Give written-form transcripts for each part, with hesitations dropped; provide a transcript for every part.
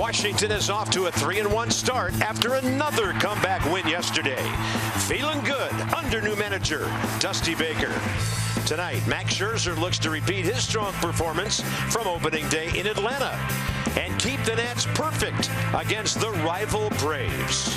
Washington is off to a 3-1 start after another comeback win yesterday. Feeling good under new manager Dusty Baker. Tonight, Max Scherzer looks to repeat his strong performance from opening day in Atlanta and keep the Nats perfect against the rival Braves.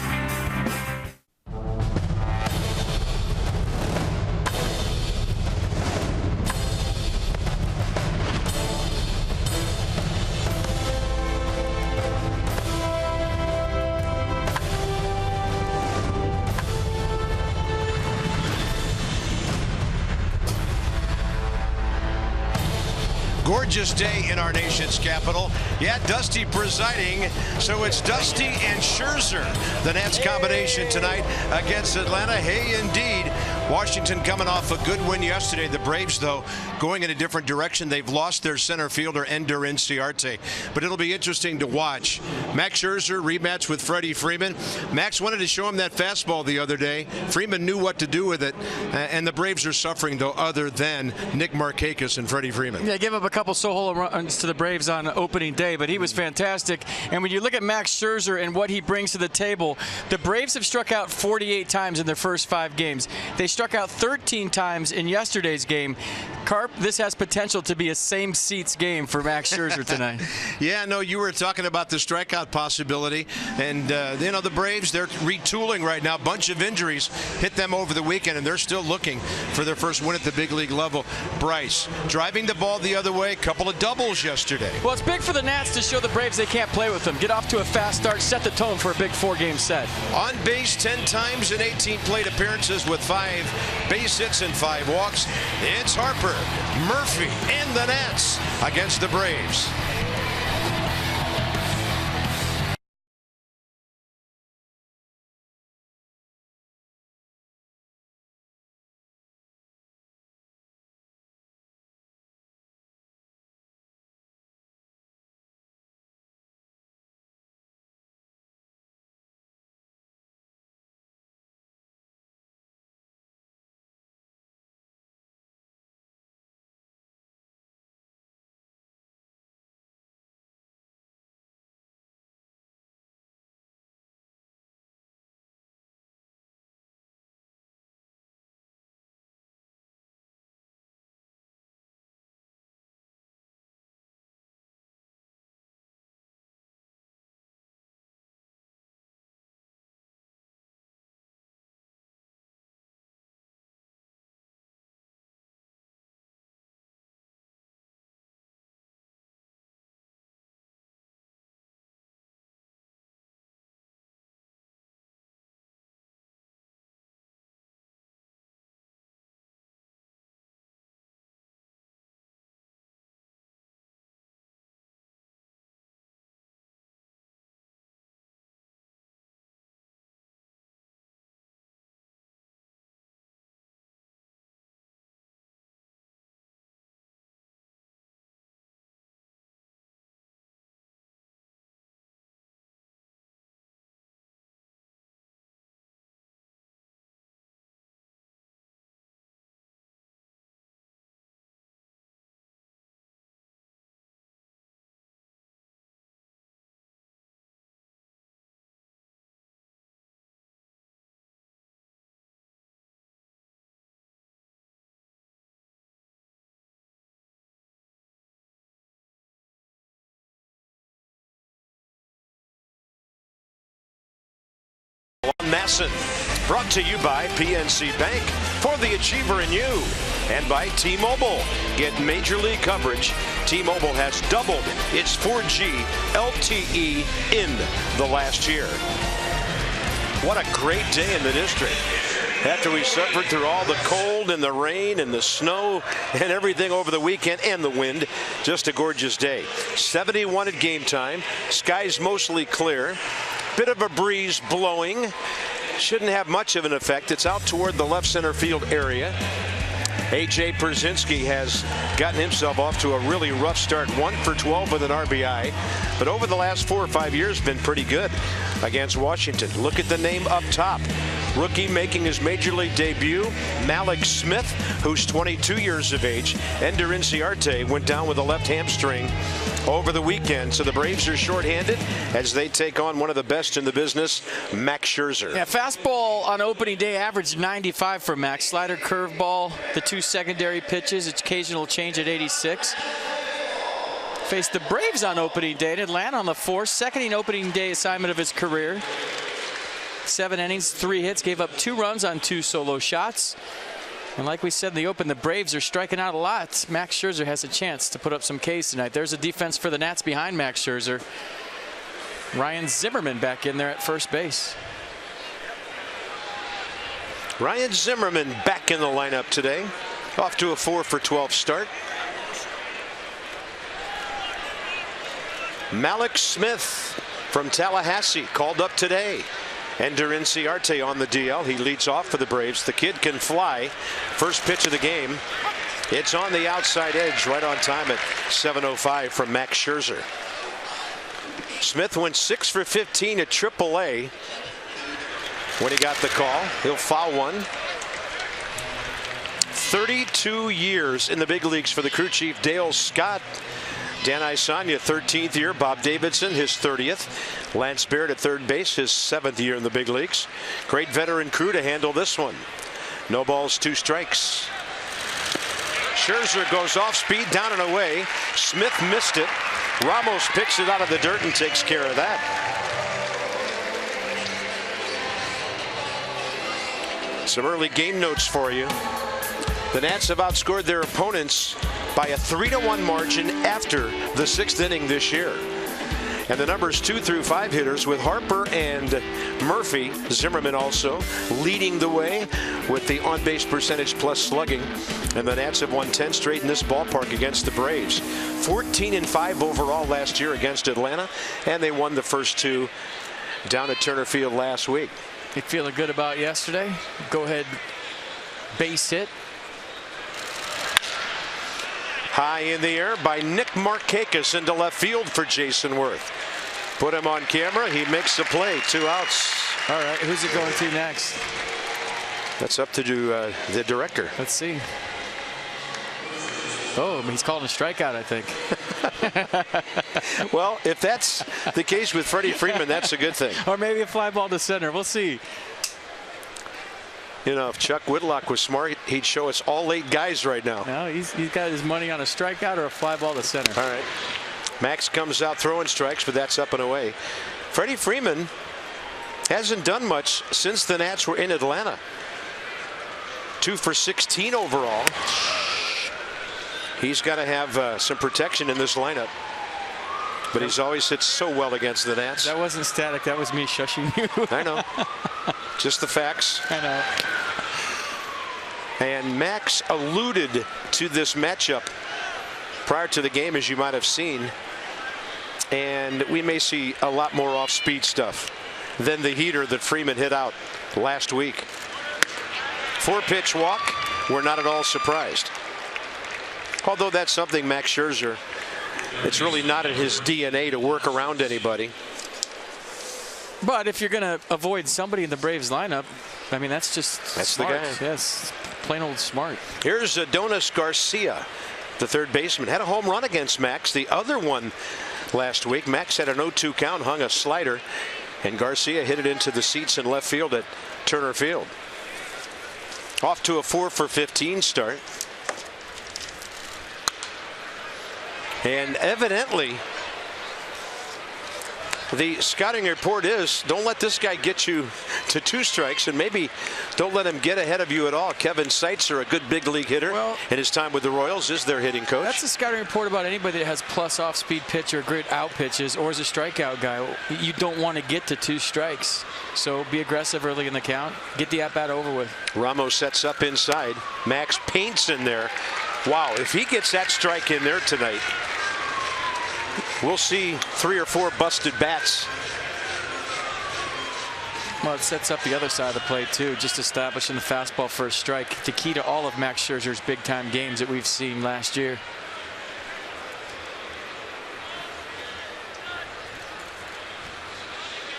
Gorgeous day in our nation's capital. Yeah, Dusty presiding, so it's Dusty and Scherzer, the Nats combination tonight against Atlanta. Hey, indeed. Washington coming off a good win yesterday. The Braves, though, going in a different direction. They've lost their center fielder, Ender Inciarte. But it'll be interesting to watch. Max Scherzer rematch with Freddie Freeman. Max wanted to show him that fastball the other day. Freeman knew what to do with it. And the Braves are suffering, though, other than Nick Markakis and Freddie Freeman. Yeah, give up a couple solo runs to the Braves on opening day, but he was fantastic. And when you look at Max Scherzer and what he brings to the table, the Braves have struck out 48 times in their first 5 games. They struck out 13 times in yesterday's game. Carp, this has potential to be a same seats game for Max Scherzer tonight. Yeah, no, you were talking about the strikeout possibility, and you know, the Braves, they're retooling right now. Bunch of injuries hit them over the weekend, and they're still looking for their first win at the big league level. Bryce driving the ball the other way, couple of doubles yesterday. Well, it's big for the Nats to show the Braves they can't play with them. Get off to a fast start, set the tone for a big 4-game set. On base 10 times in 18 plate appearances with 5 base hits and 5 walks. It's Harper, Murphy, and the Nats against the Braves. Masson, brought to you by PNC Bank, for the achiever in you, and by T-Mobile. Get major league coverage. T-Mobile has doubled its 4G LTE in the last year. What a great day in the district. After we suffered through all the cold and the rain and the snow and everything over the weekend and the wind, just a gorgeous day. 71 at game time. Skies mostly clear. Bit of a breeze blowing. Shouldn't have much of an effect. It's out toward the left center field area. A.J. Pierzynski has gotten himself off to a really rough start. 1 for 12 with an RBI. But over the last 4 or 5 years, been pretty good against Washington. Look at the name up top. Rookie making his major league debut, Malik Smith, who's 22 years of age. Ender Inciarte went down with a left hamstring over the weekend. So the Braves are shorthanded as they take on one of the best in the business, Max Scherzer. Yeah, fastball on opening day averaged 95 for Max. Slider, curveball, the 2 secondary pitches, occasional change at 86. Faced the Braves on opening day in Atlanta on the 4th, second opening day assignment of his career. 7 innings, 3 hits, gave up 2 runs on 2 solo shots. And like we said in the open, the Braves are striking out a lot. Max Scherzer has a chance to put up some Ks tonight. There's a defense for the Nats behind Max Scherzer. Ryan Zimmerman back in there at first base. Ryan Zimmerman back in the lineup today. Off to a 4 for 12 start. Malik Smith from Tallahassee called up today. Ender Inciarte on the DL. He leads off for the Braves. The kid can fly. First pitch of the game. It's on the outside edge, right on time at 7:05 from Max Scherzer. Smith went 6 for 15 at AAA when he got the call. He'll foul one. 32 years in the big leagues for the crew chief Dale Scott. Dan Isanya, 13th year. Bob Davidson, his 30th. Lance Baird at third base, his 7th year in the big leagues. Great veteran crew to handle this one. No balls, 2 strikes. Scherzer goes off speed, down and away. Smith missed it. Ramos picks it out of the dirt and takes care of that. Some early game notes for you. The Nats have outscored their opponents by a 3-1 margin after the 6th inning this year. And the numbers 2 through 5 hitters with Harper and Murphy, Zimmerman also leading the way with the on-base percentage plus slugging. And the Nats have won 10 straight in this ballpark against the Braves. 14-5 overall last year against Atlanta, and they won the first 2 down at Turner Field last week. You feeling good about yesterday? Go ahead, base hit. High in the air by Nick Markakis into left field for Jason Worth. Put him on camera. He makes the play. 2 outs. All right, who's it going to next? That's up to the director. Let's see. Oh, he's calling a strikeout, I think. Well, if that's the case with Freddie Freeman, that's a good thing. Or maybe a fly ball to center. We'll see. You know, if Chuck Whitlock was smart, he'd show us all 8 guys right now. No, he's got his money on a strikeout or a fly ball to center. All right. Max comes out throwing strikes, but that's up and away. Freddie Freeman hasn't done much since the Nats were in Atlanta. 2 for 16 overall. He's got to have some protection in this lineup. But he's always hit so well against the Nats. That wasn't static. That was me shushing you. I know. Just the facts. I know. And Max alluded to this matchup prior to the game, as you might have seen. And we may see a lot more off-speed stuff than the heater that Freeman hit out last week. 4-pitch walk. We're not at all surprised. Although that's something Max Scherzer, it's really not in his DNA to work around anybody. But if you're going to avoid somebody in the Braves lineup, I mean, that's just smart. The guy. Yes, plain old smart. Here's Adonis Garcia, the third baseman. Had a home run against Max. The other one last week. Max had an 0-2 count, hung a slider, and Garcia hit it into the seats in left field at Turner Field. Off to a 4 for 15 start. And evidently, the scouting report is, don't let this guy get you to 2 strikes, and maybe don't let him get ahead of you at all. Kevin Seitzer, a good big league hitter, in his time with the Royals, is their hitting coach. That's a scouting report about anybody that has plus off-speed pitch or great out pitches or is a strikeout guy. You don't want to get to 2 strikes. So be aggressive early in the count. Get the at-bat over with. Ramos sets up inside. Max paints in there. Wow, if he gets that strike in there tonight, we'll see 3 or 4 busted bats. Well, it sets up the other side of the plate, too, just establishing the fastball for a strike. The key to all of Max Scherzer's big-time games that we've seen last year.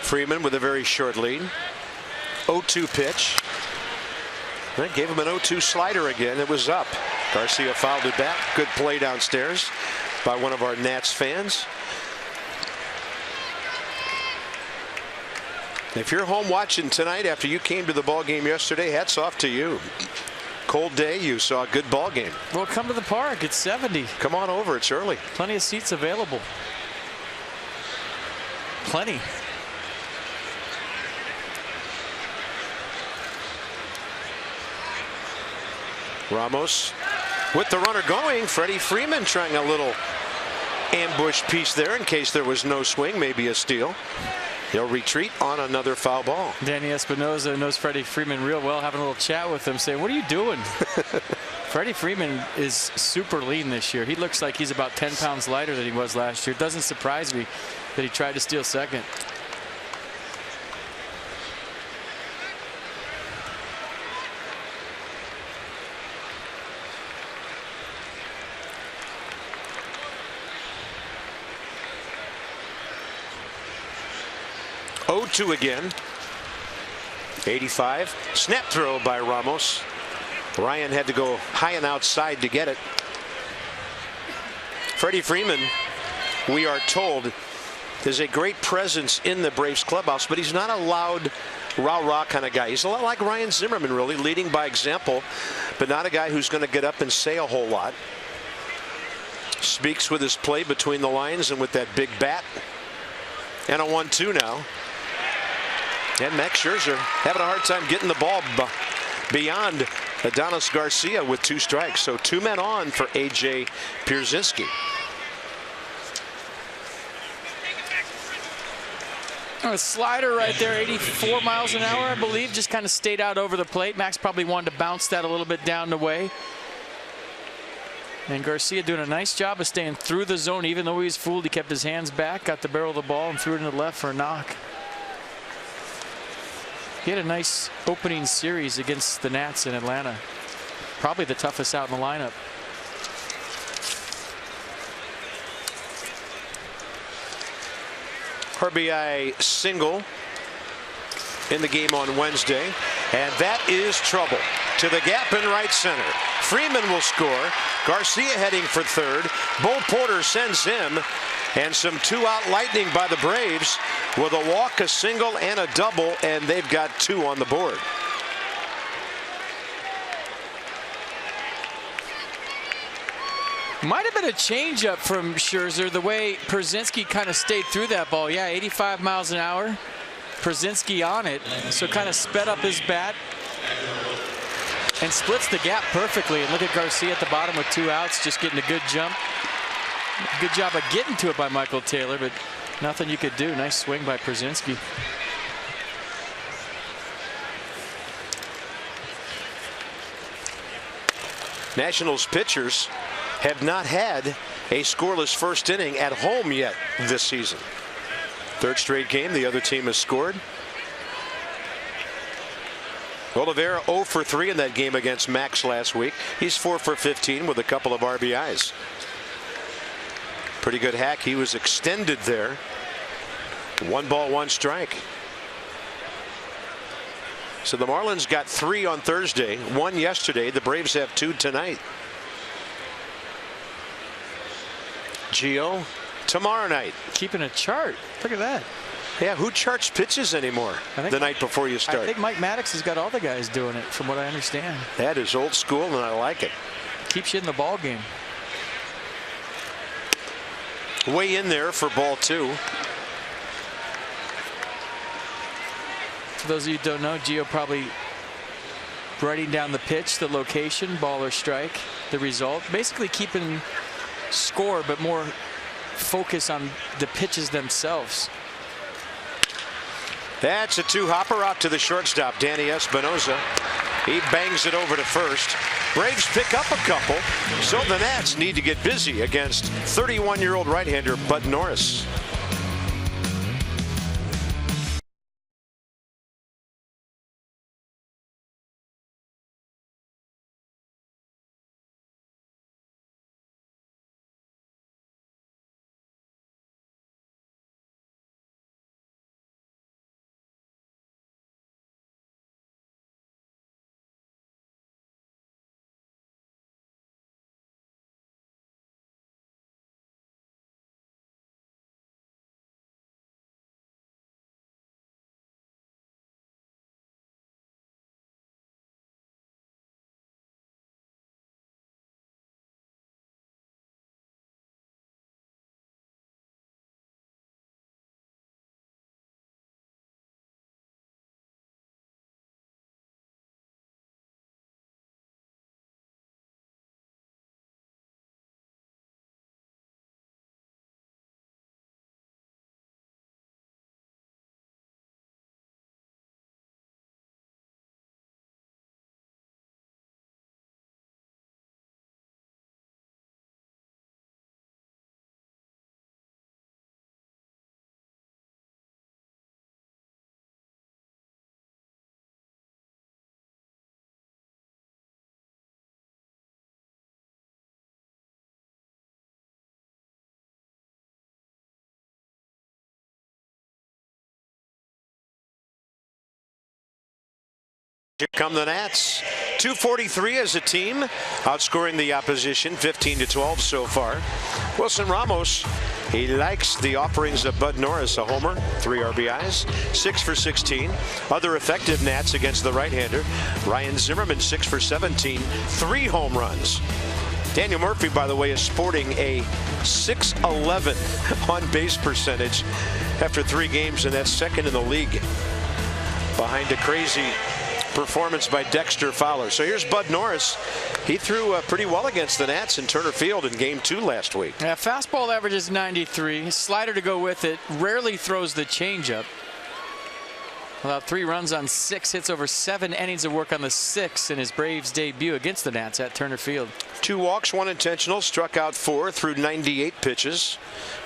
Freeman with a very short lead. 0-2 pitch. They gave him an 0-2 slider again. It was up. Garcia fouled it back. Good play downstairs by one of our Nats fans. If you're home watching tonight after you came to the ball game yesterday, hats off to you. Cold day, you saw a good ball game. Well, come to the park. It's 70. Come on over. It's early. Plenty of seats available. Plenty. Ramos with the runner going. Freddie Freeman trying a little ambush piece there in case there was no swing, maybe a steal. He'll retreat on another foul ball. Danny Espinosa knows Freddie Freeman real well, having a little chat with him, saying, "What are you doing?" Freddie Freeman is super lean this year. He looks like he's about 10 pounds lighter than he was last year. It doesn't surprise me that he tried to steal second. Two again. 85. Snap throw by Ramos. Ryan had to go high and outside to get it. Freddie Freeman, we are told, is a great presence in the Braves clubhouse, but he's not a loud rah-rah kind of guy. He's a lot like Ryan Zimmerman, really, leading by example, but not a guy who's going to get up and say a whole lot. Speaks with his play between the lines and with that big bat. And a 1-2 now. And Max Scherzer having a hard time getting the ball beyond Adonis Garcia with 2 strikes. So 2 men on for A.J. Pierzynski. A slider right there, 84 miles an hour, I believe. Just kind of stayed out over the plate. Max probably wanted to bounce that a little bit down the way. And Garcia doing a nice job of staying through the zone. Even though he was fooled, he kept his hands back, got the barrel of the ball, and threw it into the left for a knock. He had a nice opening series against the Nats in Atlanta. Probably the toughest out in the lineup. RBI single in the game on Wednesday. And that is trouble. To the gap in right center. Freeman will score. Garcia heading for third. Bo Porter sends him. And some 2-out lightning by the Braves with a walk, a single, and a double, and they've got 2 on the board. Might have been a changeup from Scherzer, the way Pierzynski kind of stayed through that ball. Yeah, 85 miles an hour. Pierzynski on it, so kind of sped up his bat and splits the gap perfectly. And look at Garcia at the bottom with 2 outs, just getting a good jump. Good job of getting to it by Michael Taylor, but nothing you could do. Nice swing by Pierzynski. Nationals pitchers have not had a scoreless first inning at home yet this season. 3rd straight game the other team has scored. Oliveira 0 for 3 in that game against Max last week. He's 4 for 15 with a couple of RBIs. Pretty good hack. He was extended there. 1 ball, 1 strike. So the Marlins got 3 on Thursday, 1 yesterday. The Braves have 2 tonight. Gio tomorrow night. Keeping a chart. Look at that. Yeah, who charts pitches anymore the night before you start? I think Mike Maddox has got all the guys doing it, from what I understand. That is old school, and I like it. Keeps you in the ball game. Way in there for ball 2. For those of you who don't know, Gio probably writing down the pitch, the location, ball or strike, the result. Basically keeping score, but more focus on the pitches themselves. That's a 2-hopper out to the shortstop, Danny Espinosa. He bangs it over to first. Braves pick up a couple, so the Nats need to get busy against 31-year-old right-hander Bud Norris. Here come the Nats. 243 as a team, outscoring the opposition 15-12 so far. Wilson Ramos, he likes the offerings of Bud Norris, a homer, 3 RBIs, 6 for 16. Other effective Nats against the right-hander. Ryan Zimmerman, 6 for 17, 3 home runs. Daniel Murphy, by the way, is sporting a .611 on-base percentage after 3 games, and that's second in the league behind a crazy performance by Dexter Fowler. So here's Bud Norris. He threw pretty well against the Nats in Turner Field in Game 2 last week. Yeah, fastball average is 93. His slider to go with it. Rarely throws the changeup. Allowed 3 runs on 6 hits over 7 innings of work on the 6th in his Braves debut against the Nats at Turner Field. 2 walks, 1 intentional, struck out 4 through 98 pitches.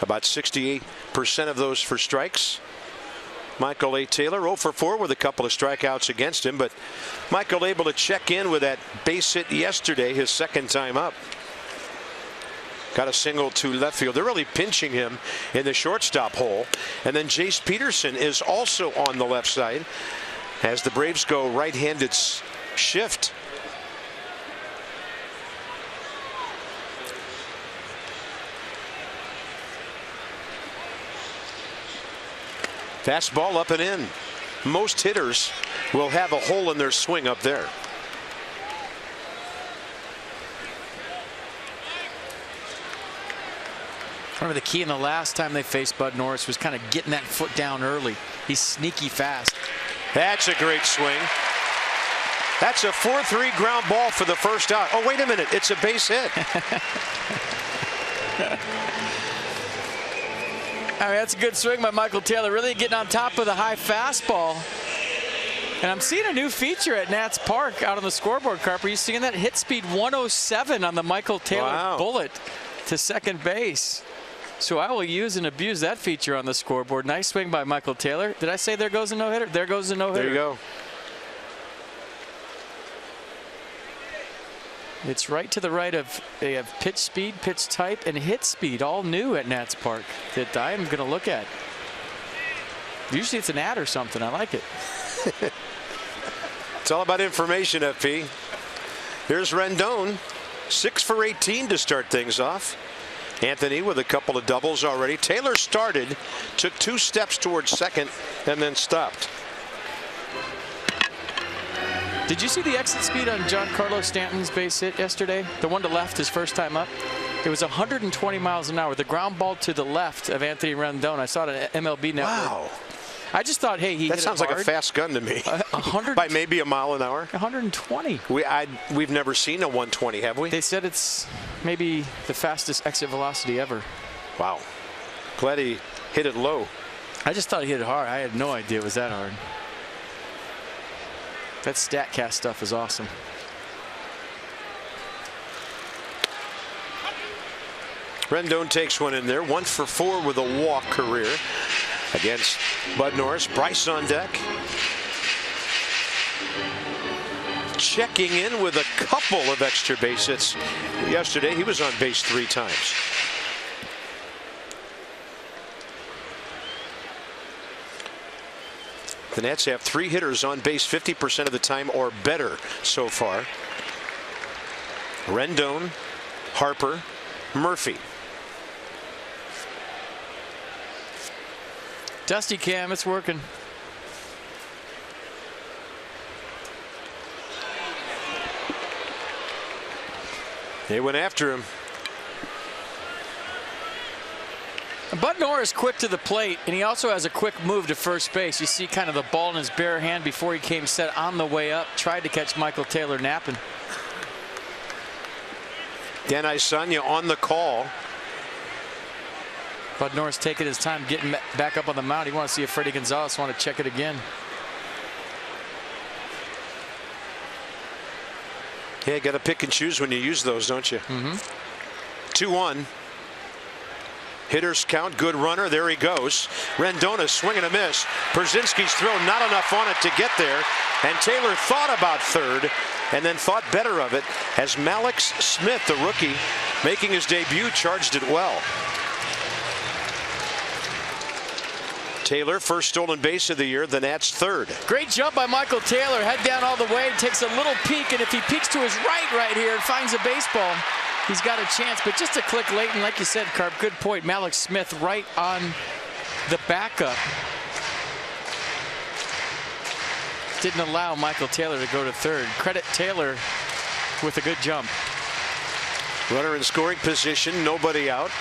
About 68% of those for strikes. Michael A. Taylor 0 for 4 with a couple of strikeouts against him, but Michael able to check in with that base hit yesterday, his 2nd time up. Got a single to left field. They're really pinching him in the shortstop hole. And then Jace Peterson is also on the left side as the Braves go right-handed shift. Fastball up and in. Most hitters will have a hole in their swing up there. Remember, the key in the last time they faced Bud Norris was kind of getting that foot down early. He's sneaky fast. That's a great swing. That's a 4-3 ground ball for the first out. Oh, wait a minute. It's a base hit. I mean, that's a good swing by Michael Taylor, really getting on top of the high fastball. And I'm seeing a new feature at Nats Park out on the scoreboard, Carper. You seeing that? Hit speed 107 on the Michael Taylor bullet to second base. So I will use and abuse that feature on the scoreboard. Nice swing by Michael Taylor. Did I say there goes a no-hitter? There goes a no-hitter. There you go. It's right to the right of they have pitch speed, pitch type, and hit speed, all new at Nats Park that I am going to look at. Usually it's an ad or something. I like it. It's all about information, FP. Here's Rendon, 6 for 18 to start things off. Anthony with a couple of doubles already. Taylor started, took 2 steps towards second, and then stopped. Did you see the exit speed on Giancarlo Stanton's base hit yesterday? The one to left, his first time up. It was 120 miles an hour. The ground ball to the left of Anthony Rendon. I saw it on MLB Network. Wow. I just thought, hey, he that hit sounds it hard. like a fast gun to me. 100 by maybe a mile an hour. 120. We've never seen a 120, have we? They said it's maybe the fastest exit velocity ever. Wow. Glad he hit it low. I just thought he hit it hard. I had no idea it was that hard. That StatCast stuff is awesome. Rendon takes one in there. 1 for 4 with a walk career against Bud Norris. Bryce on deck. Checking in with a couple of extra base hits yesterday. He was on base 3 times. The Nats have 3 hitters on base 50% of the time or better so far. Rendon, Harper, Murphy. Dusty Cam, it's working. They went after him. Bud Norris quick to the plate, and he also has a quick move to first base. You see kind of the ball in his bare hand before he came set on the way up. Tried to catch Michael Taylor napping. Dan Isanya on the call. Bud Norris taking his time getting back up on the mound. He wants to see if Freddie Gonzalez want to check it again. Yeah, got to pick and choose when you use those, don't you? 2-1. Hitters count, good runner, there he goes. Rendon swing and a miss. Brzezinski's throw not enough on it to get there, and Taylor thought about third and then thought better of it as Mallex Smith, the rookie, making his debut, charged it well. Taylor, first stolen base of the year. The Nats third. Great jump by Michael Taylor. Head down all the way. Takes a little peek, and if he peeks to his right here and finds a baseball, he's got a chance. But just a click late, and like you said, Carp, good point. Malik Smith right on the backup. Didn't allow Michael Taylor to go to third. Credit Taylor with a good jump. Runner in scoring position, nobody out.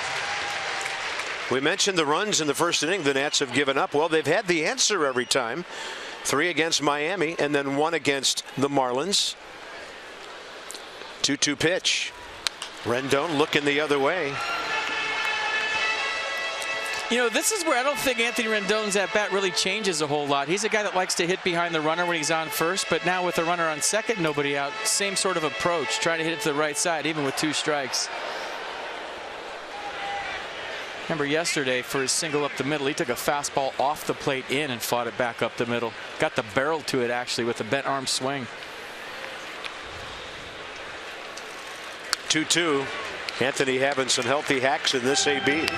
We mentioned the runs in the first inning the Nats have given up. Well, they've had the answer every time. 3 against Miami and then 1 against the Marlins. 2-2 pitch. Rendon looking the other way. You know, this is where I don't think Anthony Rendon's at bat really changes a whole lot. He's a guy that likes to hit behind the runner when he's on first, but now with a runner on second, nobody out, same sort of approach, trying to hit it to the right side, even with 2 strikes. Remember yesterday, for his single up the middle, he took a fastball off the plate in and fought it back up the middle. Got the barrel to it, actually, with a bent arm swing. 2-2. Anthony having some healthy hacks in this AB.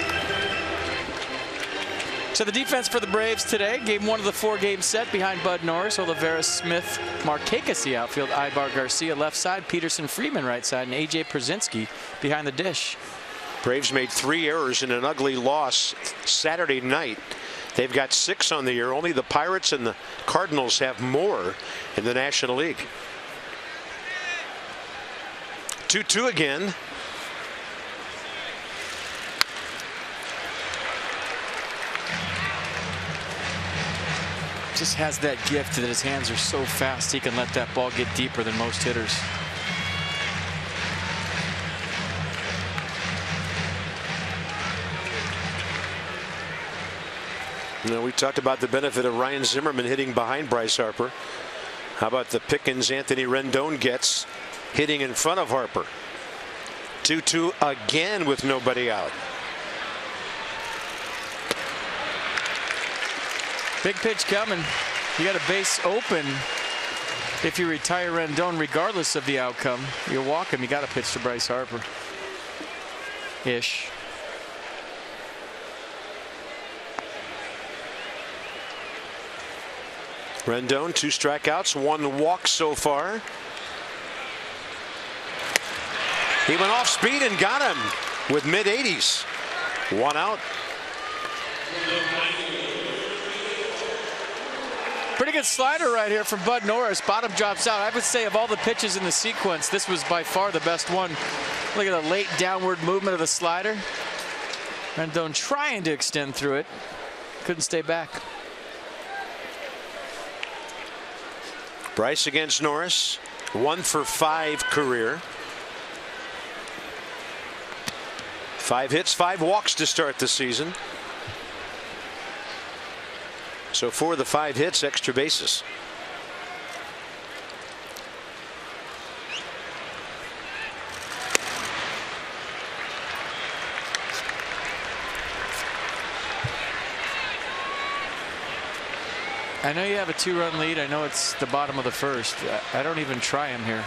So the defense for the Braves today, game 1 of the 4-game set behind Bud Norris, Oliveira, Smith, Markakis the outfield, Ibar Garcia left side, Peterson Freeman right side, and A.J. Przinsky behind the dish. Braves made 3 errors in an ugly loss Saturday night. They've got 6 on the year. Only the Pirates and the Cardinals have more in the National League. 2-2 again. Just has that gift that his hands are so fast he can let that ball get deeper than most hitters. You know, we talked about the benefit of Ryan Zimmerman hitting behind Bryce Harper. How about the pickings Anthony Rendon gets hitting in front of Harper? 2-2 again with nobody out. Big pitch coming. You got a base open. If you retire Rendon, regardless of the outcome, you walk him. You got to pitch to Bryce Harper. Ish. Rendon, 2 strikeouts, 1 walk so far. He went off speed and got him with mid-80s. 1 out. Pretty good slider right here from Bud Norris. Bottom drops out. I would say of all the pitches in the sequence, this was by far the best one. Look at the late downward movement of the slider. Rendon trying to extend through it. Couldn't stay back. Bryce against Norris. 1 for 5 career. 5 hits, 5 walks to start the season. So 4 of the 5 hits, extra bases. I know you have a 2-run lead. I know it's the bottom of the first. I don't even try him here.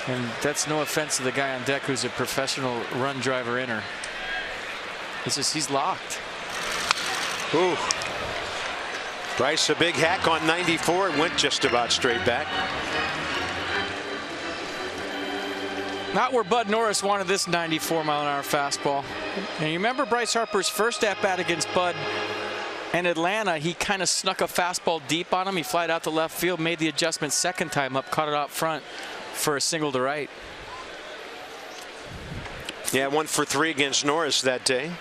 And that's no offense to the guy on deck who's a professional run driver inner. It's just he's locked. Ooh. Bryce a big hack on 94. It went just about straight back. Not where Bud Norris wanted this 94-mile-an-hour fastball. And you remember Bryce Harper's first at-bat against Bud in Atlanta, he kind of snuck a fastball deep on him. He flied out to left field, made the adjustment second time up, caught it out front for a single to right. Yeah, 1 for 3 against Norris that day.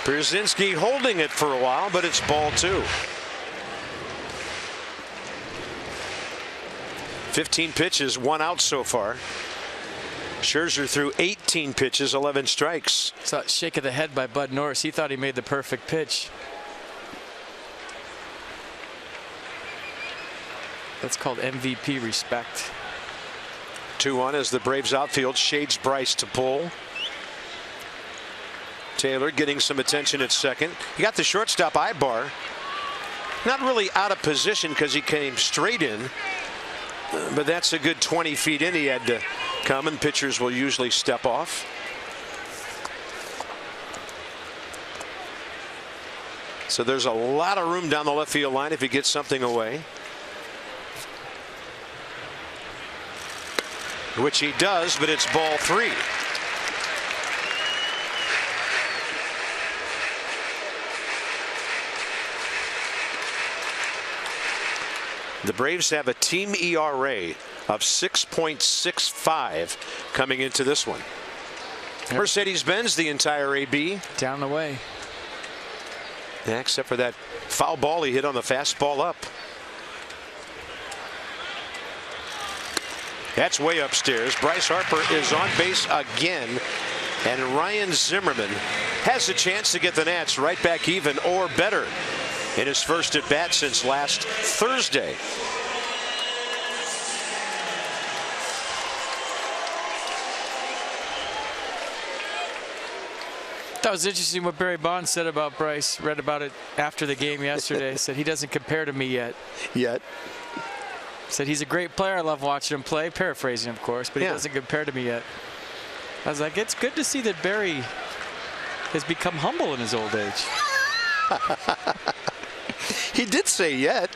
Przinsky holding it for a while, but it's ball 2. 15 pitches, 1 out so far. Scherzer threw 18 pitches, 11 strikes. Saw a shake of the head by Bud Norris. He thought he made the perfect pitch. That's called MVP respect. 2-1 as the Braves outfield shades Bryce to pull. Taylor getting some attention at second. You got the shortstop Ibar Not really out of position because he came straight in, but that's a good 20 feet in. He had to come, and pitchers will usually step off. So there's a lot of room down the left field line if he gets something away, which he does, but it's ball 3. The Braves have a team ERA of 6.65 coming into this one. Mercedes-Benz, the entire AB. Down the way. Yeah, except for that foul ball he hit on the fastball up. That's way upstairs. Bryce Harper is on base again, and Ryan Zimmerman has a chance to get the Nats right back even or better in his first at bat since last Thursday. That was interesting what Barry Bonds said about Bryce. Read about it after the game yesterday. Said he doesn't compare to me yet. Said he's a great player. I love watching him play. Paraphrasing, of course, but he doesn't compare to me yet. I was like, it's good to see that Barry has become humble in his old age. He did say yet.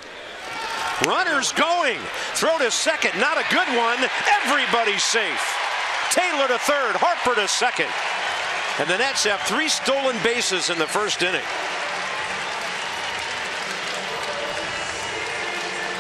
Runners going. Throw to second. Not a good one. Everybody's safe. Taylor to third. Harper to second. And the Nets have 3 stolen bases in the first inning.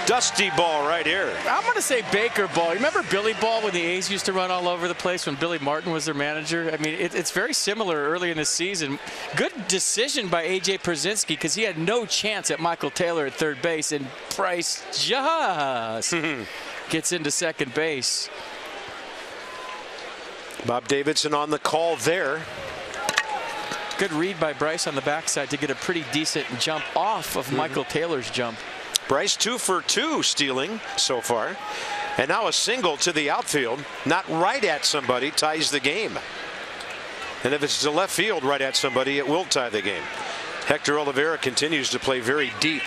Dusty ball right here. I'm going to say Baker ball. You remember Billy Ball when the A's used to run all over the place when Billy Martin was their manager? I mean, it's very similar early in the season. Good decision by A.J. Przinsky because he had no chance at Michael Taylor at third base, and Bryce just gets into second base. Bob Davidson on the call there. Good read by Bryce on the backside to get a pretty decent jump off of Michael Taylor's jump. Bryce 2 for 2 stealing so far, and now a single to the outfield, not right at somebody, ties the game. And if it's to left field right at somebody, it will tie the game. Hector Olivera continues to play very deep.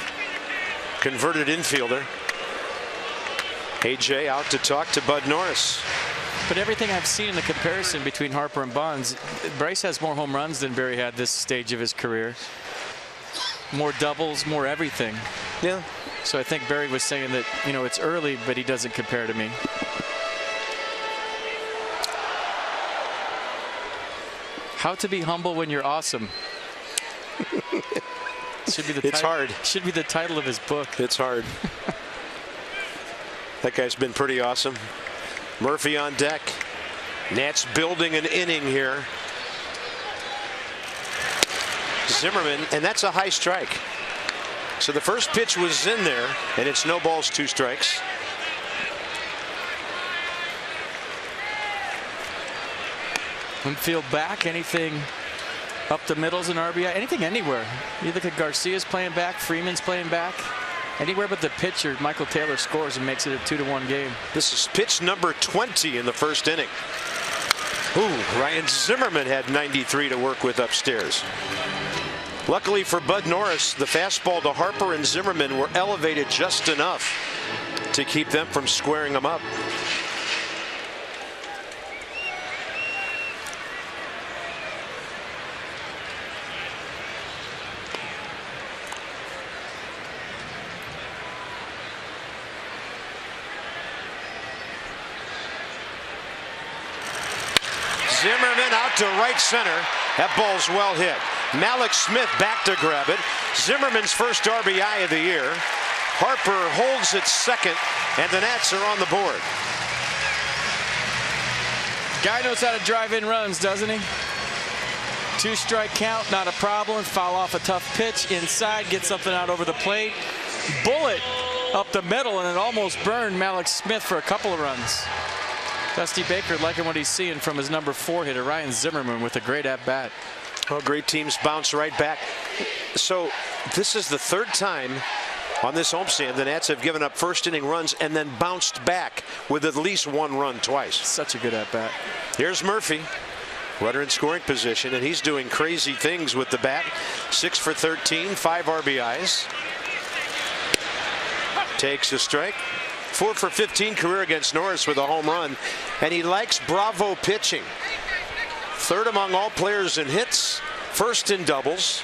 Converted infielder. AJ out to talk to Bud Norris. But everything I've seen in the comparison between Harper and Bonds, Bryce has more home runs than Barry had this stage of his career. More doubles, more everything. Yeah. So I think Barry was saying that, you know, it's early, but he doesn't compare to me. How to be humble when you're awesome. Should be the it's hard. Should be the title of his book. It's hard. That guy's been pretty awesome. Murphy on deck. Nats building an inning here. Zimmerman, and that's a high strike. So the first pitch was in there, and it's no balls, 2 strikes. Infield back, anything up the middle's an RBI, anything anywhere. You look at Garcia's playing back, Freeman's playing back. Anywhere but the pitcher, Michael Taylor scores and makes it a 2-1 game. This is pitch number 20 in the first inning. Ooh, Ryan Zimmerman had 93 to work with upstairs. Luckily for Bud Norris, the fastball to Harper and Zimmerman were elevated just enough to keep them from squaring them up. Zimmerman out to right center. That ball's well hit. Malik Smith back to grab it. Zimmerman's first RBI of the year. Harper holds it second, and the Nats are on the board. Guy knows how to drive in runs, doesn't he? 2-strike count, not a problem. Foul off a tough pitch inside, get something out over the plate. Bullet up the middle, and it almost burned Malik Smith for a couple of runs. Dusty Baker liking what he's seeing from his number 4 hitter, Ryan Zimmerman, with a great at-bat. Well, great teams bounce right back. So this is the 3rd time on this homestand the Nats have given up first-inning runs and then bounced back with at least 1 run twice. Such a good at-bat. Here's Murphy, runner in scoring position, and he's doing crazy things with the bat. 6 for 13, 5 RBIs. Takes a strike. 4 for 15 career against Norris with a home run. And he likes Bravo pitching. Third among all players in hits. First in doubles.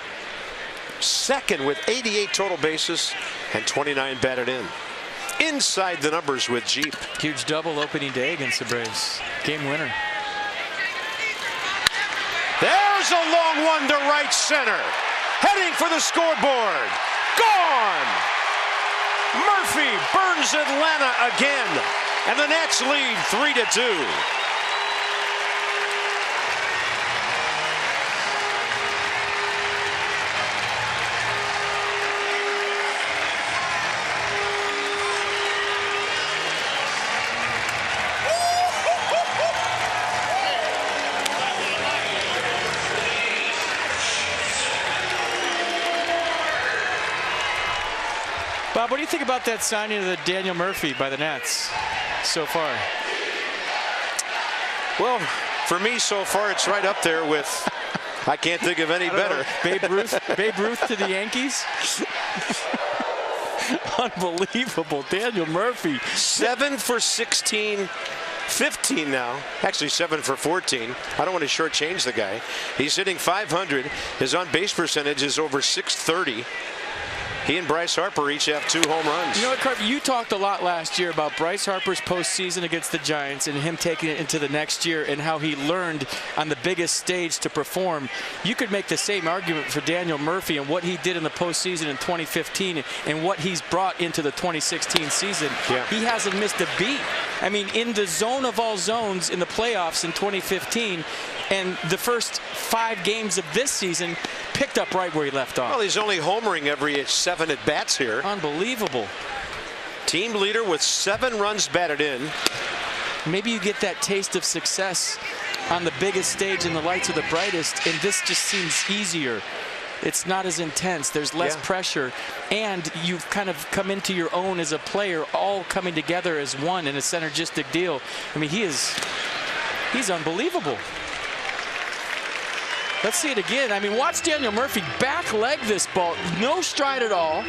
Second with 88 total bases and 29 batted in. Inside the numbers with Jeep. Huge double opening day against the Braves. Game winner. There's a long one to right center. Heading for the scoreboard. Gone! Murphy burns Atlanta again. And the Nats lead 3-2. Bob, what do you think about that signing of the Daniel Murphy by the Nats so far? Well, for me so far, it's right up there with, I can't think of any better. Babe Ruth to the Yankees? Unbelievable. Daniel Murphy. 7 for 16. 15 now. Actually 7 for 14. I don't want to shortchange the guy. He's hitting .500. His on-base percentage is over .630. He and Bryce Harper each have 2 home runs. You know what, Carp? You talked a lot last year about Bryce Harper's postseason against the Giants and him taking it into the next year and how he learned on the biggest stage to perform. You could make the same argument for Daniel Murphy and what he did in the postseason in 2015 and what he's brought into the 2016 season. Yeah. He hasn't missed a beat. I mean, in the zone of all zones in the playoffs in 2015, and the first 5 games of this season picked up right where he left off. Well, he's only homering every 7 at-bats here. Unbelievable. Team leader with 7 runs batted in. Maybe you get that taste of success on the biggest stage and the lights are the brightest, and this just seems easier. It's not as intense. There's less pressure, and you've kind of come into your own as a player, all coming together as one in a synergistic deal. I mean, he's unbelievable. Let's see it again. I mean, watch Daniel Murphy back leg this ball. No stride at all.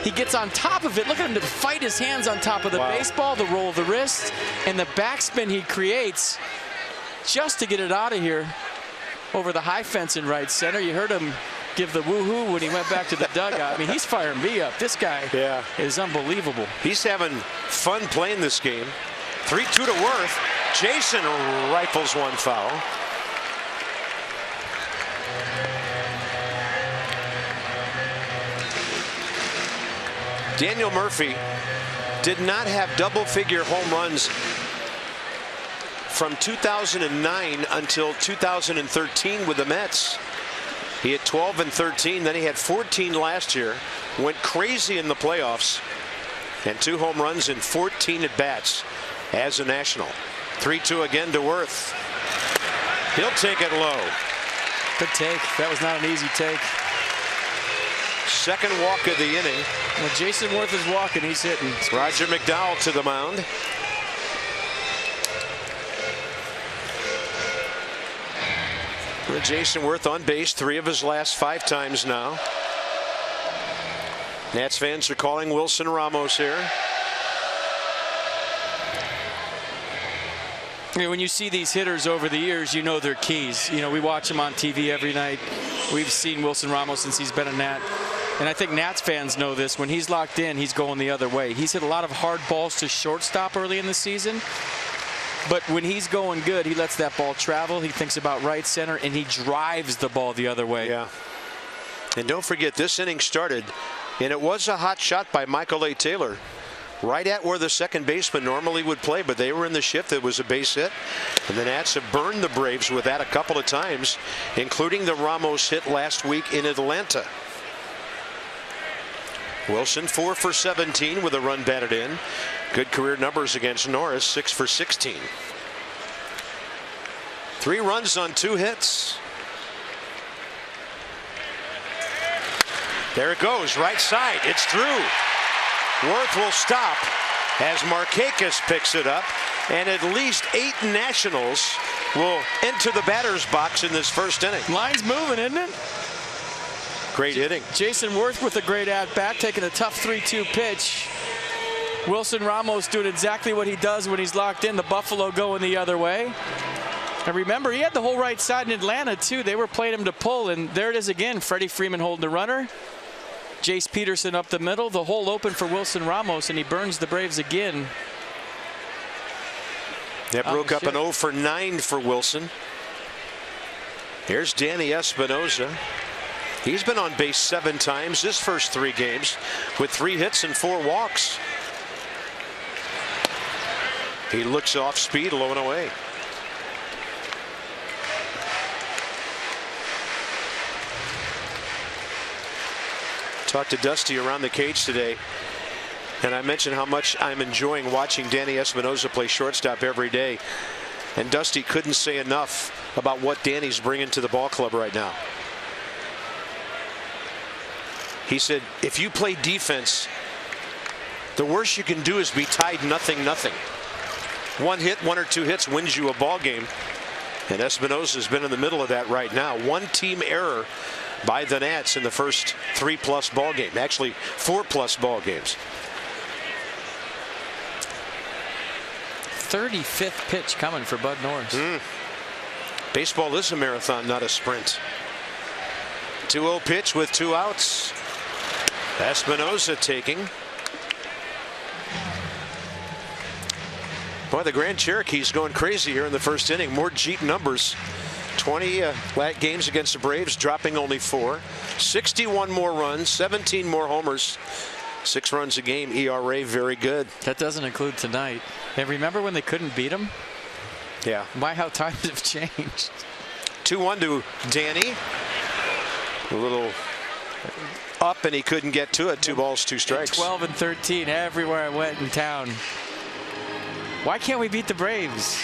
He gets on top of it. Look at him to fight his hands on top of the baseball, the roll of the wrist, and the backspin he creates just to get it out of here over the high fence in right center. You heard him give the woohoo when he went back to the dugout. I mean, he's firing me up. This guy is unbelievable. He's having fun playing this game. 3-2 to Worth. Jason rifles one foul. Daniel Murphy did not have double-figure home runs from 2009 until 2013 with the Mets. He had 12 and 13, then he had 14 last year, went crazy in the playoffs, and 2 home runs in 14 at-bats as a National. 3-2 again to Worth. He'll take it low. Good take. That was not an easy take. Second walk of the inning. When Jason Worth is walking, he's hitting. Roger McDowell to the mound. Jason Worth on base 3 of his last 5 times now. Nats fans are calling Wilson Ramos here. When you see these hitters over the years, you know their keys. You know, we watch them on TV every night. We've seen Wilson Ramos since he's been a Nat. And I think Nats fans know this. When he's locked in, he's going the other way. He's hit a lot of hard balls to shortstop early in the season. But when he's going good, he lets that ball travel. He thinks about right center, and he drives the ball the other way. Yeah. And don't forget, this inning started, and it was a hot shot by Michael A. Taylor. Right at where the second baseman normally would play, but they were in the shift. It was a base hit. And the Nats have burned the Braves with that a couple of times, including the Ramos hit last week in Atlanta. Wilson 4 for 17 with a run batted in. Good career numbers against Norris, 6 for 16. 3 runs on 2 hits. There it goes, right side. It's through. Worth will stop as Markakis picks it up, and at least 8 Nationals will enter the batter's box in this first inning. Line's moving, isn't it? Great hitting. Jason Worth with a great at-bat, taking a tough 3-2 pitch. Wilson Ramos doing exactly what he does when he's locked in. The Buffalo going the other way. And remember, he had the whole right side in Atlanta, too. They were playing him to pull, and there it is again. Freddie Freeman holding the runner. Jace Peterson up the middle. The hole open for Wilson Ramos, and he burns the Braves again. That broke up an 0 for 9 for Wilson. Here's Danny Espinosa. He's been on base 7 times his first 3 games with 3 hits and 4 walks. He looks off speed, low and away. Talked to Dusty around the cage today, and I mentioned how much I'm enjoying watching Danny Espinosa play shortstop every day. And Dusty couldn't say enough about what Danny's bringing to the ball club right now. He said, if you play defense, the worst you can do is be tied 0-0. 1 hit, 1 or 2 hits wins you a ball game. And Espinosa's been in the middle of that right now. 1 team error by the Nats in the first 3+ ball game. Actually, 4+ ball games. 35th pitch coming for Bud Norris. Baseball is a marathon, not a sprint. 2-0 pitch with 2 outs. Espinosa taking. Boy, the Grand Cherokee's going crazy here in the first inning. More Jeet numbers. 20 games against the Braves, dropping only 4. 61 more runs, 17 more homers. 6 runs a game, ERA very good. That doesn't include tonight. And remember when they couldn't beat him? Yeah. By how times have changed. 2-1 to Danny. A little up and he couldn't get to it. 2 balls, 2 strikes. 12 and 13 everywhere I went in town. Why can't we beat the Braves?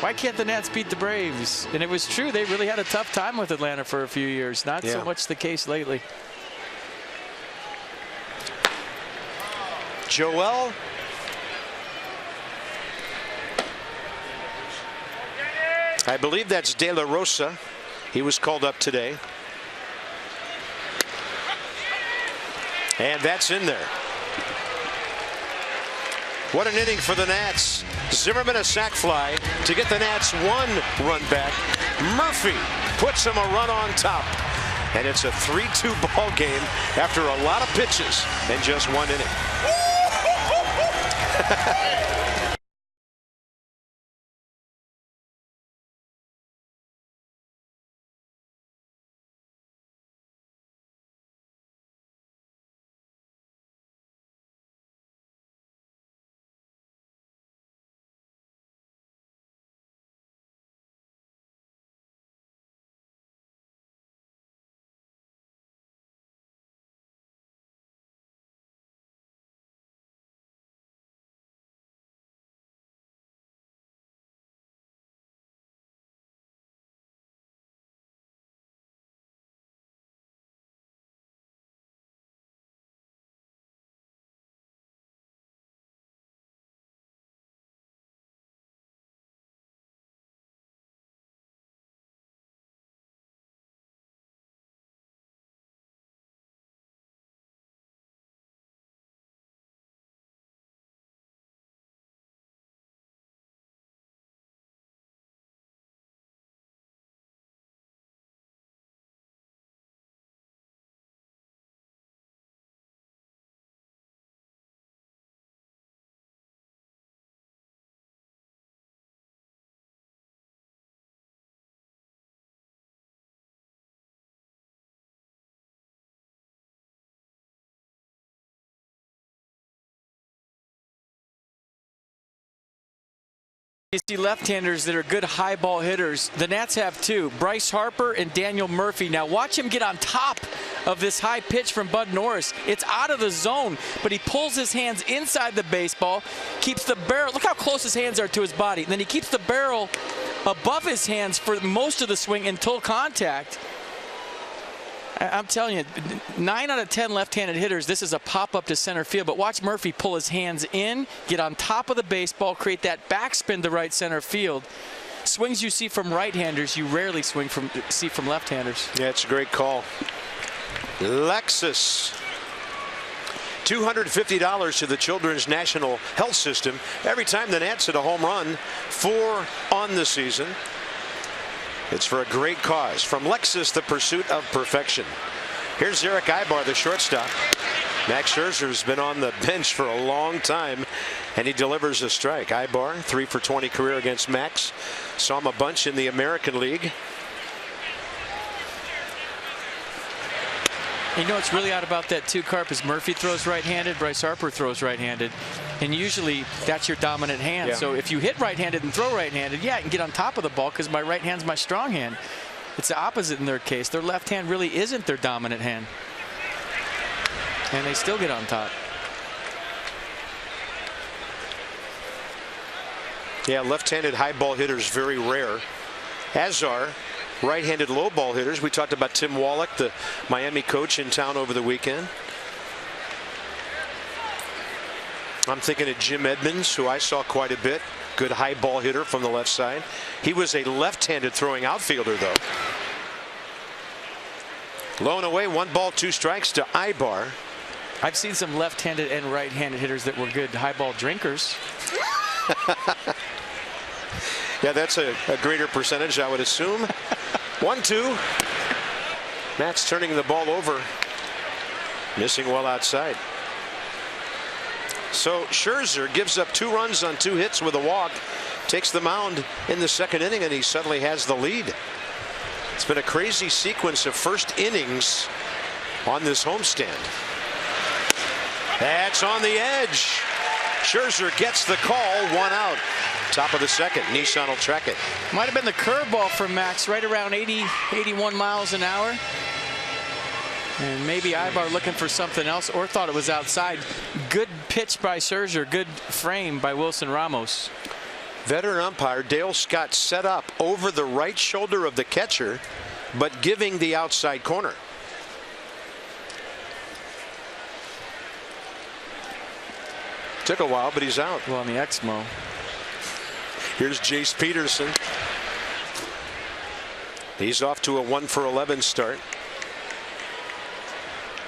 Why can't the Nats beat the Braves? And it was true. They really had a tough time with Atlanta for a few years. Not so much the case lately. Joel. I believe that's De La Rosa. He was called up today. And that's in there. What an inning for the Nats. Zimmerman a sac fly to get the Nats 1 run back. Murphy puts them a run on top. And it's a 3-2 ball game after a lot of pitches and just 1 inning. You see left-handers that are good high ball hitters. The Nats have 2, Bryce Harper and Daniel Murphy. Now watch him get on top of this high pitch from Bud Norris. It's out of the zone, but he pulls his hands inside the baseball, keeps the barrel. Look how close his hands are to his body. And then he keeps the barrel above his hands for most of the swing until contact. I'm telling you, 9 out of 10 left-handed hitters, this is a pop-up to center field. But watch Murphy pull his hands in, get on top of the baseball, create that backspin to right center field. Swings you see from right-handers, you rarely see from left-handers. Yeah, it's a great call. Lexus $250 to the Children's National Health System every time the Nats hit a home run. 4 on the season. It's for a great cause. From Lexus, the pursuit of perfection. Here's Eric Ibar, the shortstop. Max Scherzer's been on the bench for a long time, and he delivers a strike. Ibar, 3 for 20 career against Max. Saw him a bunch in the American League. You know what's really odd about that too, Carp, is Murphy throws right-handed, Bryce Harper throws right-handed, and usually that's your dominant hand. Yeah. So if you hit right-handed and throw right-handed, yeah, I can get on top of the ball because my right hand's my strong hand. It's the opposite in their case. Their left hand really isn't their dominant hand, and they still get on top. Yeah, left-handed high ball hitters very rare, as are right-handed low ball hitters. We talked about Tim Wallach, the Miami coach, in town over the weekend. I'm thinking of Jim Edmonds, who I saw quite a bit. Good high ball hitter from the left side. He was a left-handed throwing outfielder, though. Low and away, 1 ball, 2 strikes to Ibar. I've seen some left-handed and right-handed hitters that were good high ball drinkers. Yeah, that's a greater percentage, I would assume. 1-2. Matt's turning the ball over. Missing well outside. So Scherzer gives up 2 runs on 2 hits with a walk. Takes the mound in the second inning, and he suddenly has the lead. It's been a crazy sequence of first innings on this homestand. That's on the edge. Scherzer gets the call, 1 out. Top of the second. Nissan will track it. Might have been the curveball from Max, right around 80, 81 miles an hour. And maybe Ibar looking for something else or thought it was outside. Good pitch by Scherzer. Good frame by Wilson Ramos. Veteran umpire Dale Scott set up over the right shoulder of the catcher, but giving the outside corner. Took a while, but he's out. Well, on the Exmo. Here's Jace Peterson. He's off to a 1 for 11 start.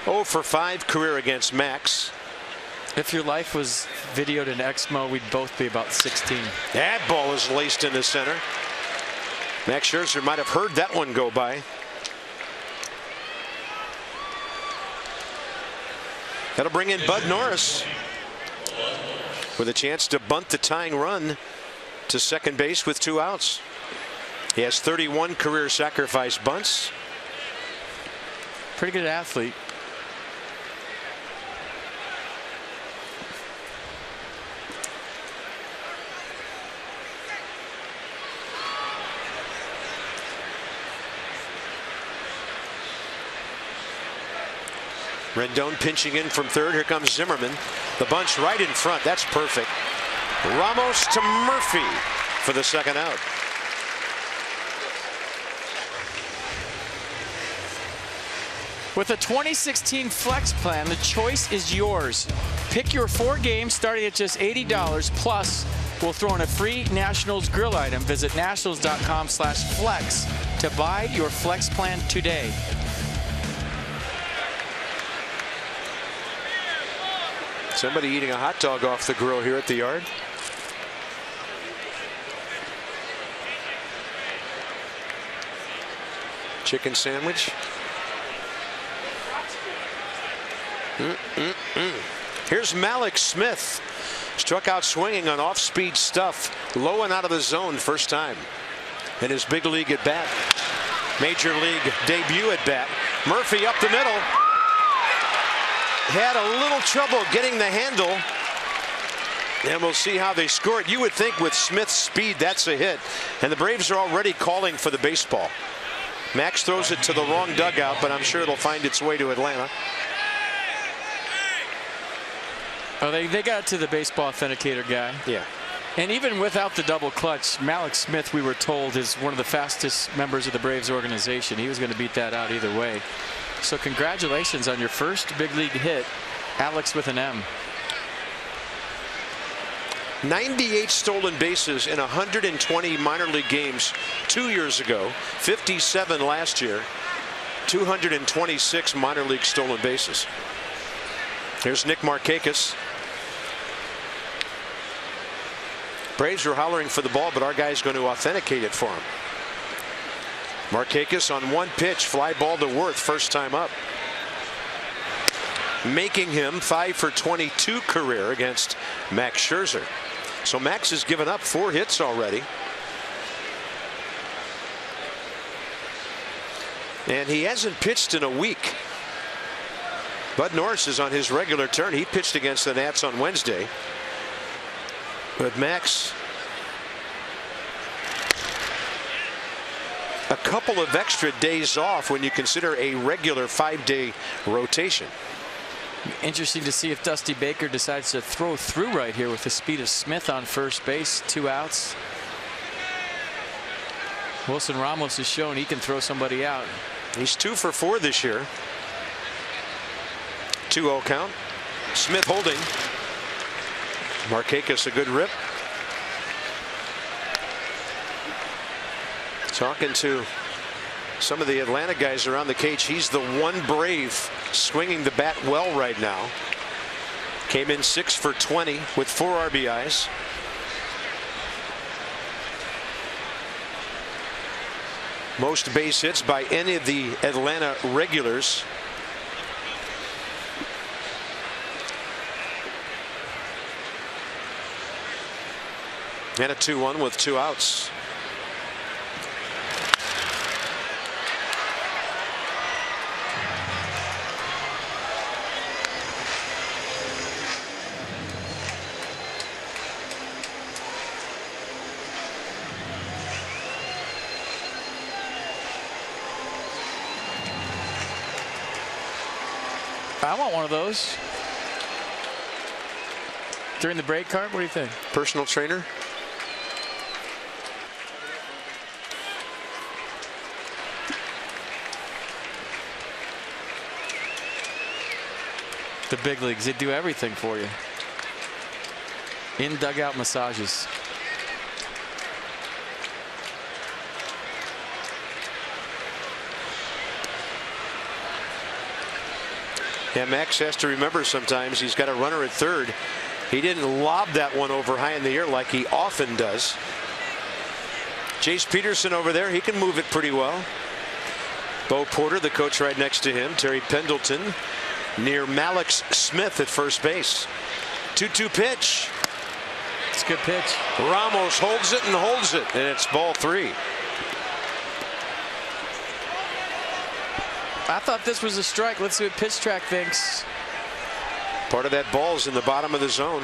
0 for 5 career against Max. If your life was videoed in Exmo, we'd both be about 16. That ball is laced into center. Max Scherzer might have heard that one go by. That'll bring in Bud Norris with a chance to bunt the tying run to second base with 2 outs. He has 31 career sacrifice bunts. Pretty good athlete. Rendon pinching in from third. Here comes Zimmerman. The bunch right in front. That's perfect. Ramos to Murphy for the second out. With a 2016 Flex plan, the choice is yours. Pick your 4 games starting at just $80. Plus, we'll throw in a free Nationals grill item. Visit nationals.com/flex to buy your Flex plan today. Somebody eating a hot dog off the grill here at the yard. Chicken sandwich. Here's Malik Smith. Struck out swinging on off-speed stuff. Low and out of the zone first time in his big league at bat. Major league debut at bat. Murphy up the middle. Had a little trouble getting the handle. And we'll see how they score it. You would think with Smith's speed that's a hit. And the Braves are already calling for the baseball. Max throws it to the wrong dugout, but I'm sure it'll find its way to Atlanta. Oh, they got it to the baseball authenticator guy. Yeah. And even without the double clutch, Malik Smith, we were told, is one of the fastest members of the Braves organization. He was going to beat that out either way. So congratulations on your first big league hit, Alex with an M. 98 stolen bases in 120 minor league games 2 years ago, 57 last year, 226 minor league stolen bases. Here's Nick Markakis. Braves are hollering for the ball, but our guy's going to authenticate it for him. Markakis on one pitch, fly ball to Worth, first time up, making him 5 for 22 career against Max Scherzer. So Max has given up 4 hits already. And he hasn't pitched in a week. Bud Norris is on his regular turn. He pitched against the Nats on Wednesday. But Max, a couple of extra days off when you consider a regular 5-day rotation. Interesting to see if Dusty Baker decides to throw through right here with the speed of Smith on first base. 2 outs. Wilson Ramos has shown he can throw somebody out. He's 2 for 4 this year. 2-0 count. Smith holding. Markakis a good rip. Talking to some of the Atlanta guys around the cage. He's the one Brave swinging the bat well right now. Came in 6 for 20 with 4 RBIs. Most base hits by any of the Atlanta regulars. And a 2-1 with 2 outs. I want one of those. During the break, Cart, what do you think? Personal trainer. The big leagues, they do everything for you. In dugout massages. Yeah, Max has to remember sometimes he's got a runner at third. He didn't lob that one over high in the air like he often does. Jace Peterson over there, he can move it pretty well. Bo Porter, the coach, right next to him. Terry Pendleton near Mallex Smith at first base. 2-2 pitch. It's a good pitch. Ramos holds it and holds it, and it's ball 3. I thought this was a strike. Let's see what Pitch Track thinks. Part of that ball's in the bottom of the zone.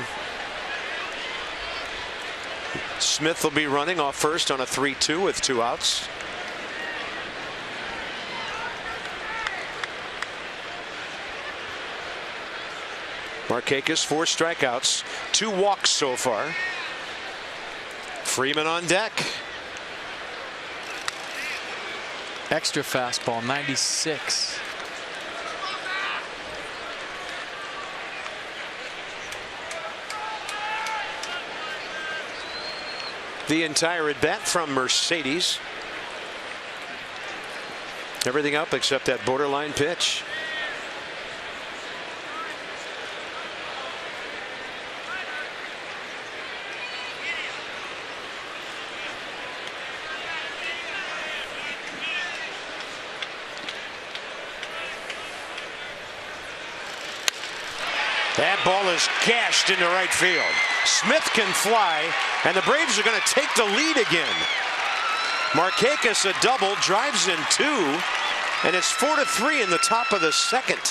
Smith will be running off first on a 3-2 with 2 outs. Markakis 4 strikeouts, 2 walks so far. Freeman on deck. Extra fastball, 96. The entire at bat from Mercedes. Everything up except that borderline pitch. That ball is gashed into right field. Smith can fly, and the Braves are going to take the lead again. Markakis a double, drives in 2, and it's 4-3 in the top of the second.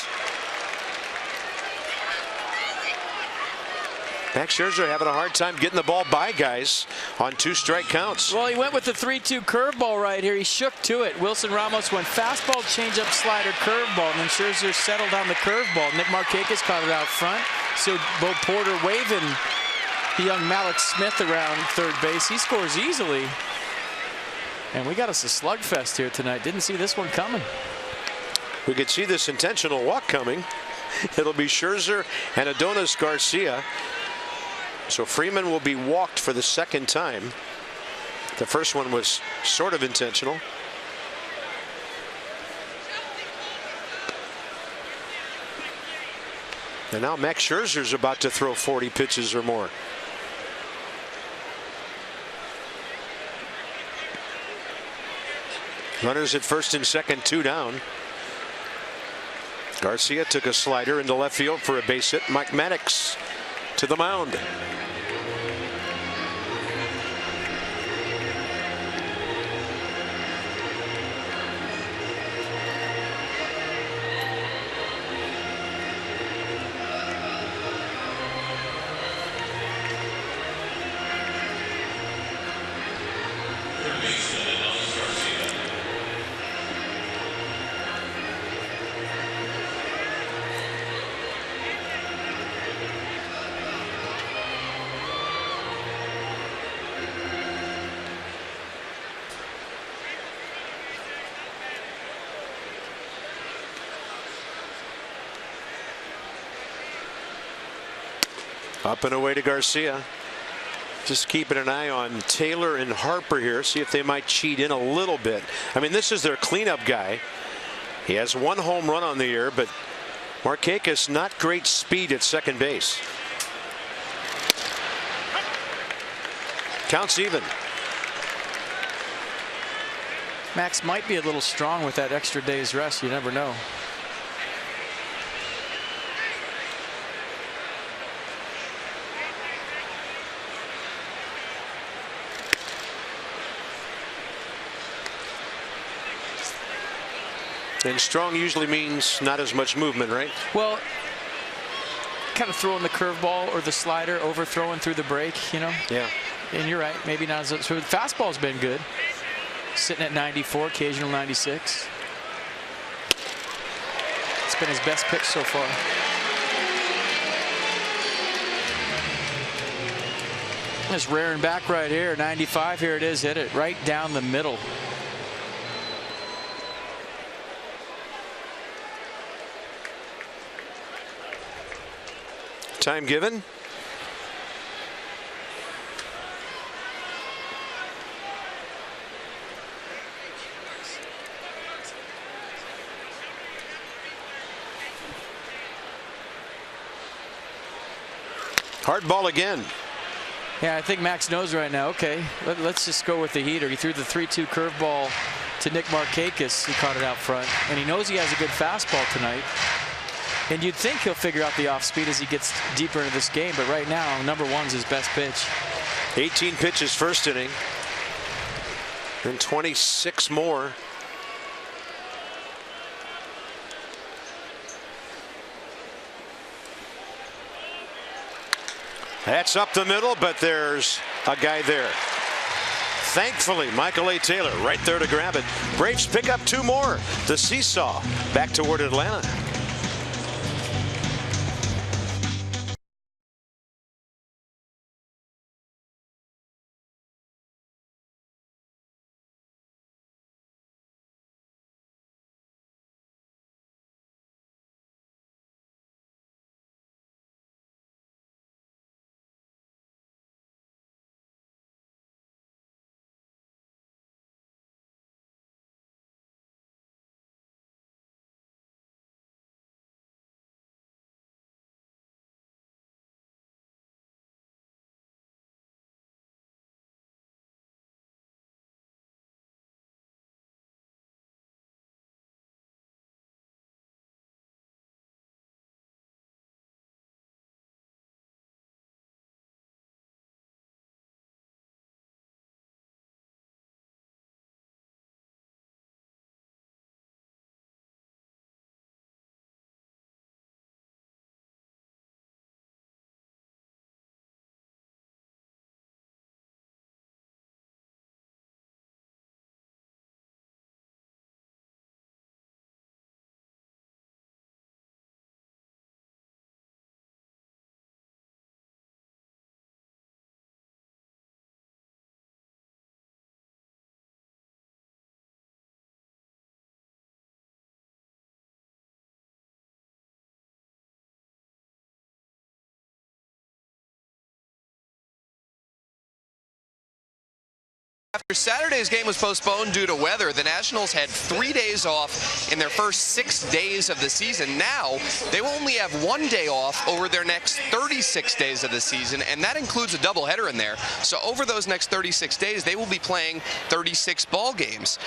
Max Scherzer having a hard time getting the ball by guys on 2 strike counts. Well, he went with the 3-2 curveball right here. He shook to it. Wilson Ramos went fastball, changeup, slider, curveball, and then Scherzer settled on the curveball. Nick Markakis caught it out front. So Bo Porter waving the young Mallex Smith around third base. He scores easily. And we got us a slugfest here tonight. Didn't see this one coming. We could see this intentional walk coming. It'll be Scherzer and Adonis Garcia. So Freeman will be walked for the second time. The first one was sort of intentional. And now Max Scherzer's about to throw 40 pitches or more. Runners at first and second, 2 down. Garcia took a slider into left field for a base hit. Mike Maddox to the mound. Up and away to Garcia. Just keeping an eye on Taylor and Harper here. See if they might cheat in a little bit. I mean, this is their cleanup guy. He has 1 home run on the year, but Markakis not great speed at second base. Counts even. Max might be a little strong with that extra day's rest. You never know. And strong usually means not as much movement, right? Well, kind of throwing the curveball or the slider, overthrowing through the break, you know? Yeah. And you're right, maybe not as much. So the fastball's been good. Sitting at 94, occasional 96. It's been his best pitch so far. Just rearing back right here, 95. Here it is, hit it right down the middle. Time given. Hard ball again. Yeah, I think Max knows right now. Okay, let's just go with the heater. He threw the 3-2 curveball to Nick Markakis. He caught it out front, and he knows he has a good fastball tonight. And you'd think he'll figure out the off speed as he gets deeper into this game, but right now, number 1's his best pitch. 18 pitches first inning, and 26 more. That's up the middle, but there's a guy there. Thankfully, Michael A. Taylor right there to grab it. Braves pick up 2 more. The seesaw back toward Atlanta. After Saturday's game was postponed due to weather, the Nationals had 3 days off in their first 6 days of the season. Now, they will only have 1 day off over their next 36 days of the season, and that includes a doubleheader in there. So over those next 36 days, they will be playing 36 ball games.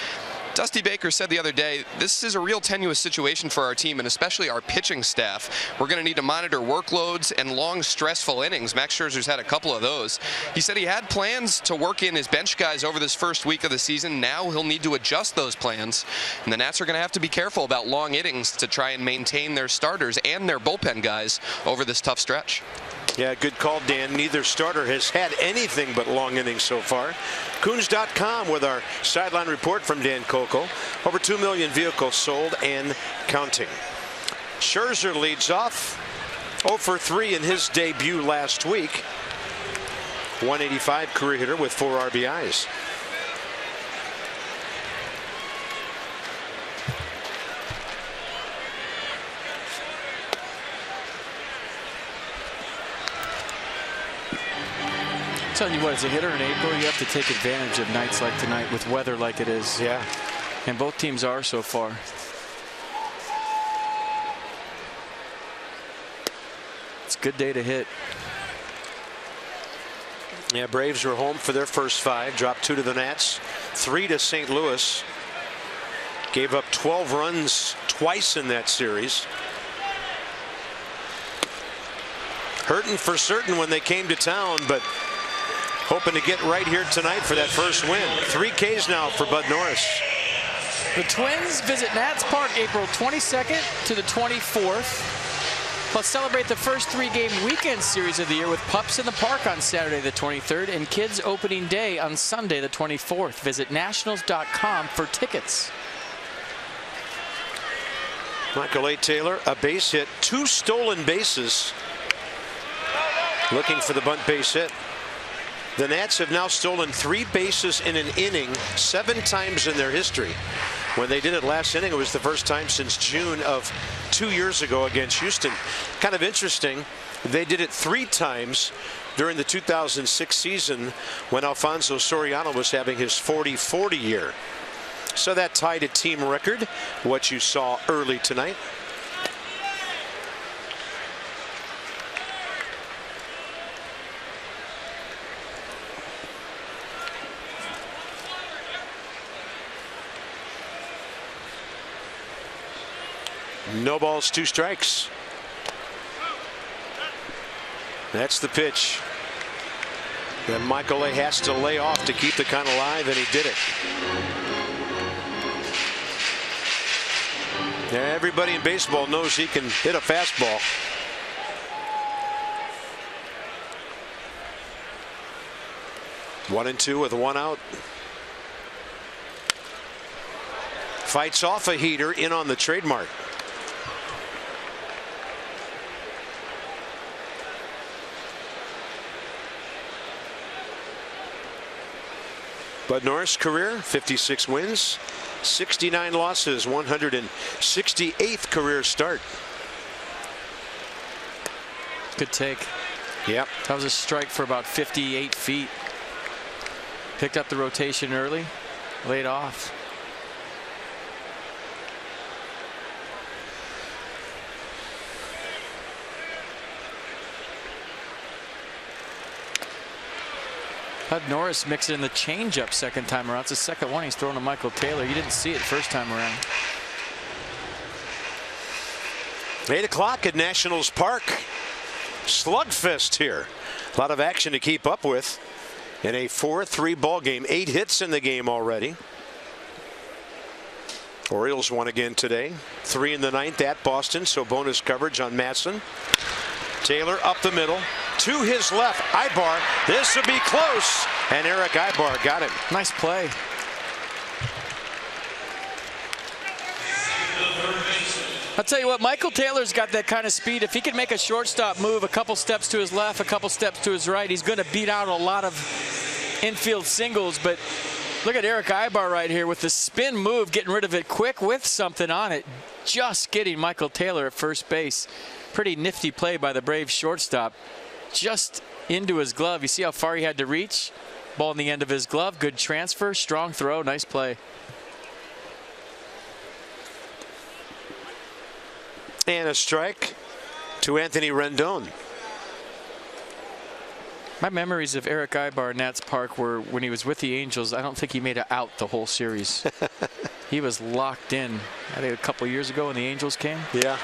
Dusty Baker said the other day, this is a real tenuous situation for our team and especially our pitching staff. We're going to need to monitor workloads and long, stressful innings. Max Scherzer's had a couple of those. He said he had plans to work in his bench guys over this first week of the season. Now he'll need to adjust those plans. And the Nats are going to have to be careful about long innings to try and maintain their starters and their bullpen guys over this tough stretch. Yeah, good call, Dan. Neither starter has had anything but long innings so far. Coons.com with our sideline report from Dan Coco. Over 2 million vehicles sold and counting. Scherzer leads off. 0 for 3 in his debut last week. 185 career hitter with 4 RBIs. I'm telling you what, as a hitter in April, you have to take advantage of nights like tonight with weather like it is. Yeah. And both teams are so far. It's a good day to hit. Yeah, Braves were home for their first 5. Dropped 2 to the Nats, 3 to St. Louis. Gave up 12 runs twice in that series. Hurting for certain when they came to town, but hoping to get right here tonight for that first win. 3 Ks now for Bud Norris. The Twins visit Nats Park April 22nd to the 24th. Plus celebrate the first 3-game weekend series of the year with Pups in the Park on Saturday the 23rd and Kids Opening Day on Sunday the 24th. Visit nationals.com for tickets. Michael A. Taylor, a base hit, 2 stolen bases. Looking for the bunt base hit. The Nats have now stolen 3 bases in an inning 7 times in their history. When they did it last inning, it was the first time since June of 2 years ago against Houston. Kind of interesting. They did it 3 times during the 2006 season when Alfonso Soriano was having his 40-40 year. So that tied a team record, what you saw early tonight. No balls, 2 strikes. That's the pitch. And Michael A. has to lay off to keep the count alive, and he did it. Yeah, everybody in baseball knows he can hit a fastball. One and two with 1 out. Fights off a heater in on the trademark. Bud Norris career 56 wins, 69 losses, 168th career start. Good take. Yep. That was a strike for about 58 feet. Picked up the rotation early, laid off. Bud Norris mixed it in the changeup second time around. It's the second one he's thrown to Michael Taylor. You didn't see it first time around. 8 o'clock at Nationals Park. Slugfest here. A lot of action to keep up with in a 4-3 ball game. 8 hits in the game already. Orioles won again today. 3 in the 9th at Boston, so bonus coverage on Matson. Taylor up the middle to his left. Ibar. This will be close. And Eric Ibar got him. Nice play. I'll tell you what, Michael Taylor's got that kind of speed. If he can make a shortstop move a couple steps to his left, a couple steps to his right, he's going to beat out a lot of infield singles. But look at Eric Ibar right here with the spin move, getting rid of it quick with something on it. Just getting Michael Taylor at first base. Pretty nifty play by the Braves shortstop. Just into his glove. You see how far he had to reach? Ball in the end of his glove. Good transfer. Strong throw. Nice play. And a strike to Anthony Rendon. My memories of Eric Ibar, Nats Park, were when he was with the Angels. I don't think he made it out the whole series. He was locked in. I think a couple years ago when the Angels came. Yeah.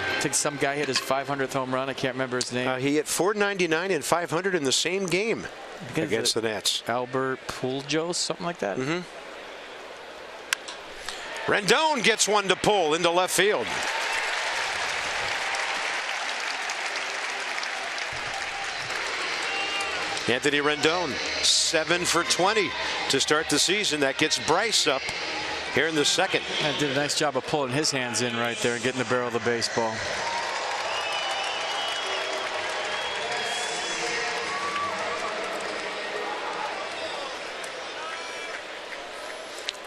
I think some guy hit his 500th home run. I can't remember his name. He hit 499 and 500 in the same game against the Nats. Albert Pujols, something like that. Mm-hmm. Rendon gets one to pull into left field. Anthony Rendon, 7 for 20 to start the season. That gets Bryce up here in the second. That did a nice job of pulling his hands in right there and getting the barrel of the baseball.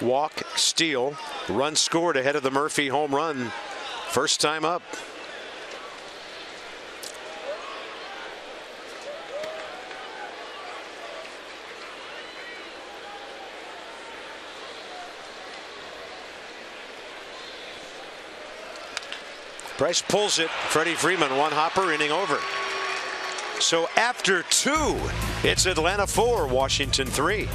Walk, steal, run scored ahead of the Murphy home run. First time up. Bryce pulls it. Freddie Freeman, one hopper, inning over. So after 2, it's Atlanta 4, Washington 3.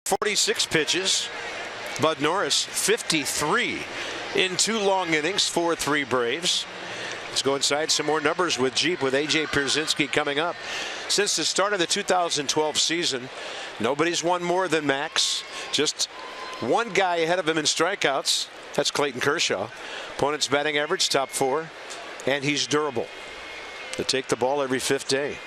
.46 pitches. Bud Norris 53 in 2 long innings. 4-3 Braves. Let's go inside some more numbers with Jeep with A.J. Pierzynski coming up. Since the start of the 2012 season, nobody's won more than Max. Just one guy ahead of him in strikeouts. That's Clayton Kershaw. Opponent's batting average top 4, and he's durable. They take the ball every 5th day.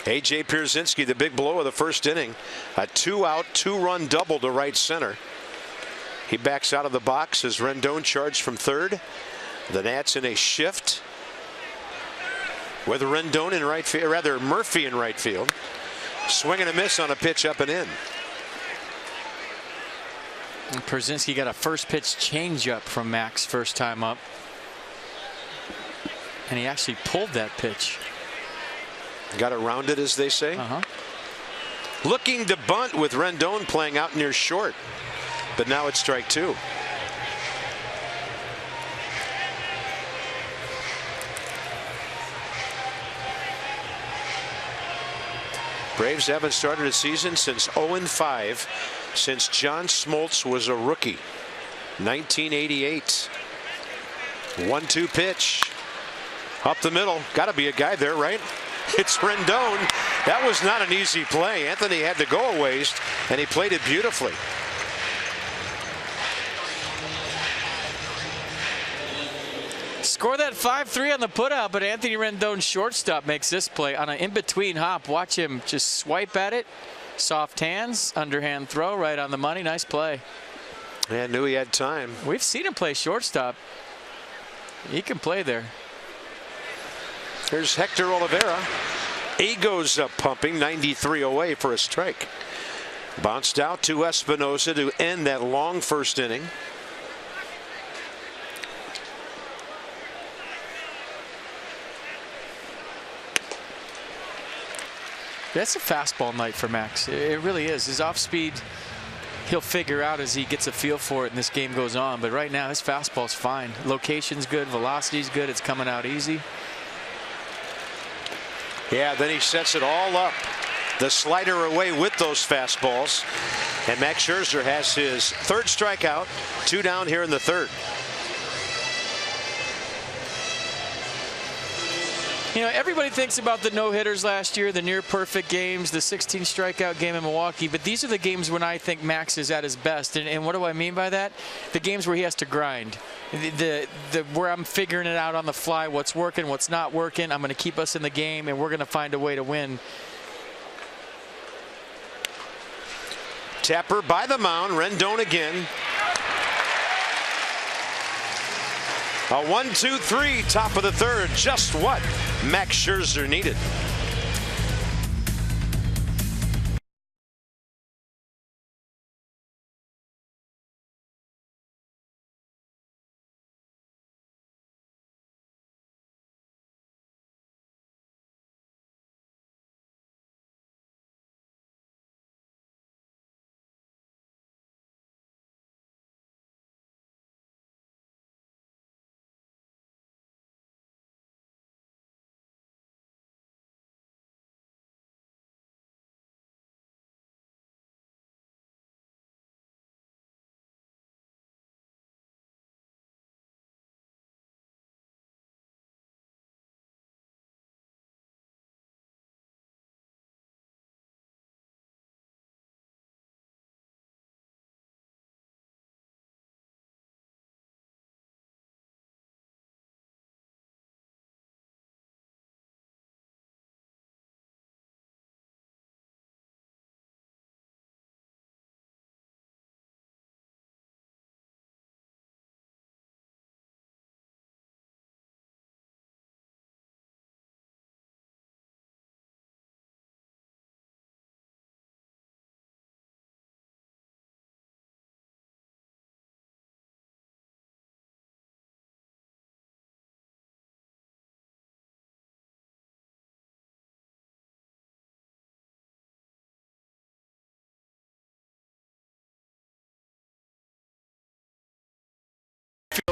A.J. Pierzynski, the big blow of the first inning. A 2-out, 2-run double to right center. He backs out of the box as Rendon charged from third. The Nats in a shift with Rendon in right field, rather Murphy in right field. Swing and a miss on a pitch up and in. And Pierzynski got a first pitch changeup from Max first time up. And he actually pulled that pitch. Got it rounded, as they say. Looking to bunt with Rendon playing out near short. But now it's strike 2. Braves haven't started a season since 0-5 since John Smoltz was a rookie. 1988. 1-2 pitch. Up the middle. Got to be a guy there, right? It's Rendon. That was not an easy play. Anthony had to go a ways, and he played it beautifully. score that 5-3 on the putout, but Anthony Rendon, shortstop, makes this play on an in-between hop. Watch him just swipe at it. Soft hands, underhand throw, right on the money. Nice play. Yeah, knew he had time. We've seen him play shortstop. He can play there. Here's Hector Olivera. He goes up pumping, 93 away for a strike. Bounced out to Espinosa to end that long first inning. That's a fastball night for Max. It really is. His off speed, he'll figure out as he gets a feel for it and this game goes on. But right now, his fastball's fine. Location's good. Velocity's good. It's coming out easy. Yeah, then he sets it all up. The slider away with those fastballs. And Max Scherzer has his third strikeout. 2 down here in the third. You know, everybody thinks about the no-hitters last year, the near-perfect games, the 16-strikeout game in Milwaukee, but these are the games when I think Max is at his best. And what do I mean by that? The games where he has to grind. Where I'm figuring it out on the fly, what's working, what's not working. I'm going to keep us in the game, and we're going to find a way to win. Tapper by the mound. Rendon again. A 1-2-3, top of the third. Just what Max Scherzer needed.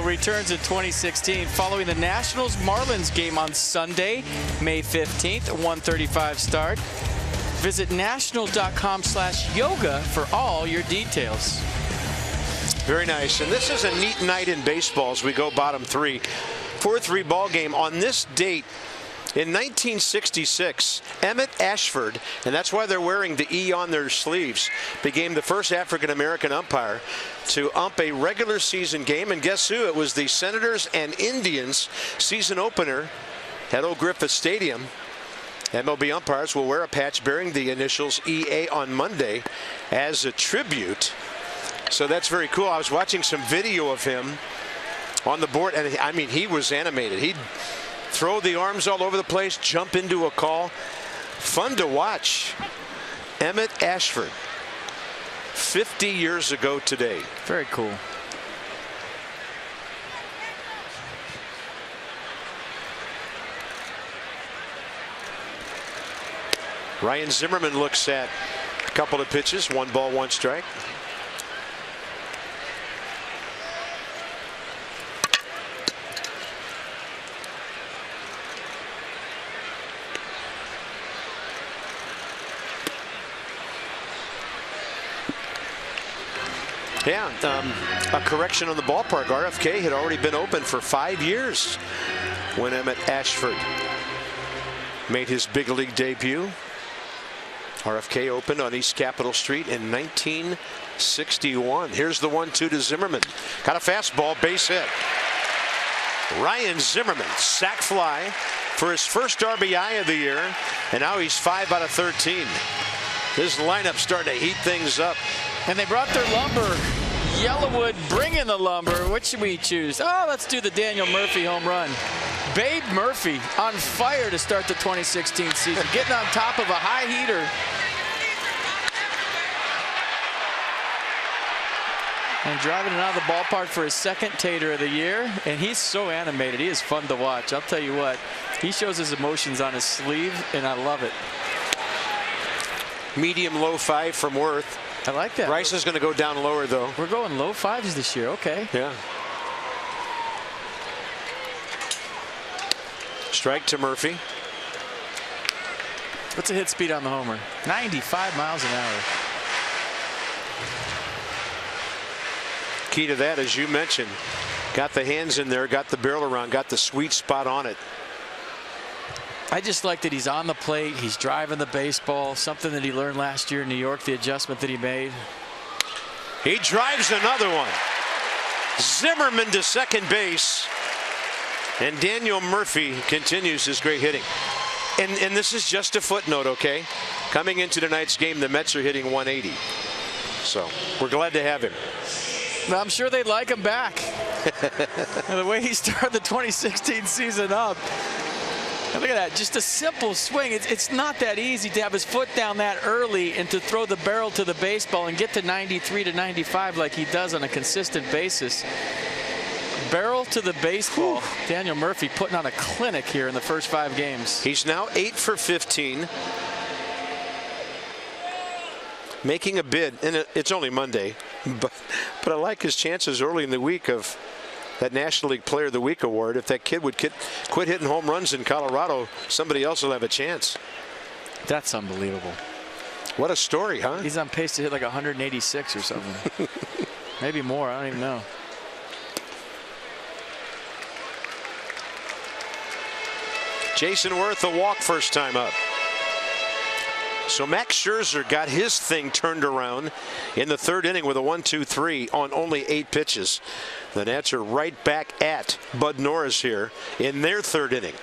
Returns in 2016 following the Nationals-Marlins game on Sunday, May 15th, 1:35 start. Visit nationals.com/yoga for all your details. Very nice. And this is a neat night in baseball as we go bottom 3. 4-3 ball game on this date. In 1966, Emmett Ashford, and that's why they're wearing the E on their sleeves, became the first African-American umpire to ump a regular season game. And guess who? It was the Senators and Indians season opener at Old Griffith Stadium. MLB umpires will wear a patch bearing the initials EA on Monday as a tribute. So that's very cool. I was watching some video of him on the board, and I mean, he was animated. He'd throw the arms all over the place, jump into a call. Fun to watch. Emmett Ashford, 50 years ago today. Very cool. Ryan Zimmerman looks at a couple of pitches, 1 ball, 1 strike. Yeah, a correction on the ballpark. RFK had already been open for 5 years when Emmett Ashford made his big league debut. RFK opened on East Capitol Street in 1961. Here's the 1-2 to Zimmerman. Got a fastball, base hit. Ryan Zimmerman, sac fly for his first RBI of the year, and now he's 5 out of 13. This lineup's starting to heat things up. And they brought their lumber. Yellowwood bringing the lumber. What should we choose? Oh, let's do the Daniel Murphy home run. Babe Murphy on fire to start the 2016 season, getting on top of a high heater. And driving it out of the ballpark for his second tater of the year. And he's so animated. He is fun to watch. I'll tell you what. He shows his emotions on his sleeve, and I love it. Medium low 5 from Worth. I like that. Bryce is going to go down lower, though. We're going low 5s this year. Okay. Yeah. Strike to Murphy. What's the hit speed on the homer? 95 miles an hour. Key to that, as you mentioned, got the hands in there, got the barrel around, got the sweet spot on it. I just like that he's on the plate, he's driving the baseball, something that he learned last year in New York, the adjustment that he made. He drives another one. Zimmerman to second base, and Daniel Murphy continues his great hitting. And this is just a footnote, okay? Coming into tonight's game, the Mets are hitting 180. So we're glad to have him. I'm sure they'd like him back. The way he started the 2016 season up. And look at that, just a simple swing. It's not that easy to have his foot down that early and to throw the barrel to the baseball and get to 93 to 95 like he does on a consistent basis. Barrel to the baseball. Daniel Murphy putting on a clinic here in the first 5 games. He's now 8 for 15. Making a bid, and it's only Monday, but I like his chances early in the week of that National League Player of the Week award. If that kid would quit hitting home runs in Colorado, somebody else will have a chance. That's unbelievable. What a story, huh? He's on pace to hit like 186 or something. Maybe more, I don't even know. Jason Worth, a walk first time up. So Max Scherzer got his thing turned around in the 3rd inning with a 1-2-3 on only 8 pitches. The Nats are right back at Bud Norris here in their 3rd inning.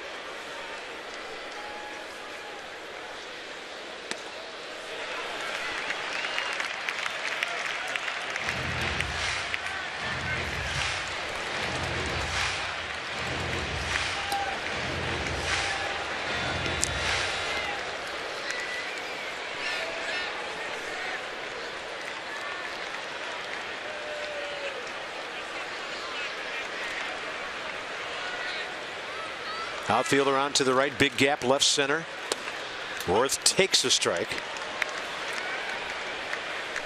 Outfielder on to the right, big gap left center. Worth takes a strike.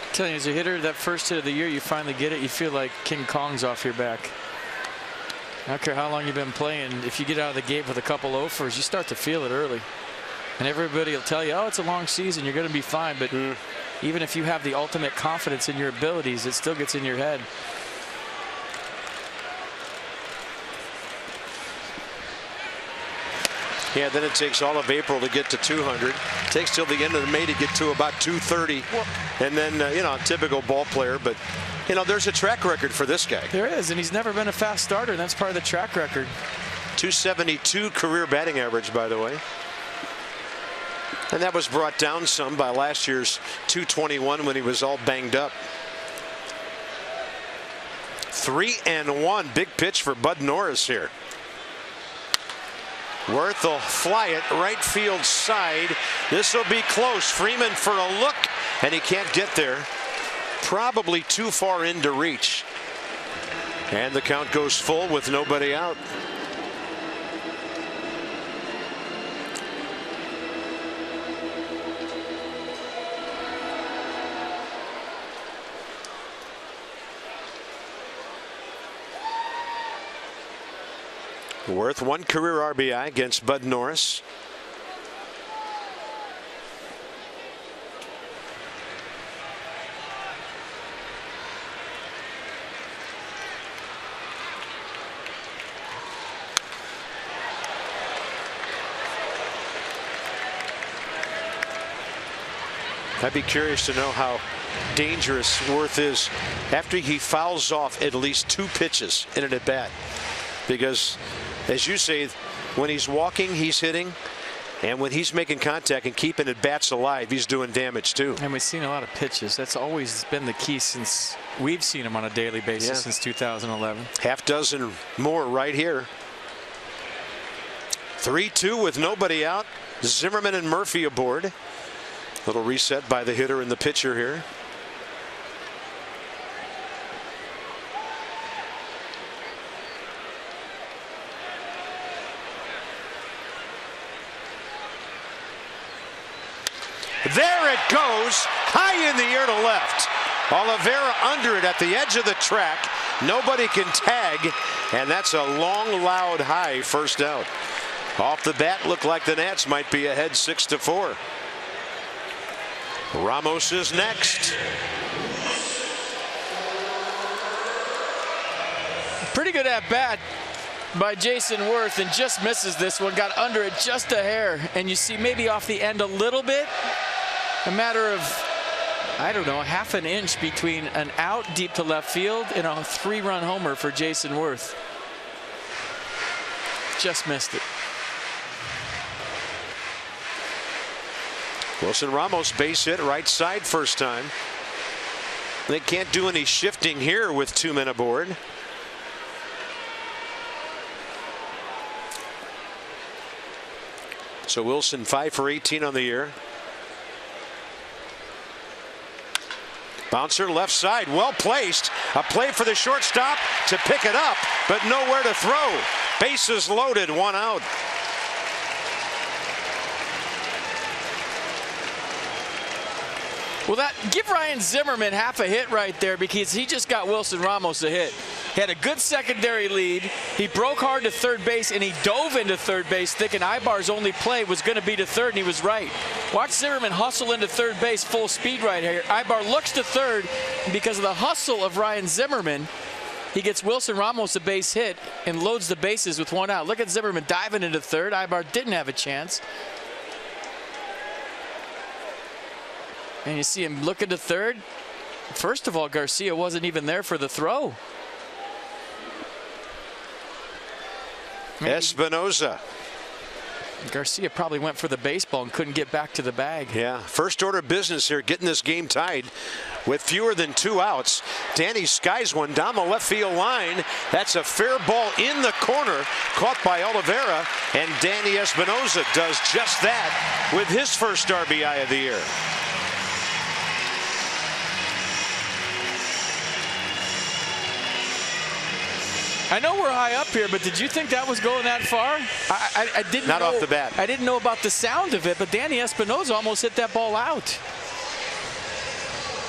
I'm telling you, as a hitter, that first hit of the year, you finally get it. You feel like King Kong's off your back. I don't care how long you've been playing. If you get out of the gate with a couple offers, you start to feel it early. And everybody will tell you, oh, it's a long season, you're going to be fine. But even if you have the ultimate confidence in your abilities, it still gets in your head. Yeah, then it takes all of April to get to 200. Takes till the end of May to get to about 230. And then, you know, typical ball player. But, you know, there's a track record for this guy. There is, and he's never been a fast starter, and that's part of the track record. 272 career batting average, by the way. And that was brought down some by last year's 221 when he was all banged up. 3-1. Big pitch for Bud Norris here. Worth will fly it right field side. This will be close. Freeman for a look, and he can't get there. Probably too far in to reach. And the count goes full with nobody out. Worth 1 career RBI against Bud Norris. I'd be curious to know how dangerous Worth is after he fouls off at least 2 pitches in an at-bat. because, as you say, when he's walking, he's hitting. And when he's making contact and keeping at bats alive, he's doing damage too. And we've seen a lot of pitches. That's always been the key since we've seen him on a daily basis since 2011. Half dozen more right here. 3-2 with nobody out. Zimmerman and Murphy aboard. Little reset by the hitter and the pitcher here. There it goes, high in the air to left. Oliveira under it at the edge of the track. Nobody can tag, and that's a long, loud, high first out. Off the bat, looked like the Nats might be ahead 6-4. Ramos is next. Pretty good at bat by Jason Worth, and just misses this one. Got under it just a hair, and you see maybe off the end a little bit. A matter of, I don't know, half an inch between an out deep to left field and a 3-run homer for Jason Worth. Just missed it. Wilson Ramos base hit right side first time. They can't do any shifting here with 2 men aboard. So Wilson 5 for 18 on the year. Bouncer left side, well placed. A play for the shortstop to pick it up, but nowhere to throw. Bases loaded, 1 out. Well, give Ryan Zimmerman half a hit right there, because he just got Wilson Ramos a hit. He had a good secondary lead. He broke hard to third base, and he dove into third base thinking Ibar's only play was going to be to third, and he was right. Watch Zimmerman hustle into third base full speed right here. Ibar looks to third, and because of the hustle of Ryan Zimmerman, he gets Wilson Ramos a base hit and loads the bases with 1 out. Look at Zimmerman diving into third. Ibar didn't have a chance. And you see him looking to third. First of all, Garcia wasn't even there for the throw. Espinoza. Garcia probably went for the baseball and couldn't get back to the bag. Yeah, first order business here, getting this game tied with fewer than 2 outs. Danny skies one down the left field line. That's a fair ball in the corner, caught by Oliveira, and Danny Espinoza does just that with his first RBI of the year. I know we're high up here, but did you think that was going that far? I didn't know. Not off the bat. I didn't know about the sound of it, but Danny Espinoza almost hit that ball out.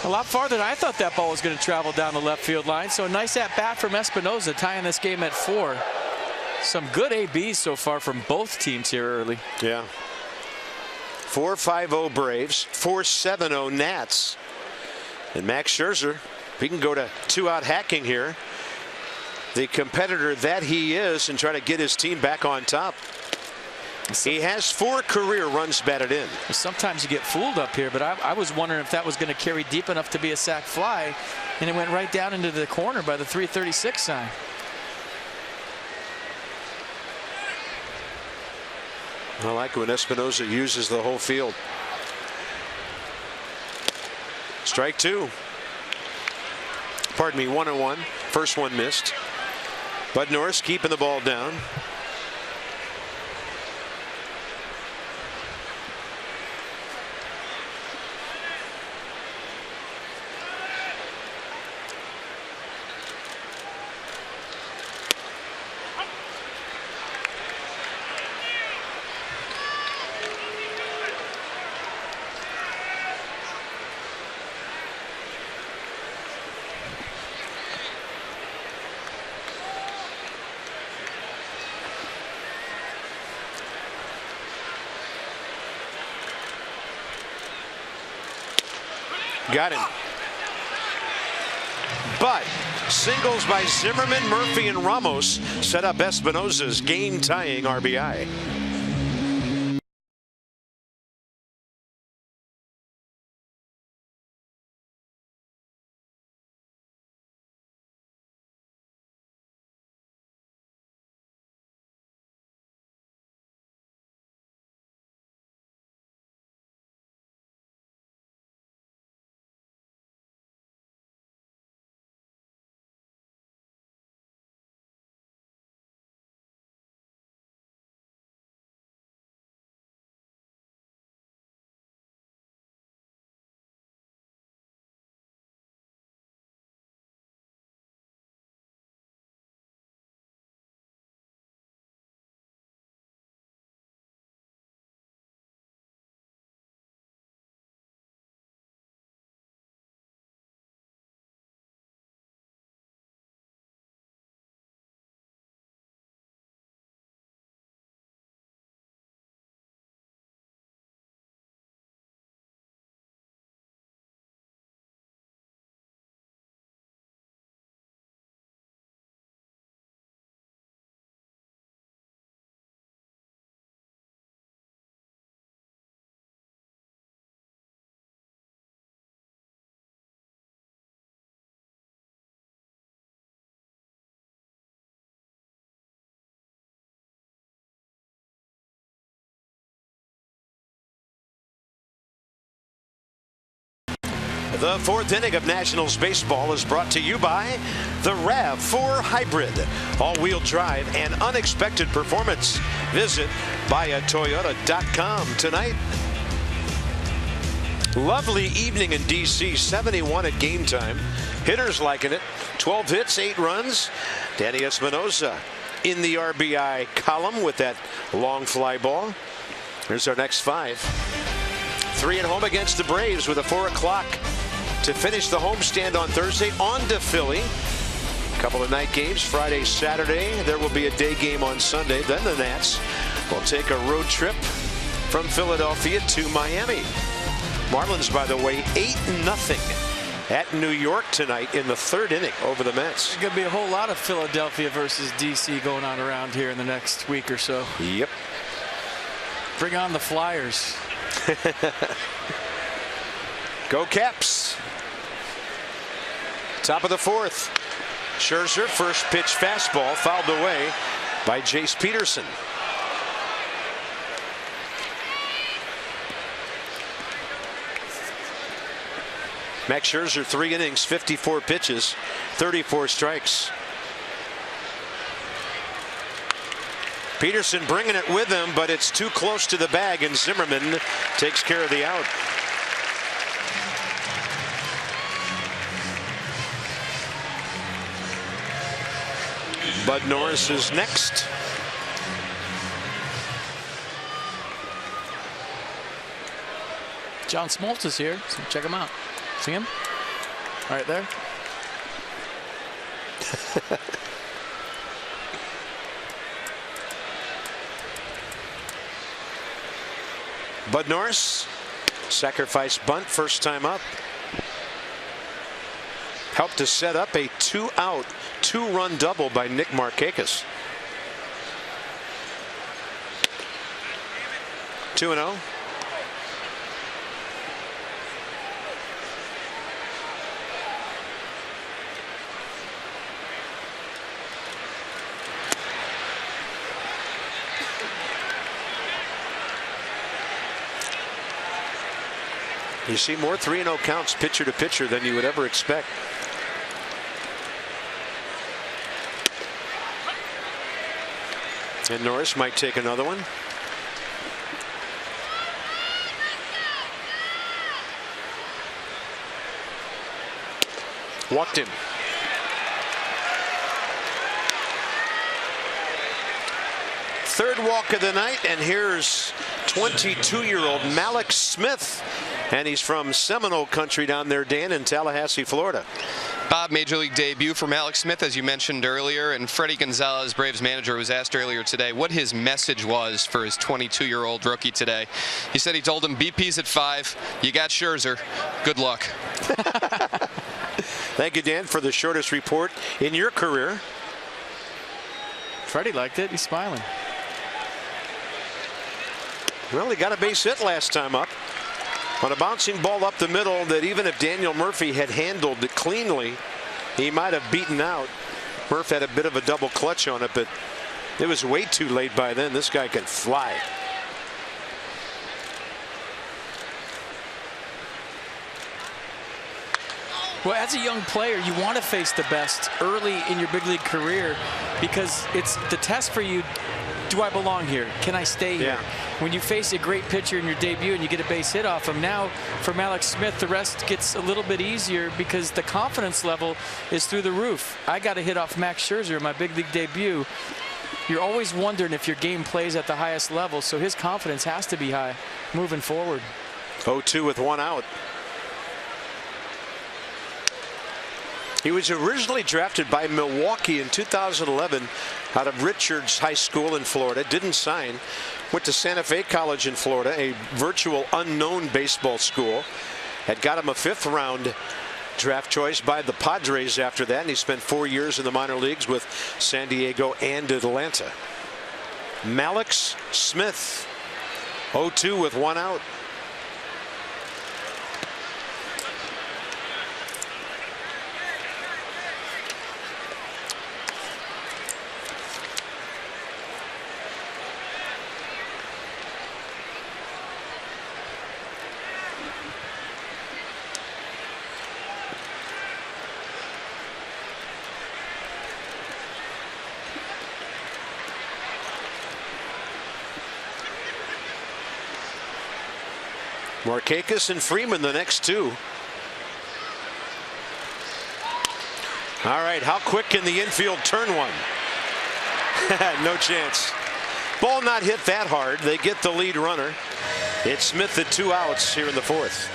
A lot farther than I thought that ball was going to travel down the left field line. So a nice at bat from Espinoza, tying this game at 4. Some good ABs so far from both teams here early. Yeah. 4-5-0 Braves, 4-7-0 Nats. And Max Scherzer, we can go to 2-out hacking here. The competitor that he is, and try to get his team back on top. He has 4 career runs batted in. Sometimes you get fooled up here, but I was wondering if that was going to carry deep enough to be a sac fly, and it went right down into the corner by the 336 sign. I like when Espinoza uses the whole field. Strike 2. Pardon me, 1-1. First one missed. Bud Norris keeping the ball down. Got him. But singles by Zimmerman, Murphy, and Ramos set up Espinoza's game-tying RBI. The fourth inning of Nationals baseball is brought to you by the RAV4 Hybrid. All-wheel drive and unexpected performance. Visit buyatoyota.com tonight. Lovely evening in D.C. 71 at game time. Hitters liking it. 12 hits, 8 runs. Danny Espinosa in the RBI column with that long fly ball. Here's our next 5. 3 at home against the Braves with a 4 o'clock to finish the homestand on Thursday. On to Philly. A couple of night games Friday, Saturday. There will be a day game on Sunday. Then the Nats will take a road trip from Philadelphia to Miami. Marlins, by the way, 8-0 at New York tonight in the 3rd inning over the Mets. There's going to be a whole lot of Philadelphia versus D.C. going on around here in the next week or so. Yep. Bring on the Flyers. Go Caps. Top of the 4th. Scherzer, first pitch fastball fouled away by Jace Peterson. Max Scherzer, 3 innings, 54 pitches, 34 strikes. Peterson bringing it with him, but it's too close to the bag, and Zimmerman takes care of the out. Bud Norris is next. John Smoltz is here, so check him out. See him? Right there. Bud Norris, sacrifice bunt, first time up. Helped to set up a 2-out, 2-run double by Nick Markakis. 2-0. You see more 3-0 counts pitcher to pitcher than you would ever expect. And Norris might take another one. Walked him. Third walk of the night, and here's 22-year-old Mallex Smith. And he's from Seminole country down there, Dan, in Tallahassee, Florida. Bob, Major League debut for Mallex Smith, as you mentioned earlier, and Freddie Gonzalez, Braves manager, was asked earlier today what his message was for his 22-year-old rookie today. He said he told him, BP's at 5, you got Scherzer, good luck. Thank you, Dan, for the shortest report in your career. Freddie liked it, he's smiling. Well, he got a base hit last time up on a bouncing ball up the middle that even if Daniel Murphy had handled it cleanly, he might have beaten out. Murph had a bit of a double clutch on it, but it was way too late by then. This guy can fly. Well, as a young player, you want to face the best early in your big league career because it's the test for you. Do I belong here? Can I stay here? Yeah. When you face a great pitcher in your debut and you get a base hit off him, now for Mallex Smith, the rest gets a little bit easier because the confidence level is through the roof. I got a hit off Max Scherzer in my big league debut. You're always wondering if your game plays at the highest level, so his confidence has to be high moving forward. 0-2 with 1 out. He was originally drafted by Milwaukee in 2011 out of Richards High School in Florida. Didn't sign. Went to Santa Fe College in Florida, a virtual unknown baseball school. Had got him a 5th round draft choice by the Padres after that, and he spent 4 years in the minor leagues with San Diego and Atlanta. Mallex Smith, 0-2 with 1 out. Markakis and Freeman the next two. All right, how quick can the infield turn one? No chance. Ball not hit that hard. They get the lead runner. It's Smith at 2 outs here in the 4th.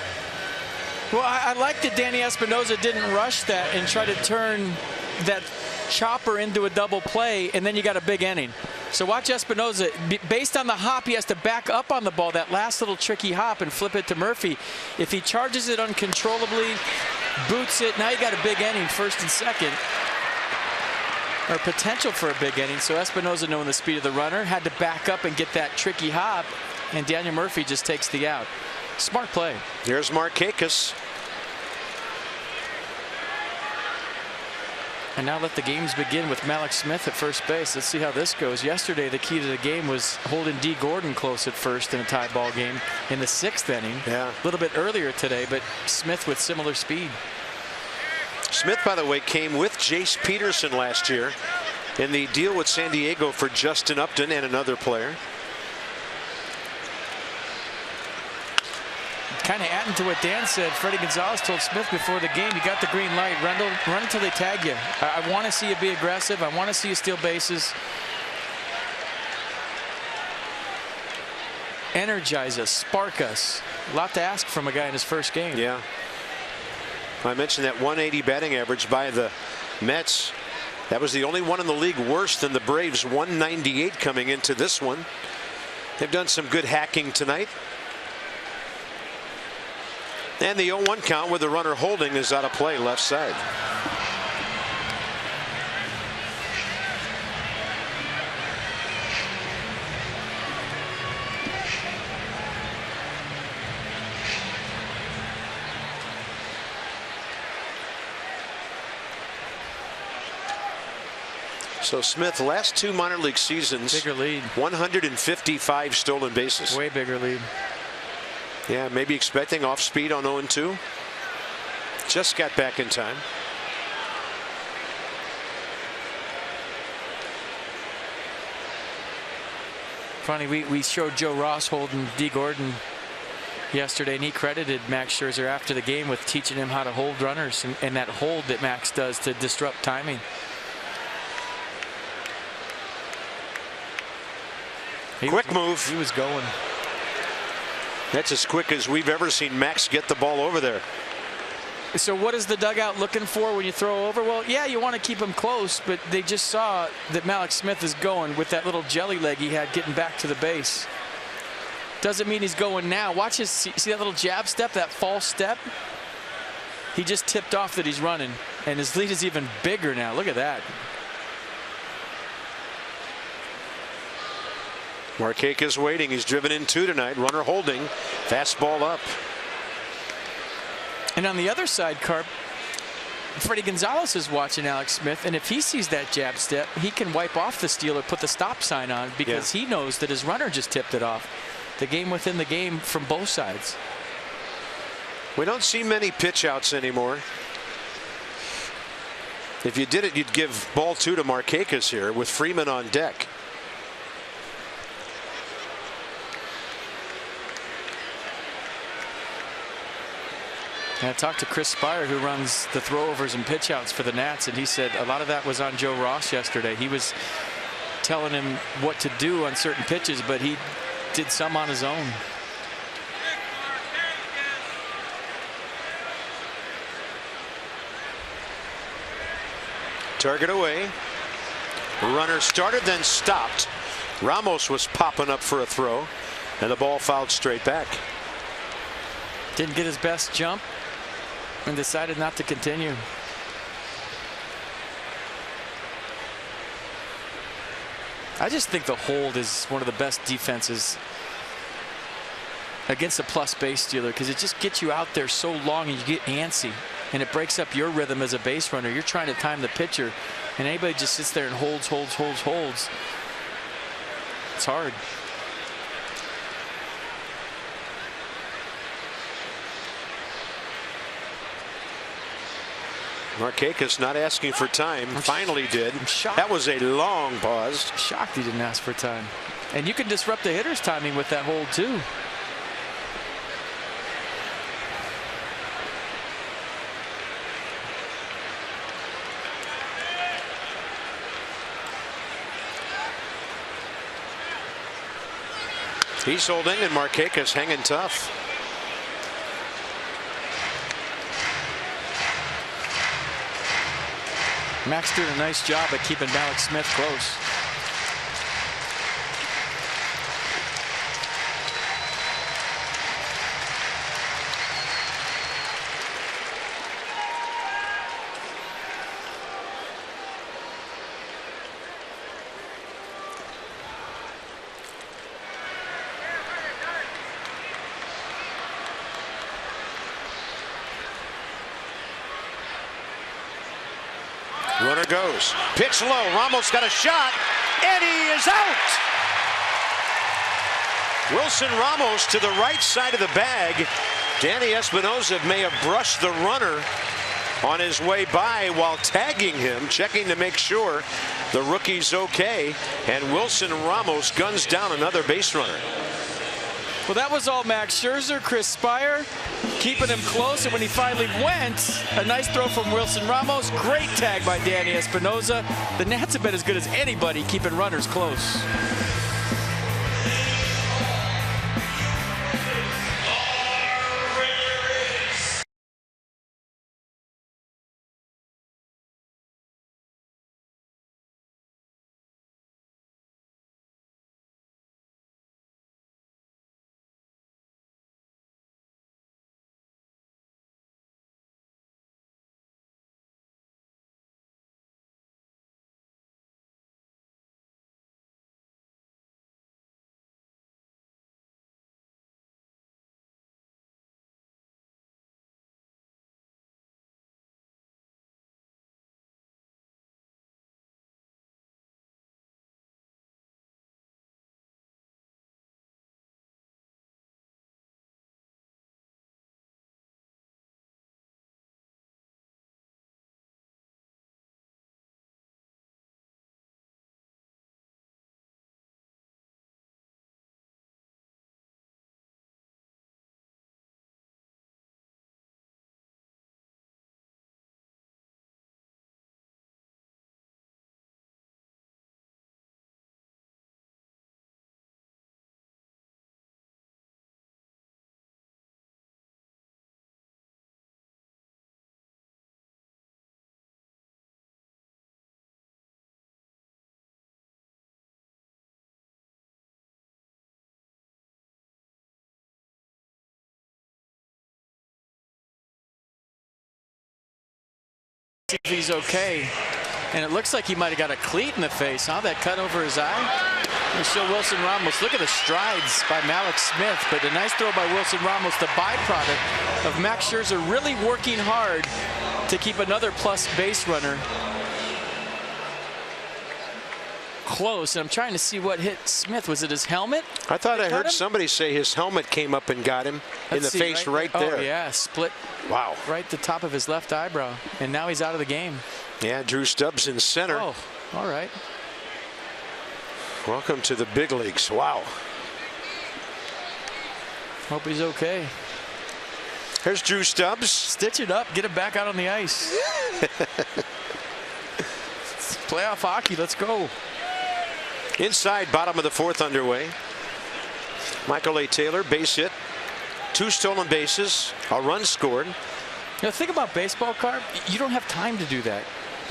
Well, I like that Danny Espinosa didn't rush that and try to turn that chopper into a double play, and then you got a big inning. So watch Espinosa. Based on the hop, he has to back up on the ball, that last little tricky hop, and flip it to Murphy. If he charges it uncontrollably, boots it, now you got a big inning, first and second. Or potential for a big inning. So Espinosa, knowing the speed of the runner, had to back up and get that tricky hop, and Daniel Murphy just takes the out. Smart play. Here's Markakis. And now let the games begin with Mallex Smith at first base. Let's see how this goes. Yesterday, the key to the game was holding D. Gordon close at first in a tie ball game in the 6th inning. Yeah. A little bit earlier today, but Smith with similar speed. Smith, by the way, came with Jace Peterson last year in the deal with San Diego for Justin Upton and another player. Kind of adding to what Dan said, Freddie Gonzalez told Smith before the game, you got the green light, Rendell, run until they tag you. I want to see you be aggressive. I want to see you steal bases. Energize us, spark us. A lot to ask from a guy in his first game. Yeah. I mentioned that 180 batting average by the Mets. That was the only one in the league worse than the Braves' 198 coming into this one. They've done some good hacking tonight. And the 0-1 count with the runner holding is out of play left side. So Smith, last 2 minor league seasons, bigger lead, 155 stolen bases. Way bigger lead. Yeah, maybe expecting off speed on 0-2. Just got back in time. Funny, we showed Joe Ross holding D. Gordon yesterday, and he credited Max Scherzer after the game with teaching him how to hold runners, and that hold that Max does to disrupt timing. Quick move. He was going. That's as quick as we've ever seen Max get the ball over there. So what is the dugout looking for when you throw over? Well, yeah, you want to keep him close, but they just saw that Mallex Smith is going with that little jelly leg he had getting back to the base. Doesn't mean he's going now. Watch his, see that little jab step, that false step? He just tipped off that he's running, and his lead is even bigger now. Look at that. Markakis waiting. He's driven in 2 tonight. Runner holding. Fastball up. And on the other side, Carp, Freddie Gonzalez is watching Alex Smith, and if he sees that jab step, he can wipe off the steal or put the stop sign on because he knows that his runner just tipped it off. The game within the game from both sides. We don't see many pitch outs anymore. If you did it, you'd give ball 2 to Markakis here with Freeman on deck. And I talked to Chris Spire, who runs the throwovers and pitch outs for the Nats, and he said a lot of that was on Joe Ross yesterday. He was telling him what to do on certain pitches, but he did some on his own. Target away. Runner started, then stopped. Ramos was popping up for a throw, and the ball fouled straight back. Didn't get his best jump and decided not to continue. I just think the hold is one of the best defenses against a plus base stealer because it just gets you out there so long and you get antsy and it breaks up your rhythm as a base runner. You're trying to time the pitcher, and anybody just sits there and holds. It's hard. Markakis not asking for time. Finally did. That was a long pause. Shocked he didn't ask for time. And you can disrupt the hitter's timing with that hold too. He's holding, and Markakis hanging tough. Max doing a nice job at keeping Alex Smith close. Runner goes. Pitch low. Ramos got a shot, and he is out. Wilson Ramos to the right side of the bag. Danny Espinosa may have brushed the runner on his way by while tagging him, checking to make sure the rookie's okay. And Wilson Ramos guns down another base runner. Well, that was all Max Scherzer. Chris Spire keeping him close, and when he finally went, a nice throw from Wilson Ramos. Great tag by Danny Espinosa. The Nats have been as good as anybody keeping runners close. See if he's okay, and it looks like he might have got a cleat in the face, huh? That cut over his eye. And still Wilson Ramos. Look at the strides by Malik Smith, but a nice throw by Wilson Ramos, the byproduct of Max Scherzer really working hard to keep another plus base runner close. And I'm trying to see what hit Smith. Was it his helmet? I thought I heard somebody say his helmet came up and got him in the face right there. Oh, yeah, split. Wow. Right the top of his left eyebrow. And now he's out of the game. Yeah, Drew Stubbs in center. Oh, all right. Welcome to the big leagues. Wow. Hope he's okay. Here's Drew Stubbs. Stitch it up. Get him back out on the ice. Playoff hockey. Let's go. Inside, bottom of the fourth underway. Michael A. Taylor, base hit. 2 stolen bases. A run scored. You know, think about baseball, Carp. You don't have time to do that.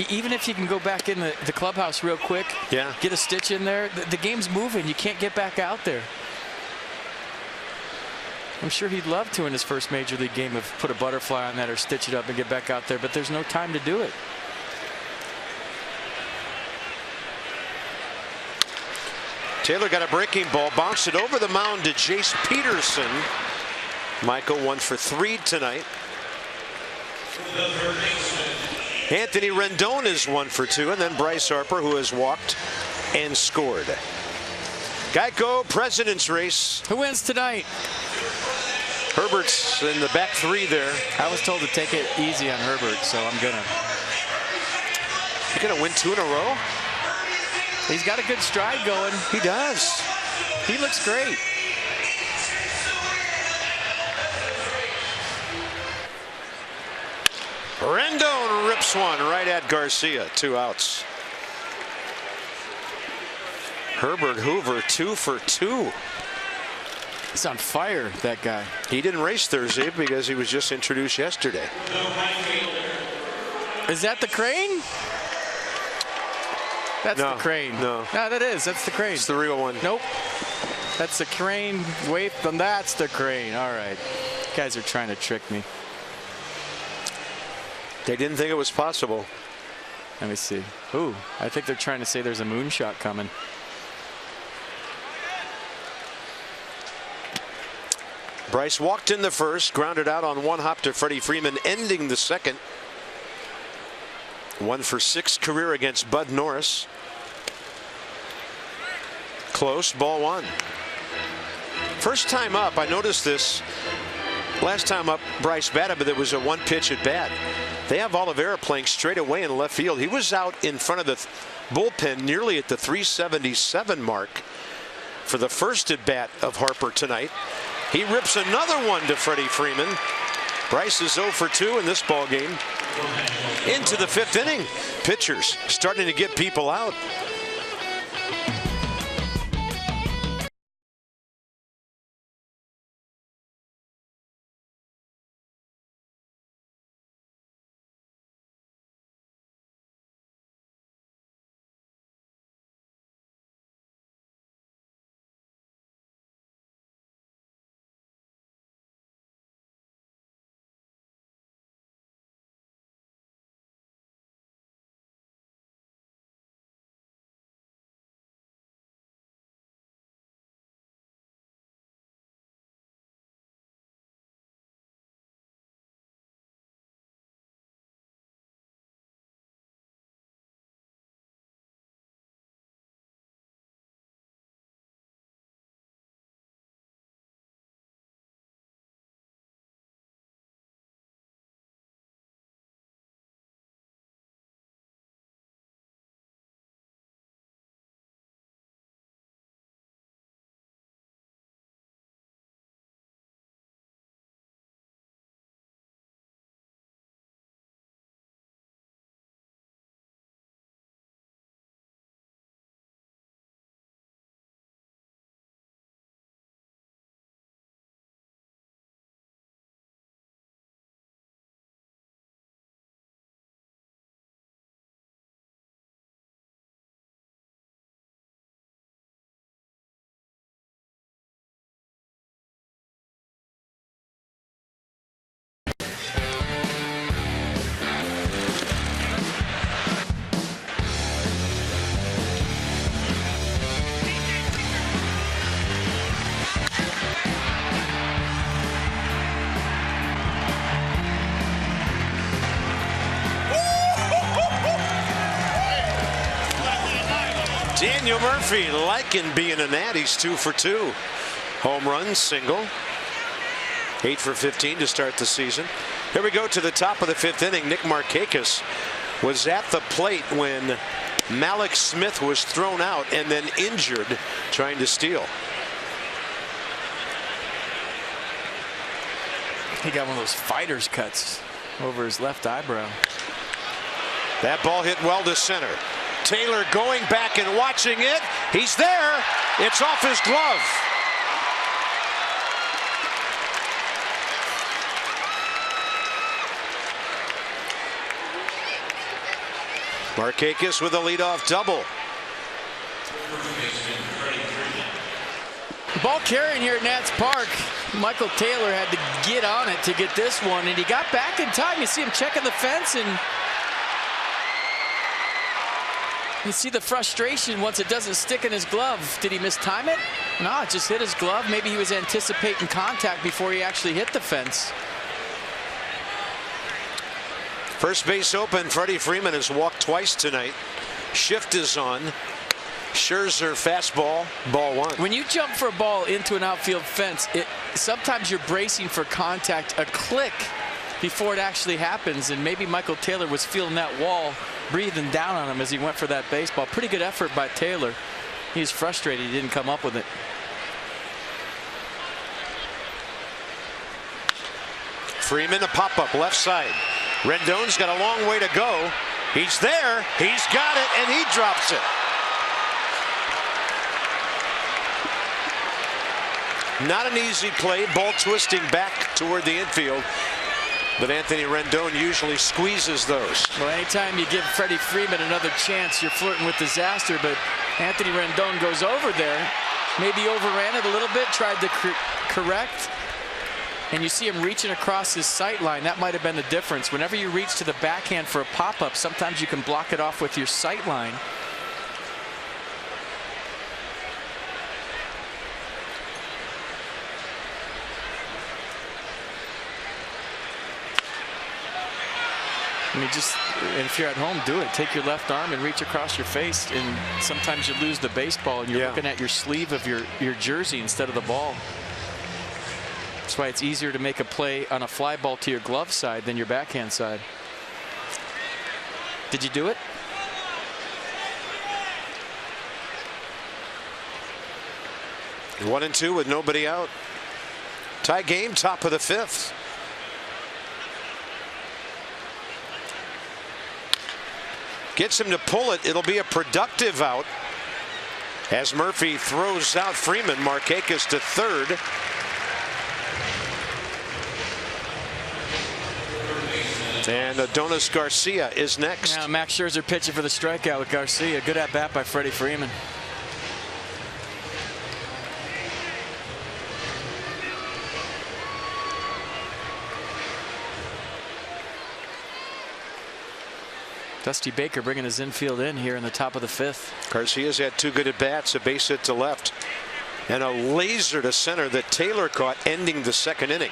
Even if you can go back in the clubhouse real quick, yeah, get a stitch in there, the game's moving. You can't get back out there. I'm sure he'd love to in his first major league game have put a butterfly on that or stitch it up and get back out there, but there's no time to do it. Taylor got a breaking ball, bounced it over the mound to Jace Peterson. Michael 1 for 3 tonight. Anthony Rendon is 1 for 2, and then Bryce Harper, who has walked and scored. Geico President's Race. Who wins tonight? Herbert's in the back 3 there. I was told to take it easy on Herbert, so I'm gonna. You're gonna win 2 in a row? He's got a good stride going. He does. He looks great. Rendon rips one right at Garcia. 2 outs. Herbert Hoover 2 for 2. He's on fire, that guy. He didn't race Thursday because he was just introduced yesterday. Is that the crane? That's the crane. No, that is. That's the crane. it's the real one. Nope. That's the crane. Wait, then that's the crane. All right. You guys are trying to trick me. They didn't think it was possible. Let me see. Ooh, I think they're trying to say there's a moonshot coming. Bryce walked in the first, grounded out on one hop to Freddie Freeman, ending the second. 1 for 6 career against Bud Norris. Close, ball 1. First time up, I noticed this. Last time up, Bryce batted, but there was a 1-pitch at bat. They have Oliveira playing straight away in left field. He was out in front of the bullpen nearly at the 377 mark for the first at bat of Harper tonight. He rips another one to Freddie Freeman. Bryce is 0 for 2 in this ball game. Into the 5th inning. Pitchers starting to get people out. Daniel Murphy liking being a Nat. He's 2 for 2. Home run, single. 8 for 15 to start the season. Here we go to the top of the 5th inning. Nick Markakis was at the plate when Malik Smith was thrown out and then injured trying to steal. He got one of those fighter's cuts over his left eyebrow. That ball hit well to center. Taylor going back and watching it. He's there. It's off his glove. Markakis with a leadoff double. Ball carrying here at Nats Park. Michael Taylor had to get on it to get this one, and he got back in time. You see him checking the fence, and you see the frustration once it doesn't stick in his glove. Did he mistime it? No, it just hit his glove. Maybe he was anticipating contact before he actually hit the fence. First base open. Freddie Freeman has walked twice tonight. Shift is on. Scherzer fastball, ball 1. When you jump for a ball into an outfield fence, sometimes you're bracing for contact, a click before it actually happens, and maybe Michael Taylor was feeling that wall breathing down on him as he went for that baseball. Pretty good effort by Taylor. He was frustrated he didn't come up with it. Freeman, a pop-up left side. Rendon's got a long way to go. He's there. He's got it, and he drops it. Not an easy play. Ball twisting back toward the infield. But Anthony Rendon usually squeezes those. Well, anytime you give Freddie Freeman another chance, you're flirting with disaster. But Anthony Rendon goes over there. Maybe overran it a little bit, tried to correct. And you see him reaching across his sight line. That might have been the difference. Whenever you reach to the backhand for a pop-up, sometimes you can block it off with your sight line. I mean, and if you're at home, do it. Take your left arm and reach across your face. And sometimes you lose the baseball, and you're looking at your sleeve of your jersey instead of the ball. That's why it's easier to make a play on a fly ball to your glove side than your backhand side. Did you do it? One and two with nobody out. Tie game, top of the fifth. Gets him to pull it. It'll be a productive out as Murphy throws out Freeman. Markakis to third. And Adonis Garcia is next. Now Max Scherzer pitching for the strikeout with Garcia. Good at bat by Freddie Freeman. Dusty Baker bringing his infield in here in the top of the fifth. Garcia's had two good at bats, a base hit to left, and a laser to center that Taylor caught, ending the second inning.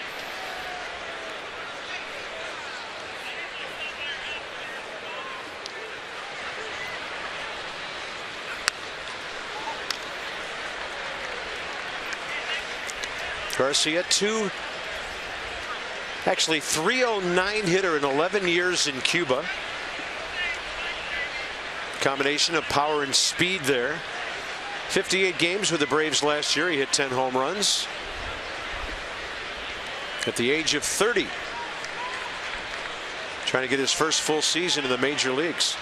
Garcia, actually 309 hitter in 11 years in Cuba. Combination of power and speed there. 58 games with the Braves last year. He hit 10 home runs. At the age of 30. Trying to get his first full season in the major leagues.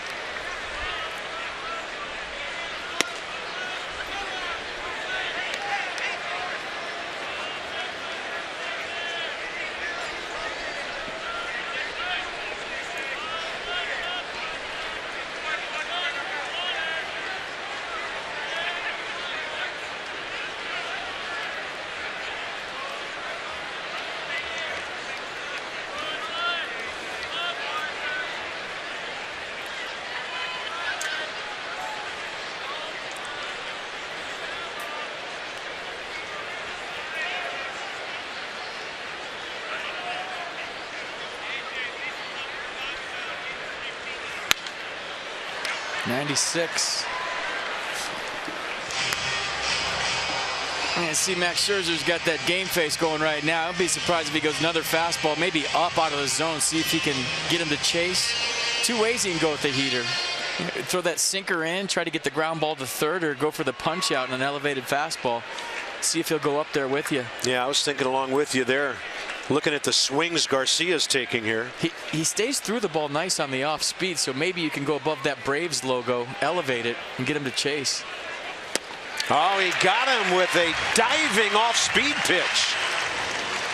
'96. And see Max Scherzer's got that game face going right now. I'd be surprised if he goes another fastball, maybe up out of the zone, see if he can get him to chase. Two ways he can go with the heater. Throw that sinker in, try to get the ground ball to third, or go for the punch out in an elevated fastball. See if he'll go up there with you. Yeah, I was thinking along with you there. Looking at the swings Garcia's taking here. He stays through the ball nice on the off speed, so maybe you can go above that Braves logo, elevate it, and get him to chase. Oh, he got him with a diving off-speed pitch.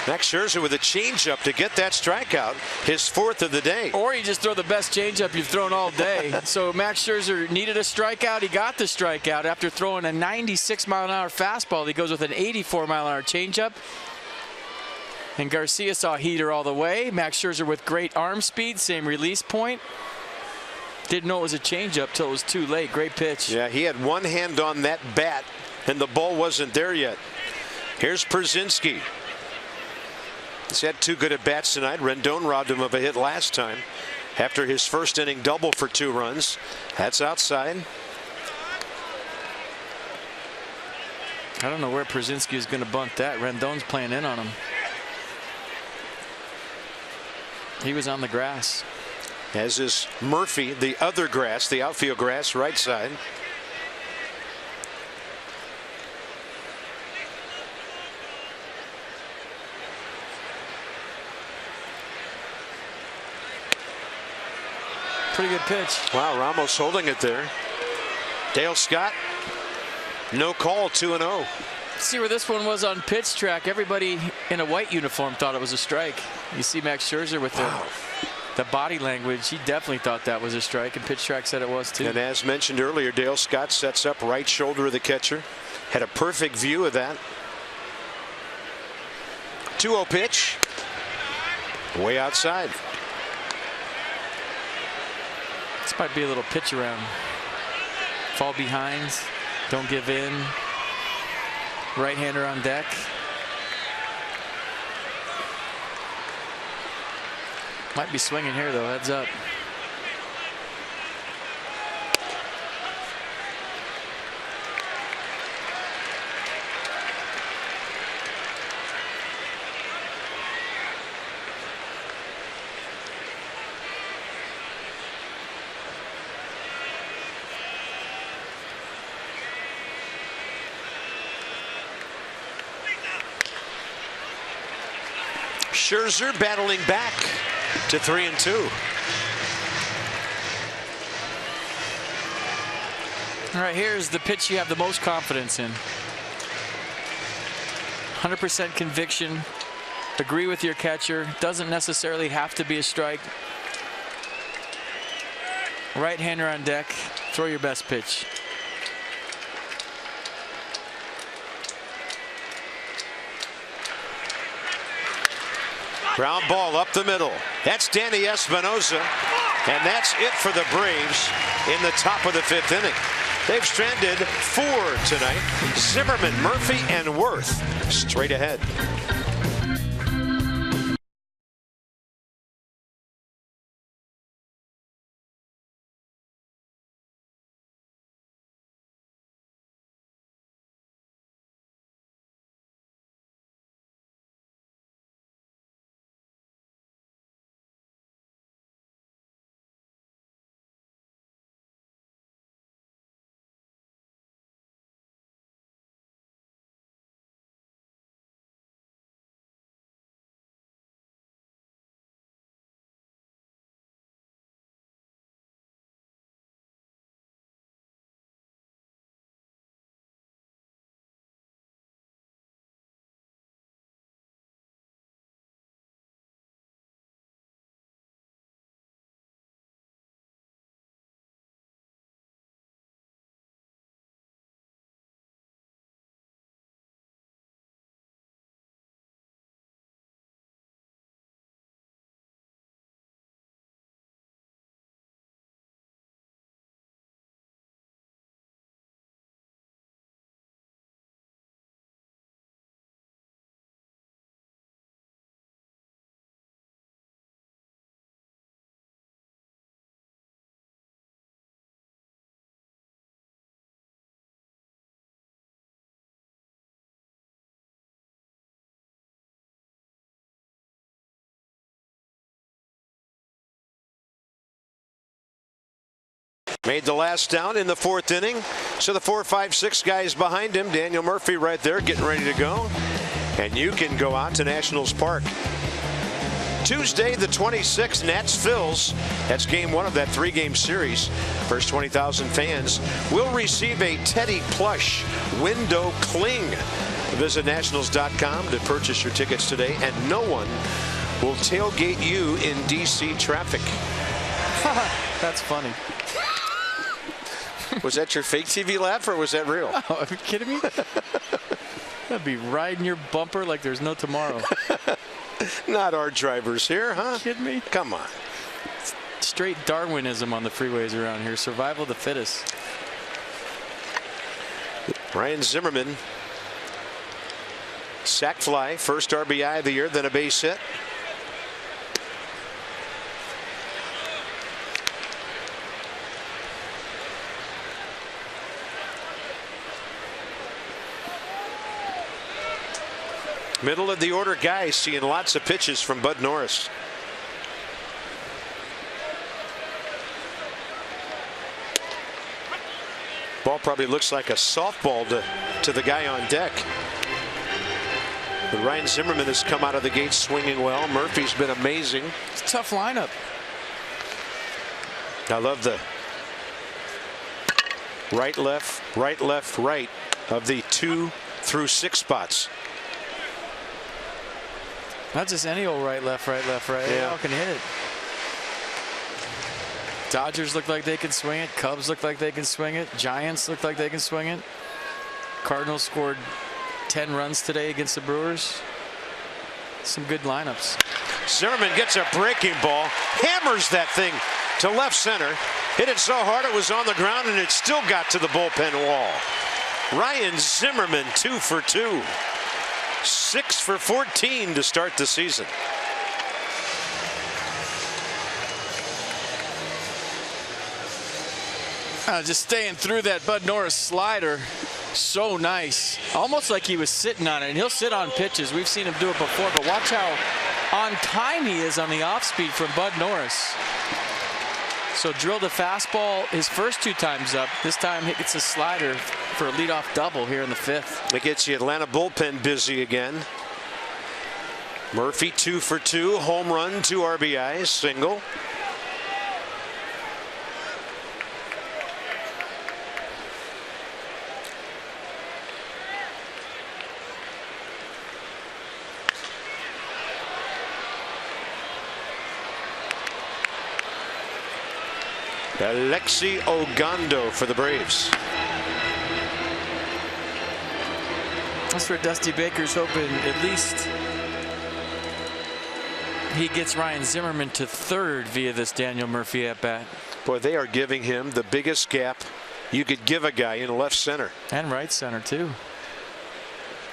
Max Scherzer with a changeup to get that strikeout, his fourth of the day. Or you just throw the best changeup you've thrown all day. So Max Scherzer needed a strikeout. He got the strikeout after throwing a 96-mile-an-hour fastball. He goes with an 84-mile-an-hour changeup. And Garcia saw heater all the way. Max Scherzer with great arm speed, same release point. Didn't know it was a changeup till it was too late. Great pitch. Yeah, he had one hand on that bat, and the ball wasn't there yet. Here's Przinsky. He's had two good at bats tonight. Rendon robbed him of a hit last time after his first inning double for 2 runs. That's outside. I don't know where Przinsky is going to bunt that. Rendon's playing in on him. He was on the grass. As is Murphy, the other grass, the outfield grass, right side. Pretty good pitch. Wow, Ramos holding it there. Dale Scott, no call, 2-0. See where this one was on pitch track. Everybody in a white uniform thought it was a strike. You see Max Scherzer with the body language. He definitely thought that was a strike, and pitch track said it was too. And as mentioned earlier, Dale Scott sets up right shoulder of the catcher. Had a perfect view of that. 2-0 pitch. Way outside. This might be a little pitch around. Fall behind. Don't give in. Right-hander on deck. Might be swinging here, though. Heads up. Scherzer battling back to 3-2. All right, here's the pitch you have the most confidence in. 100% conviction. Agree with your catcher. Doesn't necessarily have to be a strike. Right-hander on deck. Throw your best pitch. Ground ball up the middle. That's Danny Espinosa. And that's it for the Braves in the top of the 5th inning. They've stranded 4 tonight. Zimmerman, Murphy, and Worth straight ahead. Made the last down in the 4th inning. So the 4, 5, 6 guys behind him. Daniel Murphy right there getting ready to go. And you can go out to Nationals Park. Tuesday the 26th, Nats Phils. That's game 1 of that 3-game series. First 20,000 fans will receive a Teddy plush window cling. Visit nationals.com to purchase your tickets today, and no one will tailgate you in DC traffic. That's funny. Was that your fake TV laugh, or was that real? Oh, are you kidding me? That'd be riding your bumper like there's no tomorrow. Not our drivers here, huh? Are you kidding me? Come on. Straight Darwinism on the freeways around here. Survival of the fittest. Ryan Zimmerman. Sac fly, first RBI of the year, then a base hit. Middle of the order guys seeing lots of pitches from Bud Norris. Ball probably looks like a softball to the guy on deck. But Ryan Zimmerman has come out of the gate swinging well. Murphy's been amazing. It's a tough lineup. I love the right, left, right, left, right of the 2, through 6 spots. Not just any old right, left, right, left, right. They all can hit it. Dodgers look like they can swing it. Cubs look like they can swing it. Giants look like they can swing it. Cardinals scored 10 runs today against the Brewers. Some good lineups. Zimmerman gets a breaking ball, hammers that thing to left center. Hit it so hard it was on the ground, and it still got to the bullpen wall. Ryan Zimmerman 2 for 2. 6 for 14 to start the season. Just staying through that Bud Norris slider. So nice. Almost like he was sitting on it. And he'll sit on pitches. We've seen him do it before. But watch how on time he is on the off speed from Bud Norris. So drilled a fastball his first 2 times up. This time he gets a slider for a leadoff double here in the 5th. It gets the Atlanta bullpen busy again. Murphy 2 for 2. Home run, 2 RBIs, single. Alexi Ogando for the Braves. That's where Dusty Baker's hoping at least he gets Ryan Zimmerman to 3rd via this Daniel Murphy at bat. Boy, they are giving him the biggest gap you could give a guy in left center. And right center too.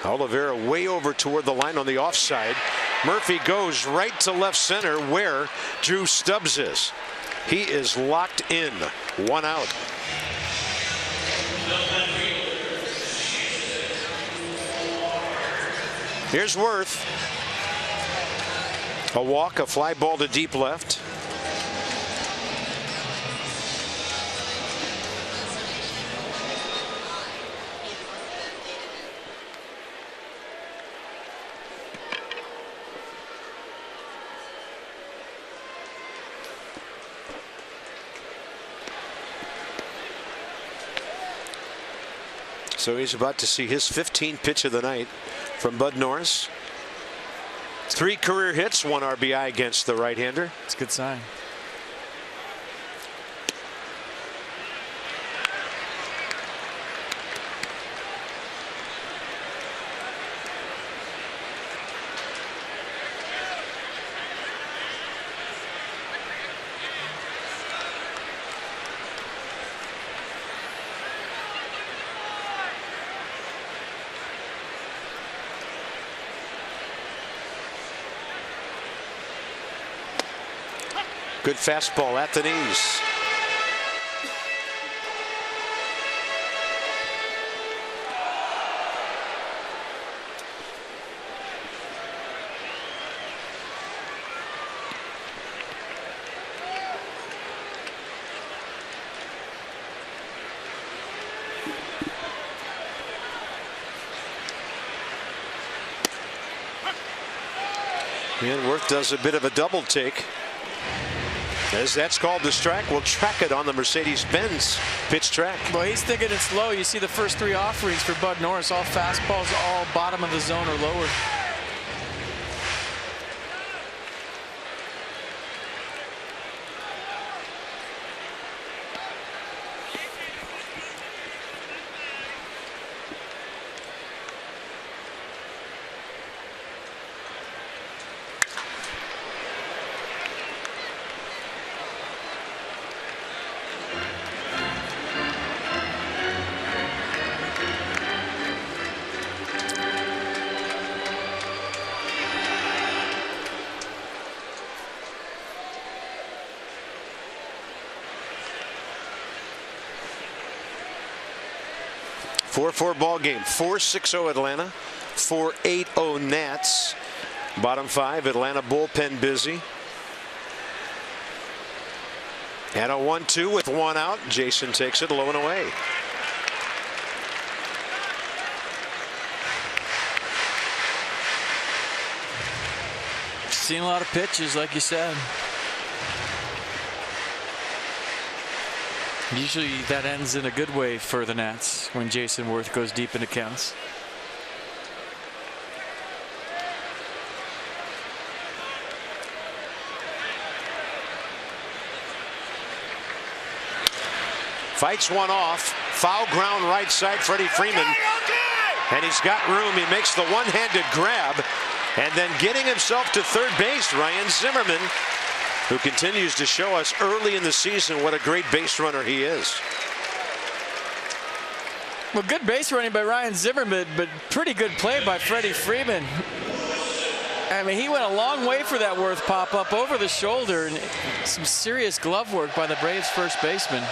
Oliveira way over toward the line on the offside. Murphy goes right to left center where Drew Stubbs is. He is locked in. 1 out. Here's Worth. A walk, a fly ball to deep left. So he's about to see his 15th pitch of the night from Bud Norris. 3 career hits, 1 RBI against the right-hander. It's a good sign. Good fastball at the knees. And Worth does a bit of a double take. As that's called the strike, we'll track it on the Mercedes-Benz pitch track. Well, he's thinking it's low. You see the first 3 offerings for Bud Norris, all fastballs, all bottom of the zone or lower. Four ball game. 4-6-0 Atlanta. 4-8-0 Nats. Bottom 5. Atlanta bullpen busy. And a 1-2 with 1 out. Jason takes it low and away. Seen a lot of pitches, like you said. Usually that ends in a good way for the Nats when Jason Worth goes deep into counts. Fights one off. Foul ground right side, Freddie Freeman. And he's got room. He makes the one-handed grab. And then getting himself to third base, Ryan Zimmerman, who continues to show us early in the season what a great base runner he is. Well, good base running by Ryan Zimmerman, but pretty good play by Freddie Freeman. I mean, he went a long way for that Worth pop-up over the shoulder, and some serious glove work by the Braves first baseman.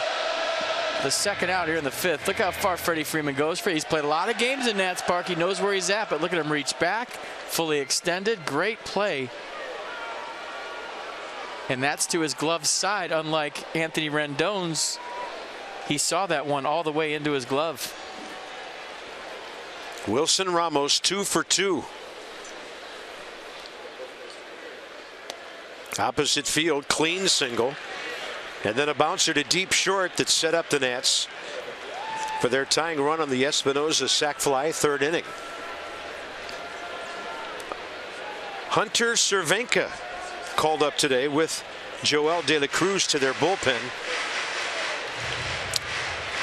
The second out here in the fifth. Look how far Freddie Freeman goes. He's played a lot of games in Nats Park. He knows where he's at, but look at him reach back, fully extended. Great play. And that's to his glove side, unlike Anthony Rendon's. He saw that one all the way into his glove. Wilson Ramos 2 for 2. Opposite field, clean single. And then a bouncer to deep short that set up the Nats for their tying run on the Espinosa sac fly, third inning. Hunter Cervenka called up today with Joel De La Cruz to their bullpen.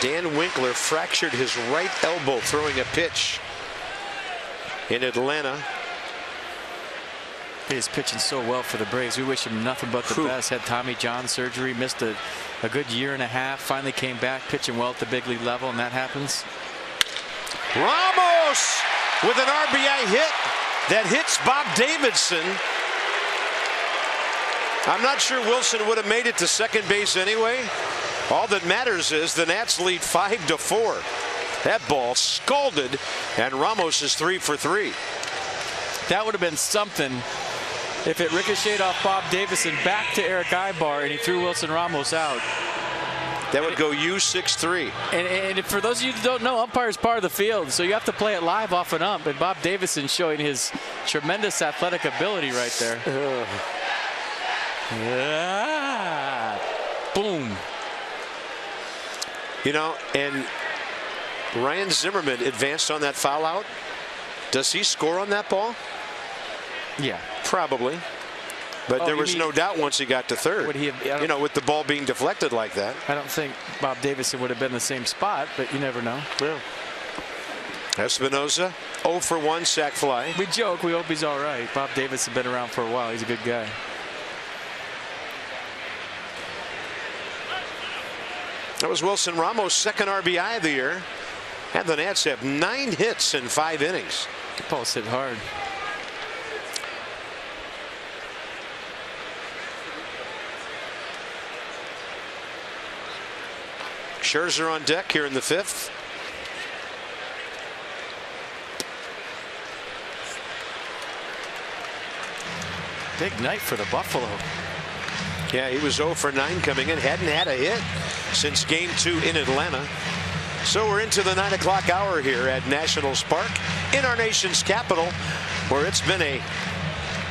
Dan Winkler fractured his right elbow throwing a pitch in Atlanta. He is pitching so well for the Braves. We wish him nothing but the best. Had Tommy John surgery, missed a good year and a half, finally came back pitching well at the big league level, and that happens. Ramos with an RBI hit that hits Bob Davidson. I'm not sure Wilson would have made it to second base anyway. All that matters is the Nats lead 5-4. That ball scalded, and Ramos is 3 for 3. That would have been something if it ricocheted off Bob Davison back to Eric Ibar and he threw Wilson Ramos out. That would go U6-3. And for those of you who don't know, umpire is part of the field, so you have to play it live off an ump. And Bob Davison showing his tremendous athletic ability right there. Boom. You know, and Ryan Zimmerman advanced on that foul out. Does he score on that ball? Yeah. Probably. But there was no doubt once he got to third. Would he have, you know, with the ball being deflected like that. I don't think Bob Davison would have been in the same spot, but you never know. Yeah. Espinosa 0 for 1 sac fly. We joke. We hope he's all right. Bob Davison has been around for a while. He's a good guy. That was Wilson Ramos' second RBI of the year. And the Nats have 9 hits in 5 innings. Pulse hit hard. Scherzer on deck here in the fifth. Big night for the Buffalo. Yeah, he was 0 for 9 coming in. Hadn't had a hit since game 2 in Atlanta. So we're into the 9 o'clock hour here at Nationals Park in our nation's capital, where it's been a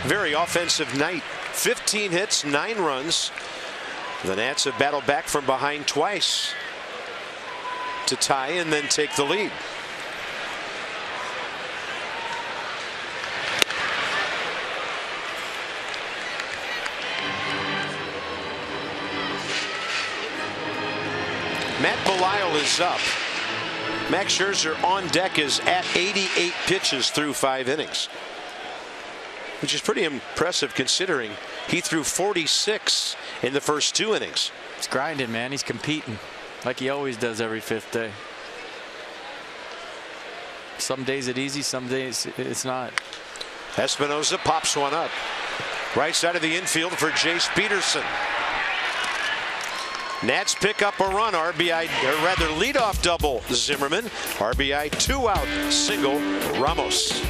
very offensive night. 15 hits, 9 runs. The Nats have battled back from behind twice to tie and then take the lead. Matt Belisle is up. Max Scherzer on deck is at 88 pitches through 5 innings, which is pretty impressive considering he threw 46 in the first 2 innings. He's grinding, man. He's competing like he always does every 5th day. Some days it's easy, some days it's not. Espinosa pops one up. Right side of the infield for Jace Peterson. Nats pick up a run. RBI, or rather leadoff double Zimmerman. RBI 2 out single Ramos.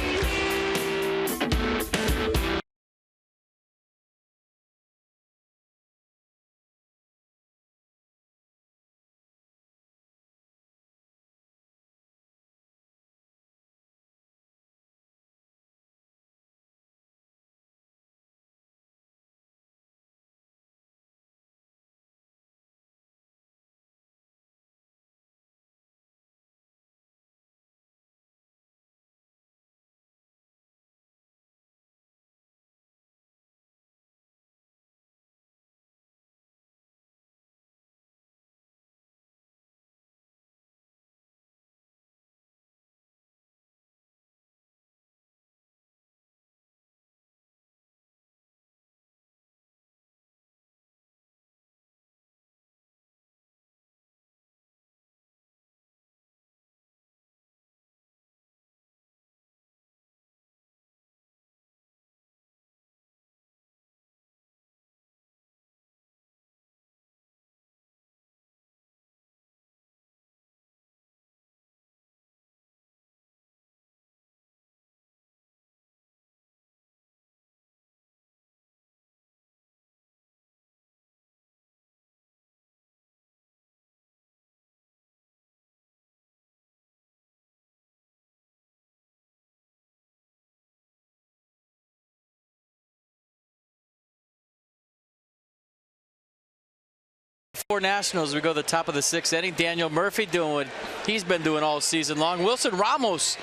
Nationals. We go to the top of the 6th inning. Daniel Murphy doing what he's been doing all season long. Wilson Ramos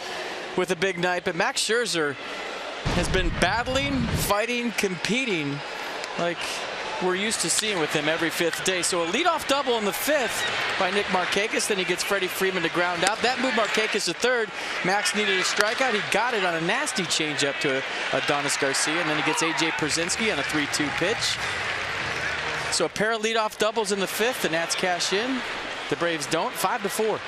with a big night, but Max Scherzer has been battling, fighting, competing like we're used to seeing with him every 5th day. So a leadoff double in the 5th by Nick Markakis. Then he gets Freddie Freeman to ground out. That moved Markakis to third. Max needed a strikeout. He got it on a nasty changeup to Adonis Garcia, and then he gets A.J. Pierzynski on a 3-2 pitch. So a pair of leadoff doubles in the 5th. The Nats cash in. The Braves don't. 5-4.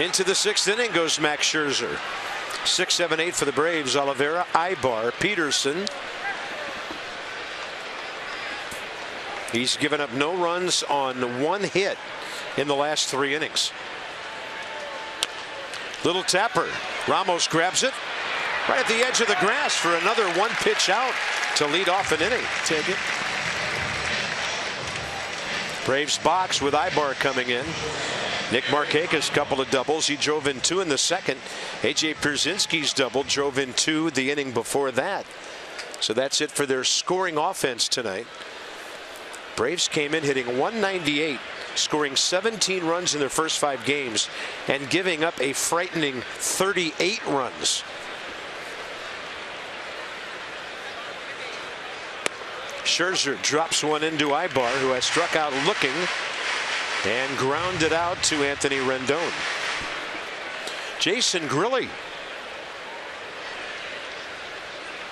Into the 6th inning goes Max Scherzer. 6, 7, 8 for the Braves. Oliveira, Ibar, Peterson. He's given up no runs on 1 hit in the last 3 innings. Little tapper. Ramos grabs it right at the edge of the grass for another 1 pitch out to lead off an inning. Take it. Braves box with Ibar coming in. Nick Markakis, couple of doubles. He drove in 2 in the 2nd. A.J. Pierzynski's double drove in 2 the inning before that. So that's it for their scoring offense tonight. Braves came in hitting .198, scoring 17 runs in their first 5 games, and giving up a frightening 38 runs. Scherzer drops one into Ibar, who has struck out looking, and grounded out to Anthony Rendon. Jason Grilli.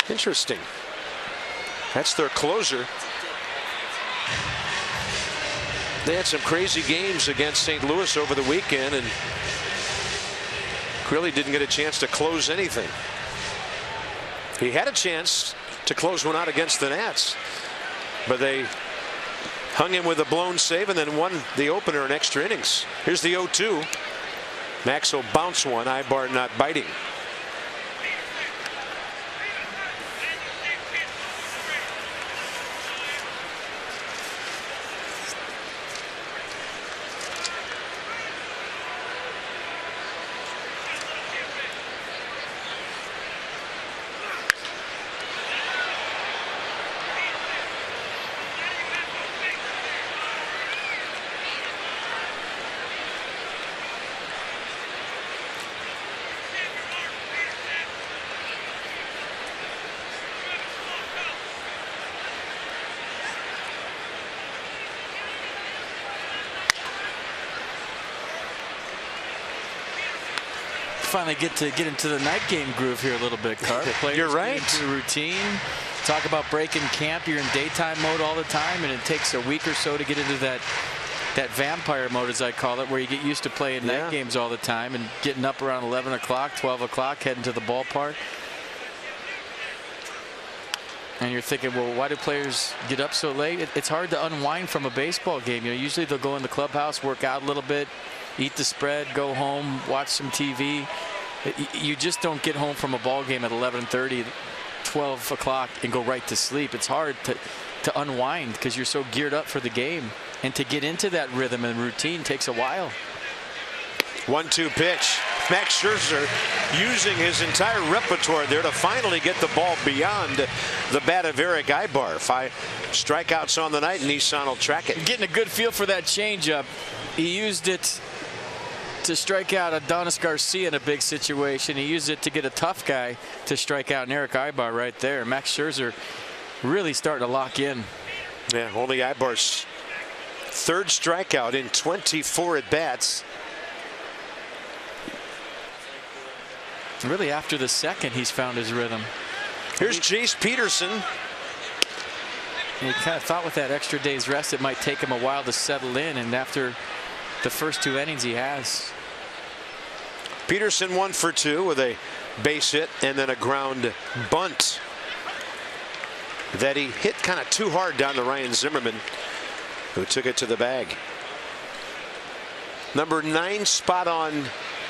Interesting. That's their closer. They had some crazy games against St. Louis over the weekend, and Grilli didn't get a chance to close anything. He had a chance to close one out against the Nats, but they hung him with a blown save and then won the opener in extra innings. Here's the 0-2. Max will bounce one. Ibar not biting. Finally get into the night game groove here a little bit, Carp. You're right. Into the routine. Talk about breaking camp. You're in daytime mode all the time, and it takes a week or so to get into that vampire mode, as I call it, where you get used to playing night games all the time and getting up around 11 o'clock, 12 o'clock, heading to the ballpark. And you're thinking, well, why do players get up so late? It's hard to unwind from a baseball game. You know, usually they'll go in the clubhouse, work out a little bit, eat the spread, go home, watch some TV. You just don't get home from a ball game at 11:30, 12 o'clock and go right to sleep. It's hard to unwind because you're so geared up for the game. And to get into that rhythm and routine takes a while. 1-2 pitch. Max Scherzer using his entire repertoire there to finally get the ball beyond the bat of Eric Ibar. 5 strikeouts on the night, and Nissan will track it. Getting a good feel for that changeup. He used it to strike out Adonis Garcia in a big situation. He used it to get a tough guy to strike out Eric Ibar right there. Max Scherzer really starting to lock in. Yeah, only Ibar's 3rd strikeout in 24 at-bats. Really, after the 2nd, he's found his rhythm. Here's Chase Peterson. You kind of thought with that extra day's rest it might take him a while to settle in, and after the first 2 innings he has. Peterson 1 for 2 with a base hit and then a ground bunt that he hit kind of too hard down to Ryan Zimmerman, who took it to the bag. Number 9 spot on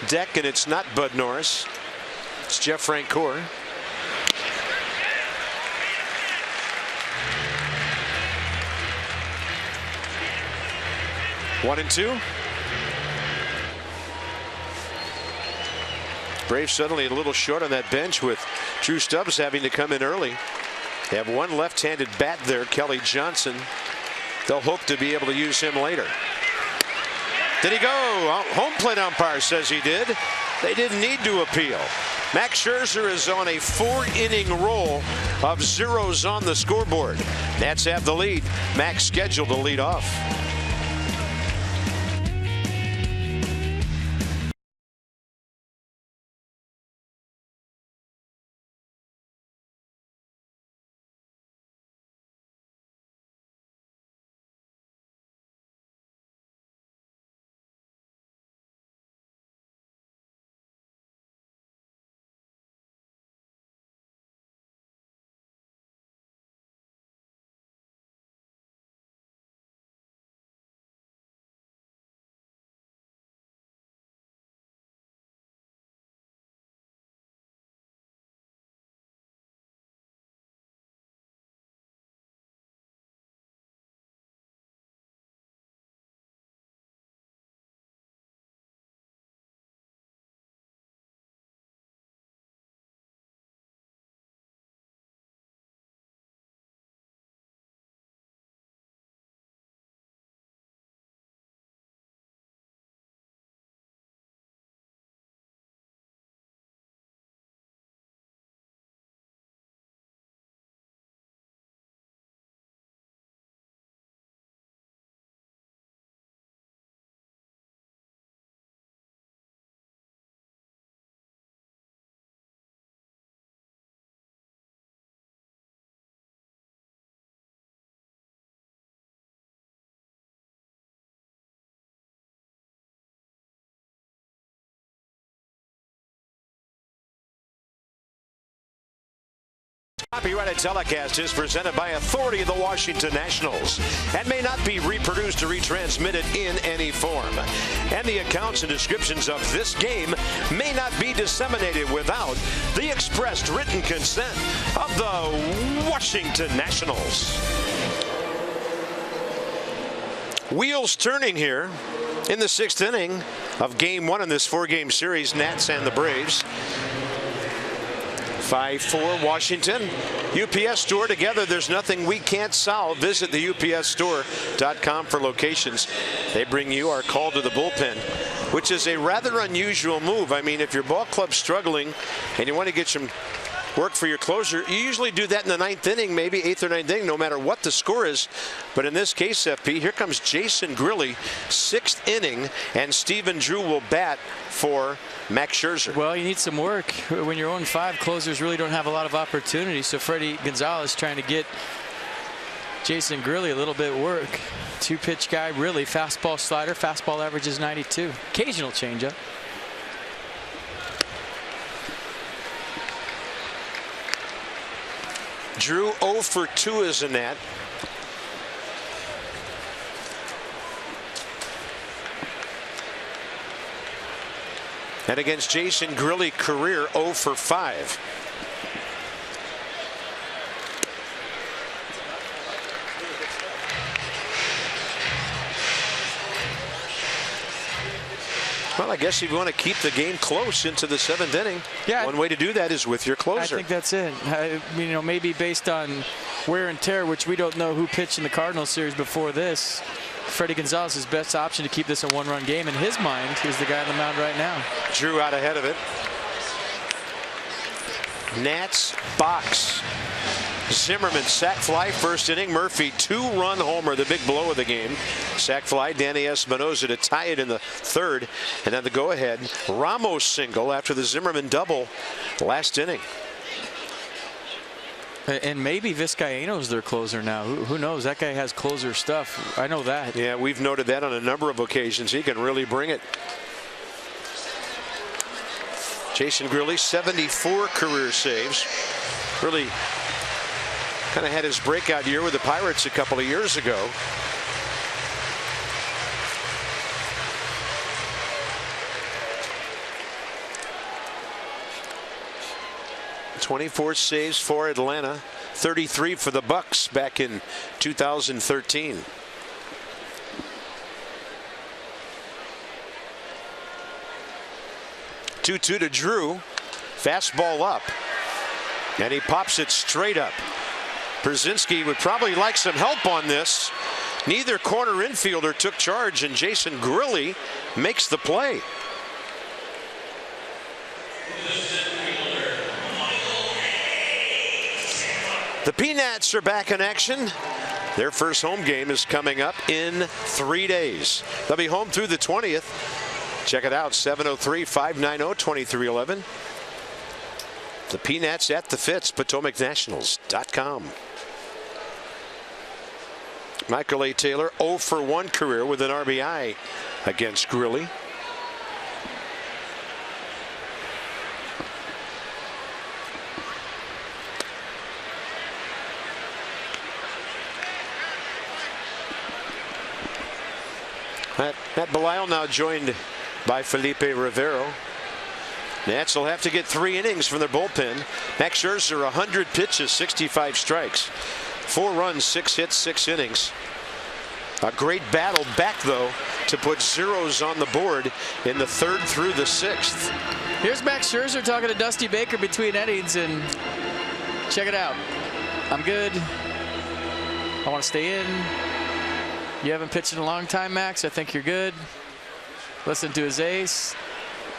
deck, and it's not Bud Norris. It's Jeff Francoeur. One and 2. Braves suddenly a little short on that bench with Drew Stubbs having to come in early. They have one left-handed bat there, Kelly Johnson. they'll hope to be able to use him later. Did he go? Home plate umpire says he did. They didn't need to appeal. Max Scherzer is on a 4-inning roll of zeros on the scoreboard. Nats have the lead. Max scheduled to lead off. Copyrighted telecast is presented by authority of the Washington Nationals and may not be reproduced or retransmitted in any form. And the accounts and descriptions of this game may not be disseminated without the expressed written consent of the Washington Nationals. Wheels turning here in the 6th inning of Game 1 in this 4-game series, Nats and the Braves. 5-4 Washington. UPS Store, together there's nothing we can't solve. Visit the upsstore.com for locations. They bring you our call to the bullpen, which is a rather unusual move. I mean, if your ball club's struggling and you want to get some work for your closer, you usually do that in the 9th inning, maybe 8th or 9th inning, no matter what the score is. But in this case, FP, here comes Jason Grilli, 6th inning, and Stephen Drew will bat for Max Scherzer. Well, you need some work. When you're 0-5, closers really don't have a lot of opportunity. So Freddie Gonzalez trying to get Jason Grilli a little bit of work. 2-pitch guy, really. Fastball, slider. Fastball averages 92. Occasional changeup. Drew 0 for 2 as a Nat. And against Jason Grilli, career 0 for 5. Well, I guess if you want to keep the game close into the 7th inning, one way to do that is with your closer. I think that's it. You know, maybe based on wear and tear, which we don't know who pitched in the Cardinals series before this, Freddie Gonzalez's best option to keep this a 1-run game in his mind is the guy on the mound right now. Drew out ahead of it. Nats box. Zimmerman sac fly 1st inning. Murphy 2-run homer, the big blow of the game. Sac fly. Danny Espinosa to tie it in the 3rd, and then the go ahead Ramos single after the Zimmerman double last inning. And maybe Vizcaino's their closer now. Who knows? That guy has closer stuff. I know that. Yeah, we've noted that on a number of occasions. He can really bring it. Jason Grilli, 74 career saves. Really kind of had his breakout year with the Pirates a couple of years ago. '24 saves for Atlanta, 33 for the Bucks back in 2013. Two-two to Drew. Fastball up, and he pops it straight up. Brzezinski would probably like some help on this. Neither corner infielder took charge, and Jason Grilli makes the play. The Peanuts are back in action. Their first home game is coming up in 3 days. They'll be home through the 20th. Check it out, 703-590-2311. The Peanuts at the Fitz, PotomacNationals.com. Michael A. Taylor 0 for 1 career with an RBI against Grilli. Matt Belisle now joined by Felipe Rivero. Nats will have to get 3 innings from their bullpen. Max Scherzer 100 pitches, 65 strikes, 4 runs, 6 hits, 6 innings. A great battle back though to put zeros on the board in the 3rd through the 6th. Here's Max Scherzer talking to Dusty Baker between innings, and check it out. I'm good. I want to stay in. You haven't pitched in a long time, Max. I think you're good. Listen to his ace.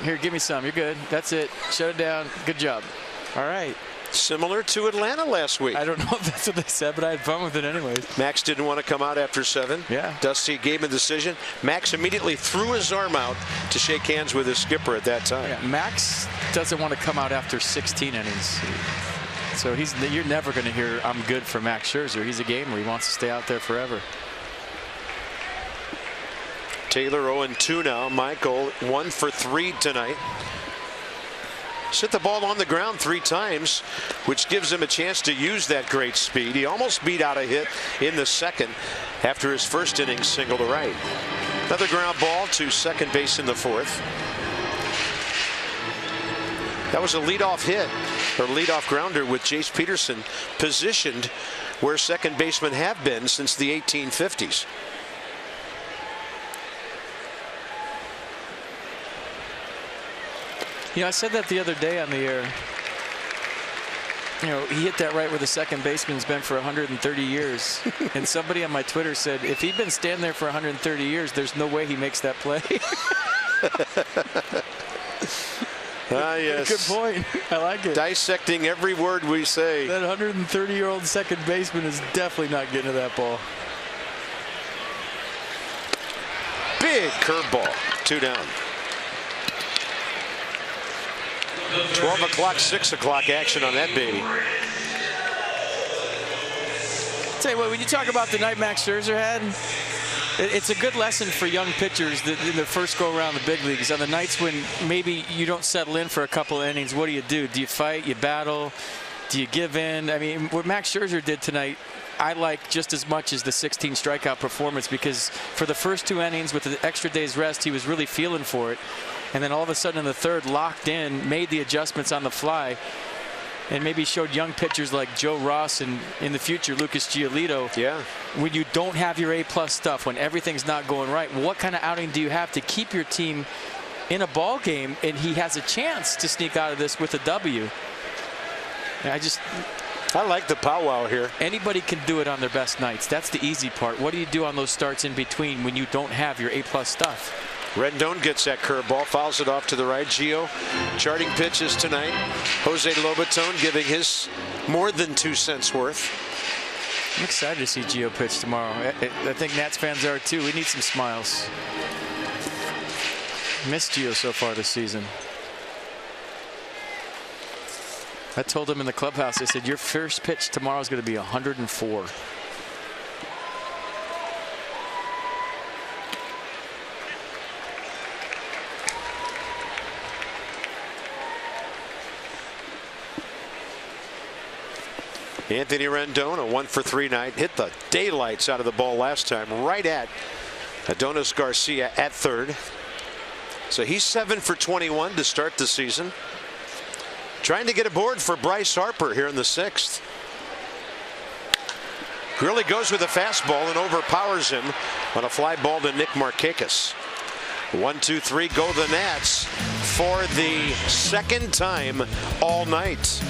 Here, give me some. You're good. That's it. Shut it down. Good job. All right. Similar to Atlanta last week. I don't know if that's what they said, but I had fun with it anyways. Max didn't want to come out after 7. Yeah. Dusty gave him a decision. Max immediately threw his arm out to shake hands with his skipper at that time. Yeah, Max doesn't want to come out after 16 innings. So you're never going to hear I'm good for Max Scherzer. He's a gamer. He wants to stay out there forever. Taylor 0-2 now. Michael 1 for 3 tonight. Hit the ball on the ground 3 times, which gives him a chance to use that great speed. He almost beat out a hit in the 2nd after his first inning single to right. Another ground ball to second base in the 4th. That was a leadoff hit, or leadoff grounder, with Jace Peterson positioned where second basemen have been since the 1850s. You know, I said that the other day on the air. You know, he hit that right where the second baseman's been for 130 years. And somebody on my Twitter said, if he'd been standing there for 130 years, there's no way he makes that play. Yes. Good point. I like it. Dissecting every word we say. That 130-year-old second baseman is definitely not getting to that ball. Big curveball. 2 down. 12 o'clock, 6 o'clock action on that baby. Tell you what, when you talk about the night Max Scherzer had, it's a good lesson for young pitchers that in their first go around the big leagues. On the nights when maybe you don't settle in for a couple of innings, what do you do? Do you fight? You battle? Do you give in? I mean, what Max Scherzer did tonight, I like just as much as the 16 strikeout performance, because for the first 2 innings with the extra day's rest, he was really feeling for it. And then all of a sudden in the 3rd, locked in, made the adjustments on the fly, and maybe showed young pitchers like Joe Ross and in the future Lucas Giolito. Yeah. When you don't have your A-plus stuff, when everything's not going right, what kind of outing do you have to keep your team in a ball game? And he has a chance to sneak out of this with a W. I like the powwow here. Anybody can do it on their best nights. That's the easy part. What do you do on those starts in between when you don't have your A-plus stuff? Rendon gets that curveball, fouls it off to the right. Gio charting pitches tonight. Jose Lobaton giving his more than 2 cents worth. I'm excited to see Gio pitch tomorrow. I think Nats fans are too. We need some smiles. Missed Gio so far this season. I told him in the clubhouse, I said, your first pitch tomorrow is going to be 104. Anthony Rendon, a 1 for 3 night, hit the daylights out of the ball last time, right at Adonis Garcia at 3rd. So he's 7 for 21 to start the season. Trying to get aboard for Bryce Harper here in the 6th. Grilli goes with a fastball and overpowers him on a fly ball to Nick Markakis. 1-2-3 go the Nats for the 2nd time all night.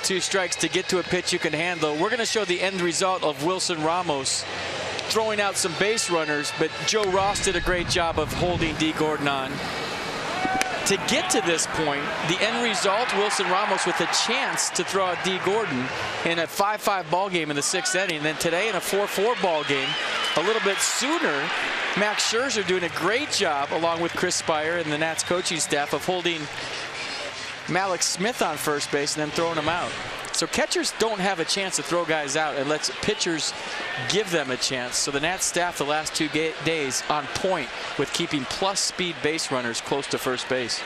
2 strikes to get to a pitch you can handle. We're going to show the end result of Wilson Ramos throwing out some base runners, but Joe Ross did a great job of holding D. Gordon on. To get to this point, the end result, Wilson Ramos with a chance to throw out D. Gordon in a 5-5 ball game in the 6th inning. Then today in a 4-4 ball game, a little bit sooner, Max Scherzer doing a great job along with Chris Spire and the Nats coaching staff of holding Malik Smith on first base and then throwing him out. So catchers don't have a chance to throw guys out and lets pitchers give them a chance. So the Nats staff the last 2 days on point with keeping plus speed base runners close to first base.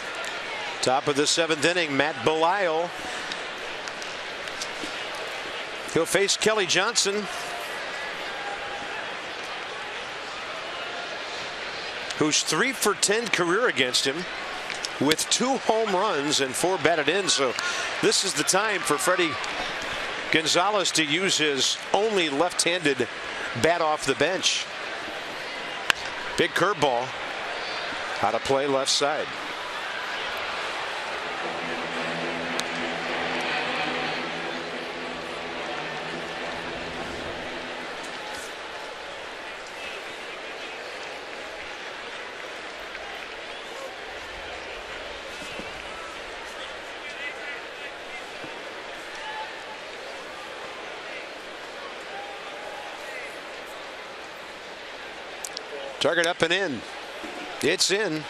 Top of the 7th inning, Matt Belisle. He'll face Kelly Johnson, who's 3 for 10 career against him, with 2 home runs and 4 batted in. So this is the time for Freddie Gonzalez to use his only left-handed bat off the bench. Big curveball. How to play left side. Target up and in. It's in.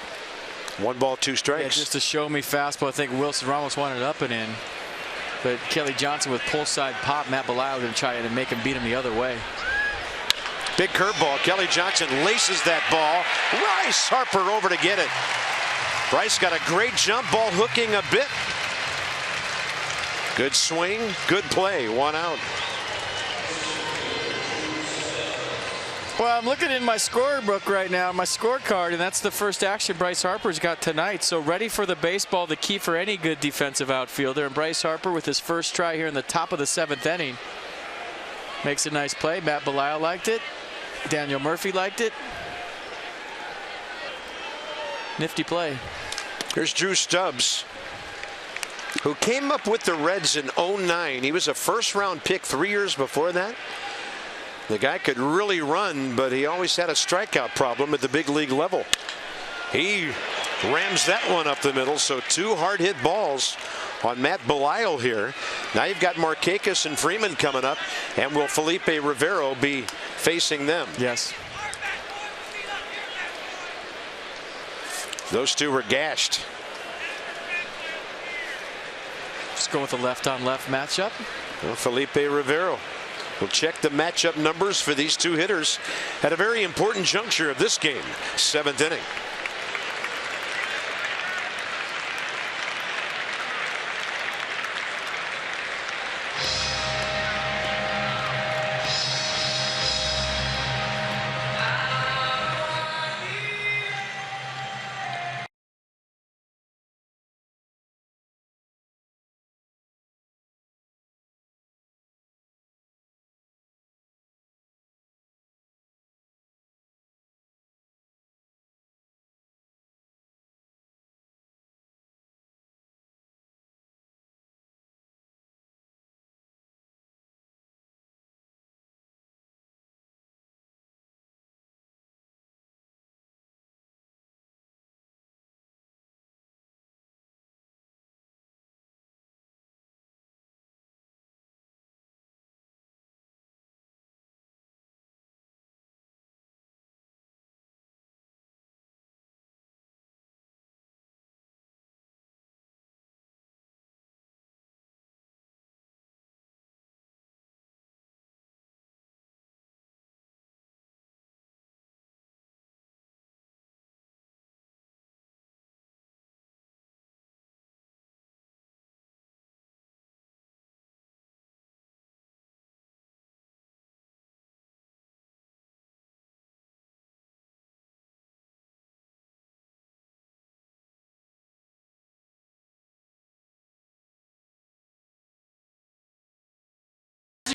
1 ball, 2 strikes. Yeah, just a show me fastball. I think Wilson Ramos wanted up and in. But Kelly Johnson with pull side pop. Matt Belisle going to try to make him beat him the other way. Big curveball. Kelly Johnson laces that ball. Bryce Harper over to get it. Bryce got a great jump ball, hooking a bit. Good swing, good play. 1 out. Well, I'm looking in my scorebook right now, my scorecard, and that's the first action Bryce Harper's got tonight. So ready for the baseball, the key for any good defensive outfielder. And Bryce Harper with his first try here in the top of the 7th inning. Makes a nice play. Matt Belisle liked it. Daniel Murphy liked it. Nifty play. Here's Drew Stubbs, who came up with the Reds in 09. He was a first-round pick 3 years before that. The guy could really run, but he always had a strikeout problem at the big league level. He rams that one up the middle, so 2 hard-hit balls on Matt Belisle here. Now you've got Markakis and Freeman coming up, and will Felipe Rivero be facing them? Yes. Those 2 were gashed. Just go with the left-on-left matchup. Well, Felipe Rivero. We'll check the matchup numbers for these 2 hitters at a very important juncture of this game, 7th inning.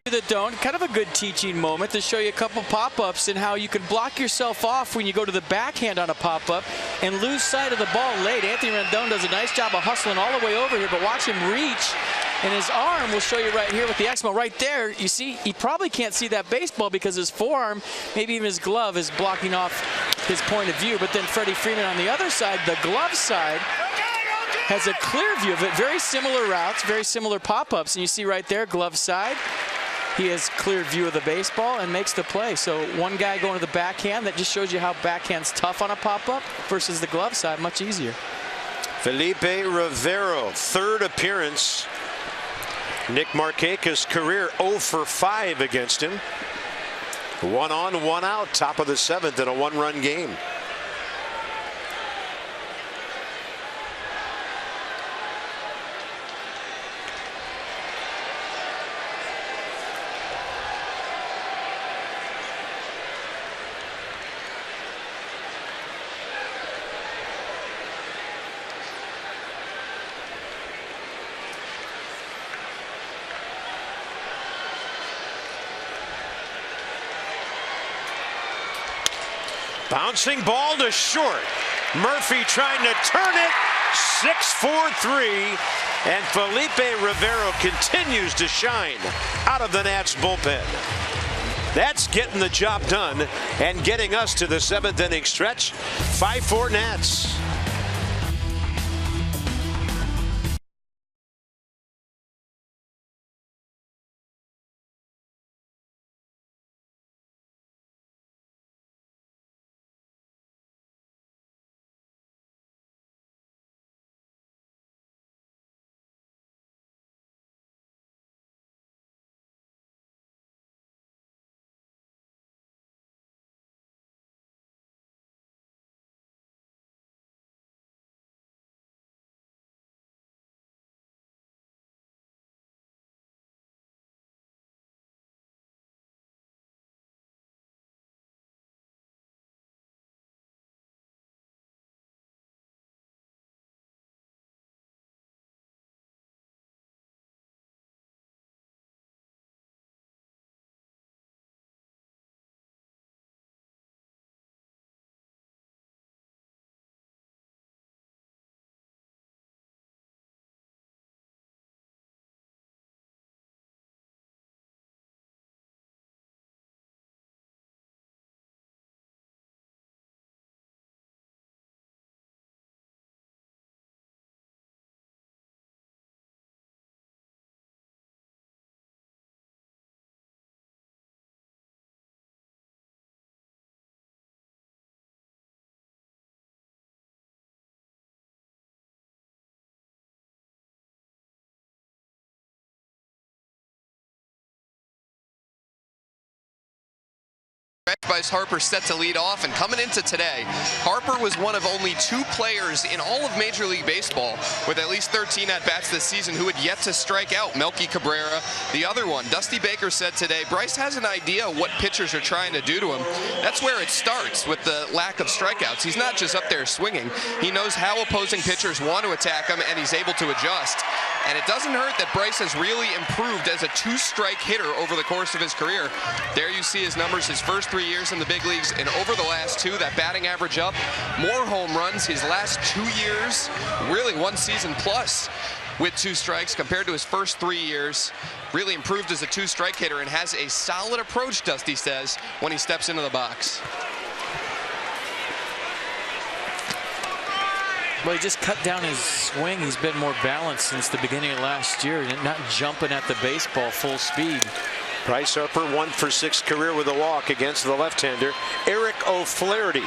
That don't, kind of a good teaching moment to show you a couple pop-ups and how you can block yourself off when you go to the backhand on a pop-up and lose sight of the ball late. Anthony Rendon does a nice job of hustling all the way over here, but watch him reach And his arm, we'll show you right here with the Exmo. Right there, you see, he probably can't see that baseball because his forearm, maybe even his glove, is blocking off his point of view. But then Freddie Freeman on the other side, the glove side, has a clear view of it. Very similar routes, very similar pop-ups. And you see right there, glove side, he has clear view of the baseball and makes the play. So one guy going to the backhand, that just shows you how backhand's tough on a pop-up versus the glove side, much easier. Felipe Rivero, third appearance. Nick Markakis' career 0 for 5 against him. 1 on, 1 out, top of the 7th in a 1-run game. Bouncing ball to short. Murphy trying to turn it. 6-4-3. And Felipe Rivero continues to shine out of the Nats bullpen. That's getting the job done and getting us to the 7th inning stretch. 5-4 Nats. Bryce Harper set to lead off, and coming into today, Harper was one of only 2 players in all of Major League Baseball with at least 13 at-bats this season who had yet to strike out. Melky Cabrera, the other one. Dusty Baker said today, Bryce has an idea what pitchers are trying to do to him. That's where it starts with the lack of strikeouts. He's not just up there swinging. He knows how opposing pitchers want to attack him, and he's able to adjust. And it doesn't hurt that Bryce has really improved as a 2-strike hitter over the course of his career. There you see his numbers, his first 3 years in the big leagues, and over the last 2, that batting average up, more home runs his last 2 years, really 1 season plus with 2 strikes compared to his first 3 years. Really improved as a 2-strike hitter and has a solid approach, Dusty says, when he steps into the box. Well, he just cut down his swing. He's been more balanced since the beginning of last year, not jumping at the baseball full speed. Bryce Harper 1 for 6 career with a walk against the left-hander Eric O'Flaherty.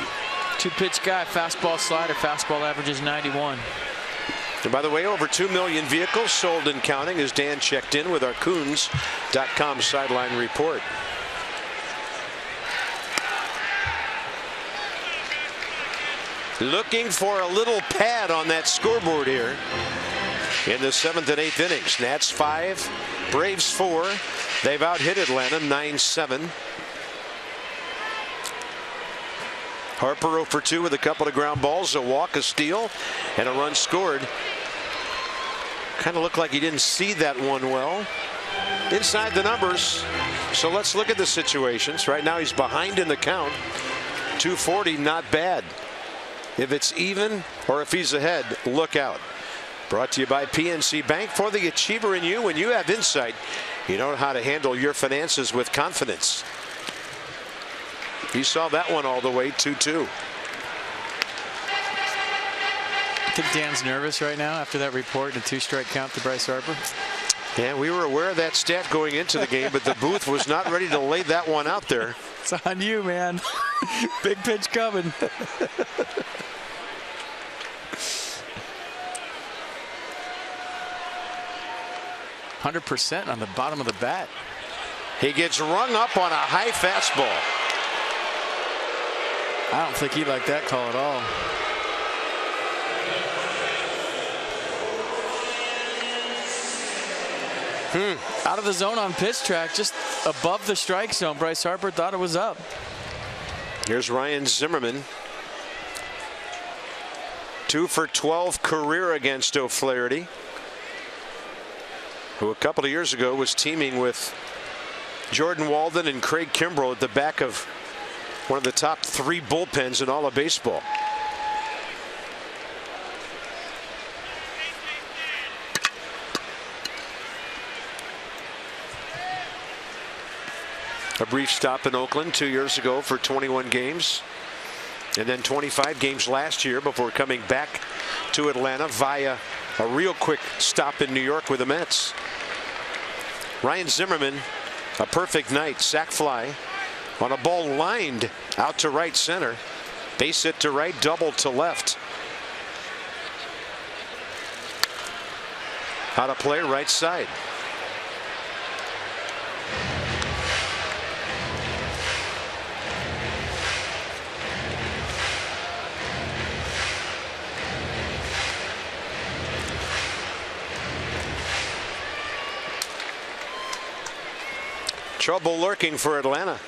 2-pitch guy, fastball slider, fastball averages 91. And by the way, over 2 million vehicles sold and counting as Dan checked in with our Coons.com sideline report. Looking for a little pad on that scoreboard here in the 7th and 8th innings. Nats 5, Braves 4. They've out-hit Atlanta 9-7. Harper 0 for 2 with a couple of ground balls, a walk, a steal, and a run scored. Kind of looked like he didn't see that one well. Inside the numbers. So let's look at the situations. Right now he's behind in the count. 240, not bad. If it's even or if he's ahead, look out. Brought to you by PNC Bank. For the achiever in you, when you have insight, you know how to handle your finances with confidence. He saw that one all the way 2-2. I think Dan's nervous right now after that report and a 2-strike count to Bryce Harper. Yeah, we were aware of that stat going into the game, but the booth was not ready to lay that one out there. It's on you, man. Big pitch coming. 100% on the bottom of the bat. He gets rung up on a high fastball. I don't think he liked that call at all. Out of the zone on pitch track, just above the strike zone. Bryce Harper thought it was up. Here's Ryan Zimmerman. 2 for 12 career against O'Flaherty, who a couple of years ago was teaming with Jordan Walden and Craig Kimbrell at the back of one of the top 3 bullpens in all of baseball. A brief stop in Oakland 2 years ago for 21 games. And then 25 games last year before coming back to Atlanta via a real quick stop in New York with the Mets. Ryan Zimmerman, a perfect night. Sac fly on a ball lined out to right center. Base hit to right, double to left. How to play right side. Trouble lurking for Atlanta.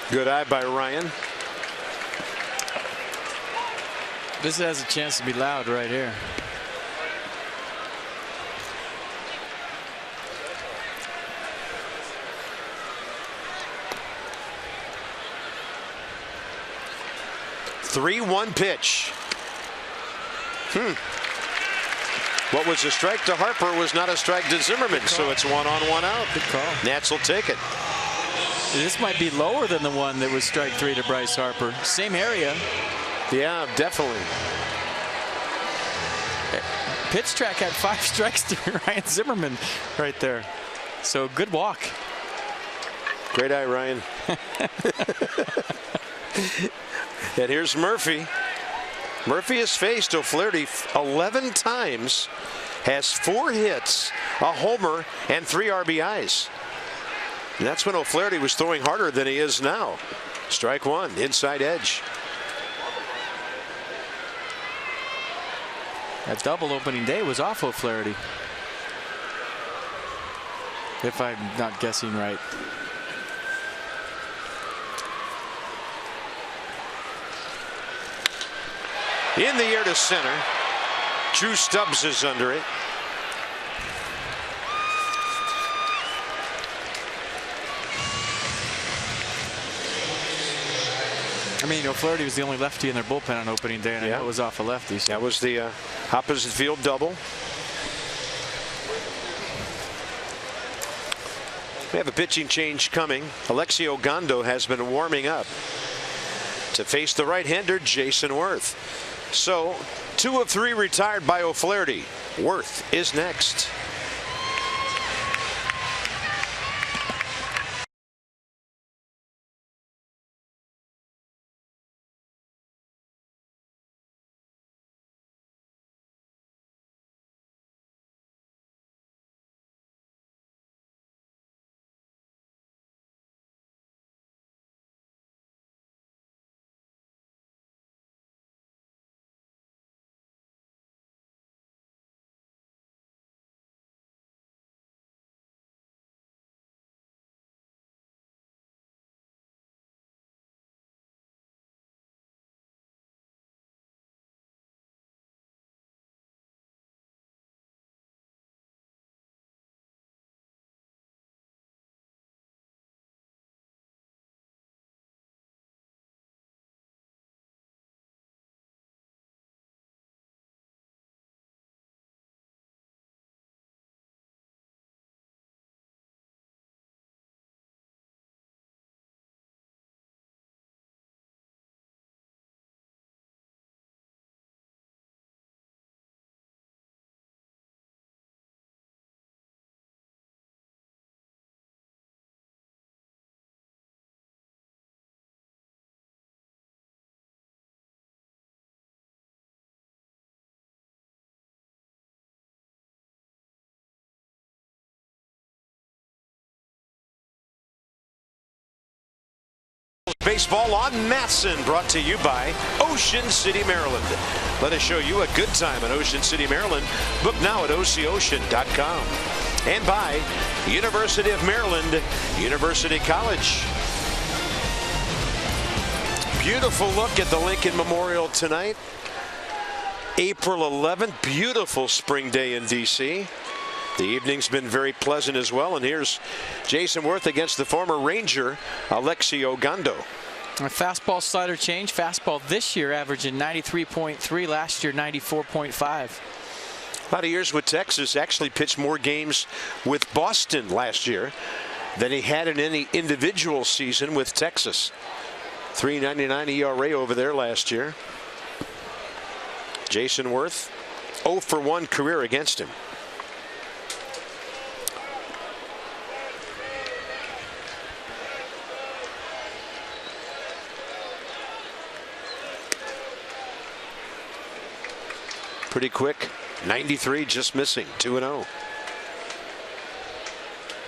Good eye by Ryan. This has a chance to be loud right here. Three-one pitch. What was a strike to Harper was not a strike to Zimmerman, so it's 1 on 1 out. Good call. Nats will take it. This might be lower than the one that was strike 3 to Bryce Harper. Same area. Yeah, definitely. Pitch track had 5 strikes to Ryan Zimmerman right there. So good walk. Great eye, Ryan. And here's Murphy. Murphy has faced O'Flaherty 11 times, has 4 hits, a homer, and 3 RBIs. And that's when O'Flaherty was throwing harder than he is now. Strike 1, inside edge. That double opening day was off O'Flaherty, if I'm not guessing right. In the air to center. Drew Stubbs is under it. I mean, O'Flaherty was the only lefty in their bullpen on opening day, and I know it was off a lefty. So. That was the opposite field double. We have a pitching change coming. Alexio Gondo has been warming up to face the right-hander Jason Worth. So 2 of 3 retired by O'Flaherty. Worth is next. baseball on Matson, brought to you by Ocean City, Maryland. Let us show you a good time in Ocean City, Maryland. Book now at OCOcean.com. And by University of Maryland, University College. Beautiful look at the Lincoln Memorial tonight. April 11th, beautiful spring day in D.C. The evening's been very pleasant as well. And here's Jason Worth against the former Ranger, Alexi Ogando. A fastball slider change. Fastball this year averaging 93.3, last year 94.5. A lot of years with Texas. Actually pitched more games with Boston last year than he had in any individual season with Texas. 3.99 ERA over there last year. Jason Worth, 0 for 1 career against him. Pretty quick. 93, just missing. 2-0.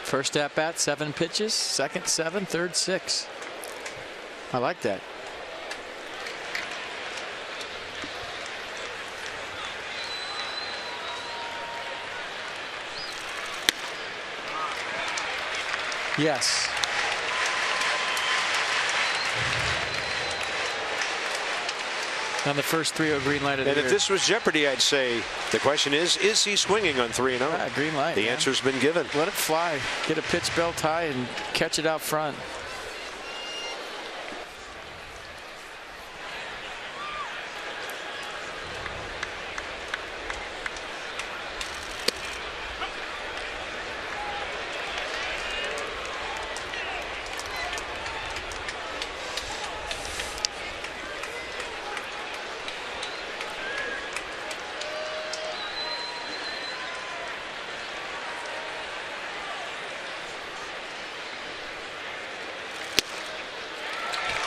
First at bat, 7 pitches. Second, 7. Third, 6. I like that. Yes. On the first 3-0 green light of the year. And if this was Jeopardy, I'd say the question is he swinging on 3-0? Yeah, green light. The answer's been given. Let it fly. Get a pitch belt high and catch it out front.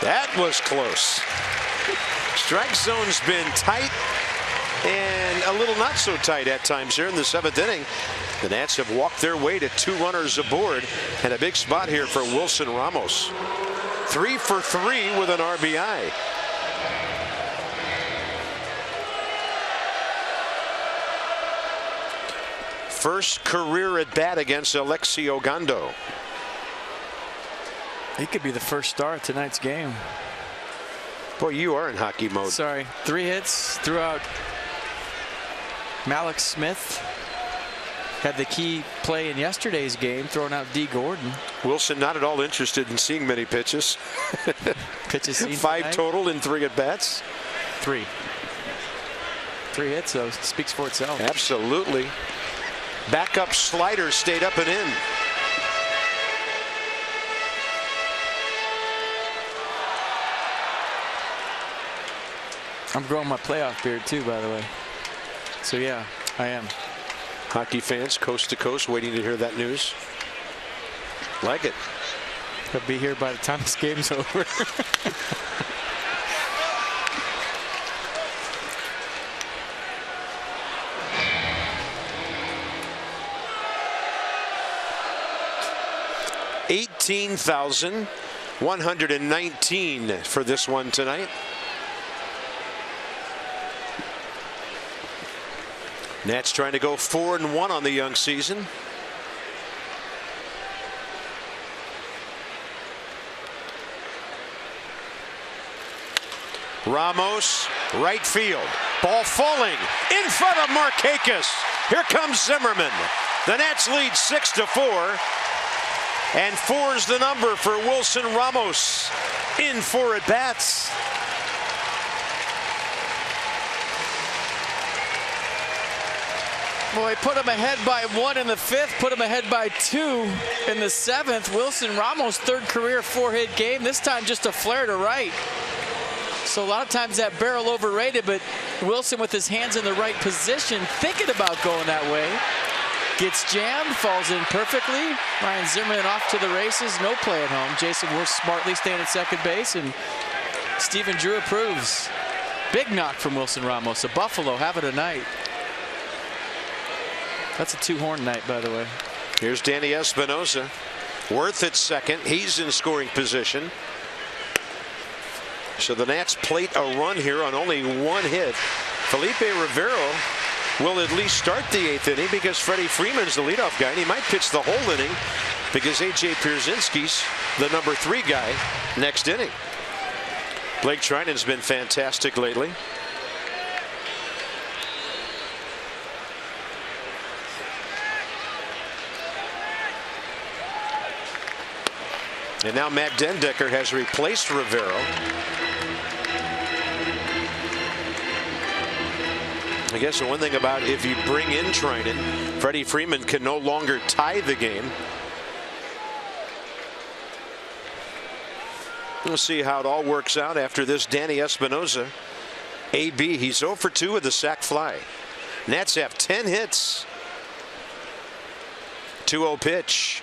That was close. Strike zone's been tight and a little not so tight at times here in the 7th inning. The Nats have walked their way to 2 runners aboard, and a big spot here for Wilson Ramos. 3 for 3 with an RBI. First career at bat against Alexi Ogando. He could be the first star of tonight's game. Boy, you are in hockey mode. Sorry. 3 hits, threw out Malik Smith. Had the key play in yesterday's game, throwing out D. Gordon. Wilson not at all interested in seeing many pitches. Pitches seen 5 tonight. total in 3 at bats. 3 hits, though, speaks for itself. Absolutely. Backup slider stayed up and in. I'm growing my playoff beard too, by the way. So yeah, I am. Hockey fans coast to coast waiting to hear that news. Like it. He'll be here by the time this game's over. $18,119 for this one tonight. Nats trying to go 4-1 on the young season. Ramos, right field. Ball falling in front of Markakis. Here comes Zimmerman. The Nats lead 6-4. And 4 is the number for Wilson Ramos in 4 at bats. Boy, put him ahead by 1 in the 5th, put him ahead by 2 in the 7th. Wilson Ramos, 3rd career 4-hit game, this time just a flare to right. So a lot of times that barrel overrated, but Wilson with his hands in the right position, thinking about going that way. Gets jammed, falls in perfectly. Ryan Zimmerman off to the races, no play at home. Jason Worth smartly staying at second base, and Stephen Drew approves. Big knock from Wilson Ramos. A Buffalo have it tonight. That's a 2-horn night, by the way. Here's Danny Espinosa. Worth at second. He's in scoring position. So the Nats plate a run here on only one hit. Felipe Rivero will at least start the 8th inning because Freddie Freeman's the leadoff guy, and he might pitch the whole inning because A.J. Pierzynski's the number 3 guy next inning. Blake Trinan's been fantastic lately. And now Matt Dendecker has replaced Rivero. I guess the one thing about if you bring in Trinan, Freddie Freeman can no longer tie the game. We'll see how it all works out after this. Danny Espinosa, AB, he's 0 for 2 with the sac fly. Nats have 10 hits. 2-0 pitch.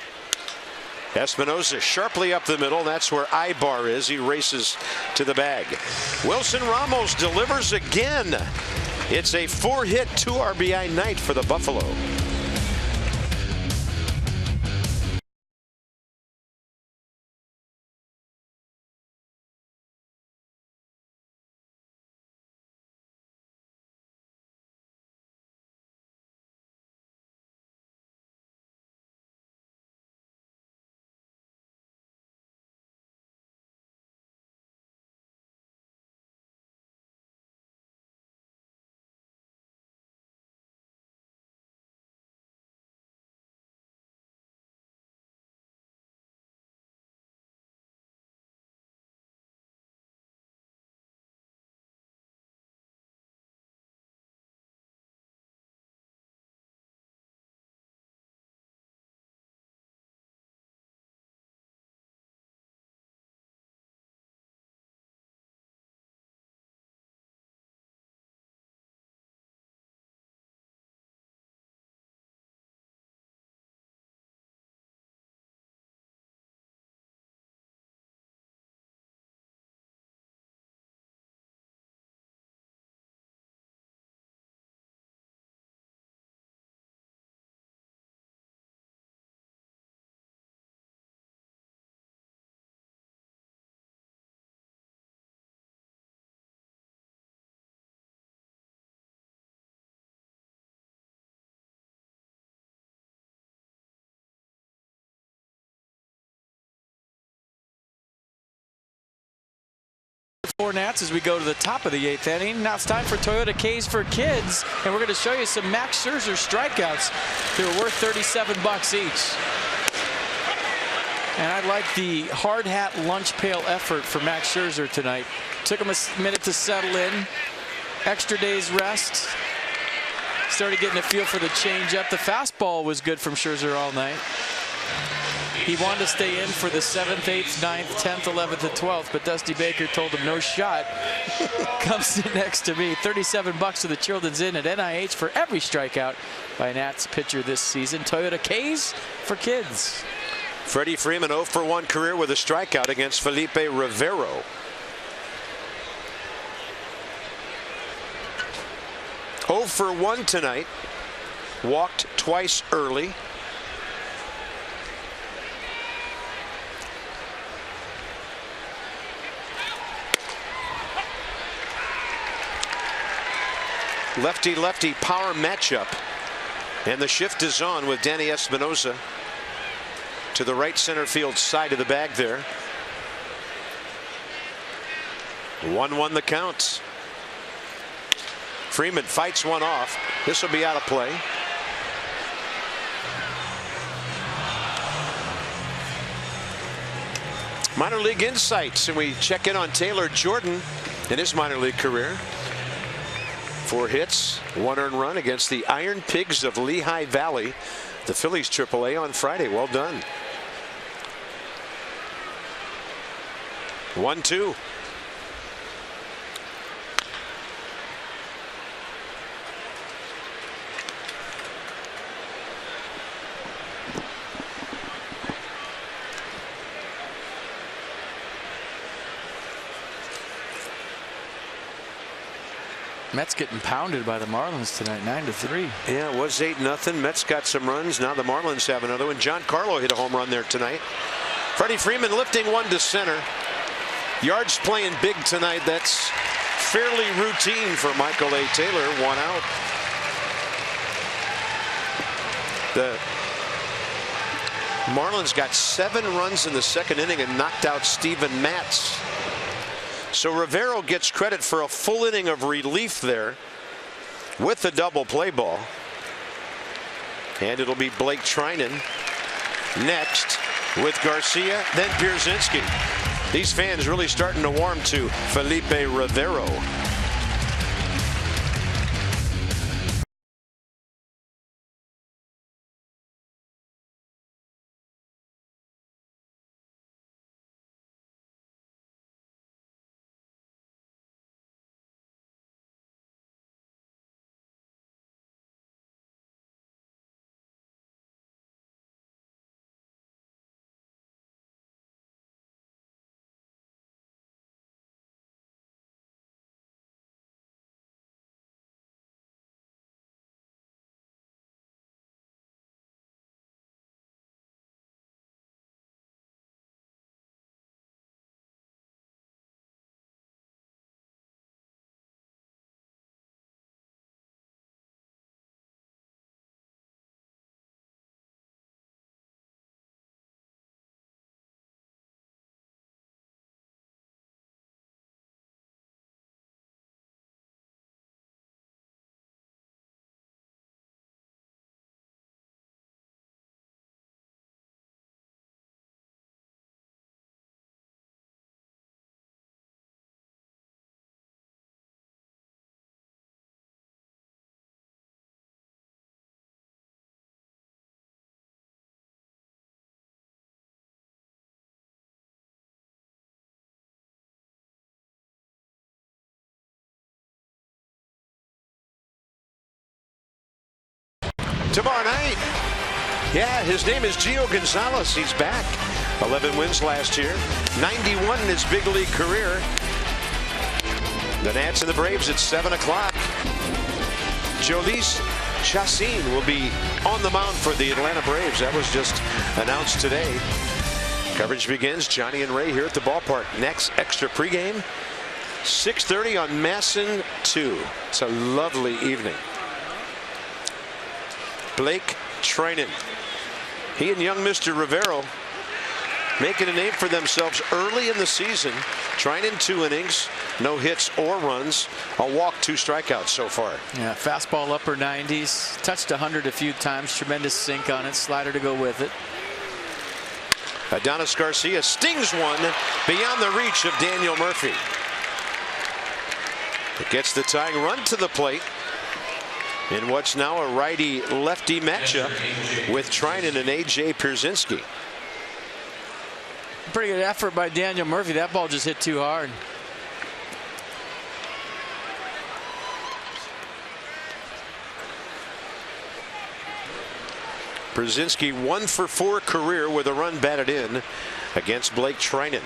Espinosa sharply up the middle. That's where Ibar is. He races to the bag. Wilson Ramos delivers again. It's a 4-hit, 2 RBI night for the Buffalo. For Nats as we go to the top of the 8th inning. Now it's time for Toyota K's for Kids, and we're going to show you some Max Scherzer strikeouts that are worth $37 each. And I like the hard hat lunch pail effort for Max Scherzer tonight. Took him a minute to settle in. Extra day's rest. Started getting a feel for the changeup. The fastball was good from Scherzer all night. He wanted to stay in for the 7th, 8th, 9th, 10th, 11th, and 12th, but Dusty Baker told him no shot. Comes in next to me. $37 to the Children's Inn at NIH for every strikeout by Nats pitcher this season. Toyota K's for Kids. Freddie Freeman 0 for 1 career with a strikeout against Felipe Rivero. Oh for 1 tonight. Walked twice early. Lefty-lefty power matchup. And the shift is on with Danny Espinosa to the right center field side of the bag there. 1-1 the count. Freeman fights one off. This will be out of play. Minor league insights, and we check in on Taylor Jordan in his minor league career. 4 hits, 1 earned run against the Iron Pigs of Lehigh Valley, the Phillies AAA on Friday. Well done. 1-2. Mets getting pounded by the Marlins tonight, 9-3. Yeah, it was 8-0. Mets got some runs. Now the Marlins have another one. Giancarlo hit a home run there tonight. Freddie Freeman lifting one to center. Yards playing big tonight. That's fairly routine for Michael A. Taylor. 1 out. The Marlins got 7 runs in the second inning and knocked out Steven Matz. So Rivero gets credit for a full inning of relief there with the double play ball. And it'll be Blake Trinan next with Garcia, then Pierzynski. These fans really starting to warm to Felipe Rivero. Tomorrow night, yeah, his name is Gio Gonzalez. He's back. 11 wins last year, 91 in his big league career. The Nats and the Braves at 7 o'clock. Jhoulys Chacín will be on the mound for the Atlanta Braves. That was just announced today. Coverage begins. Johnny and Ray here at the ballpark. Next extra pregame, 6:30 on MASN 2. It's a lovely evening. Blake Trinan. He and young Mr. Rivero making a name for themselves early in the season. Trinan 2 innings, no hits or runs, a walk, 2 strikeouts so far. Yeah, fastball upper 90s, touched 100 a few times, tremendous sink on it, slider to go with it. Adonis Garcia stings one beyond the reach of Daniel Murphy. It gets the tying run to the plate in what's now a righty-lefty matchup with Trinan and A.J. Pierzynski. Pretty good effort by Daniel Murphy. That ball just hit too hard. Pierzynski 1 for 4 career with a run batted in against Blake Trinan.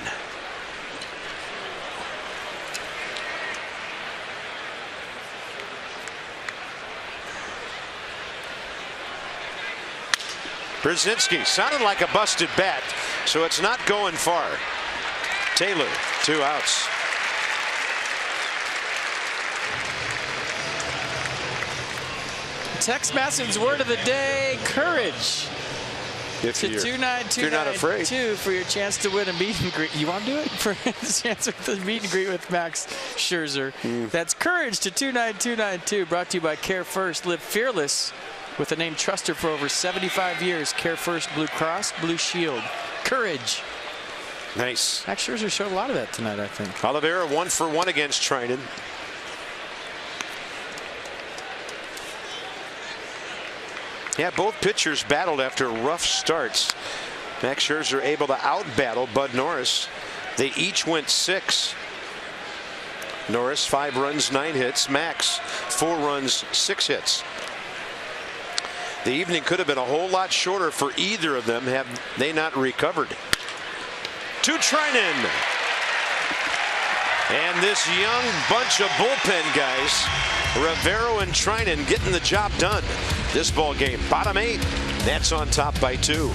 Pierzynski sounded like a busted bat, so it's not going far. Taylor, 2 outs. Tex Masson's word of the day: courage. If to you're 29292 for your chance to win a meet and greet. You want to do it for the chance of the meet and greet with Max Scherzer? That's courage to 29292. Brought to you by Care First. Live fearless with the name Truster for over 75 years. Care First Blue Cross Blue Shield. Courage. Nice. Max Scherzer showed a lot of that tonight, I think. Oliveira 1 for 1 against Trinan. Yeah, both pitchers battled after rough starts. Max Scherzer able to out-battle Bud Norris. They each went 6. Norris 5 runs, 9 hits. Max 4 runs, 6 hits. The evening could have been a whole lot shorter for either of them had they not recovered. To Trinan. And this young bunch of bullpen guys, Rivero and Trinan, getting the job done. This ball game, bottom 8. Nats on top by 2.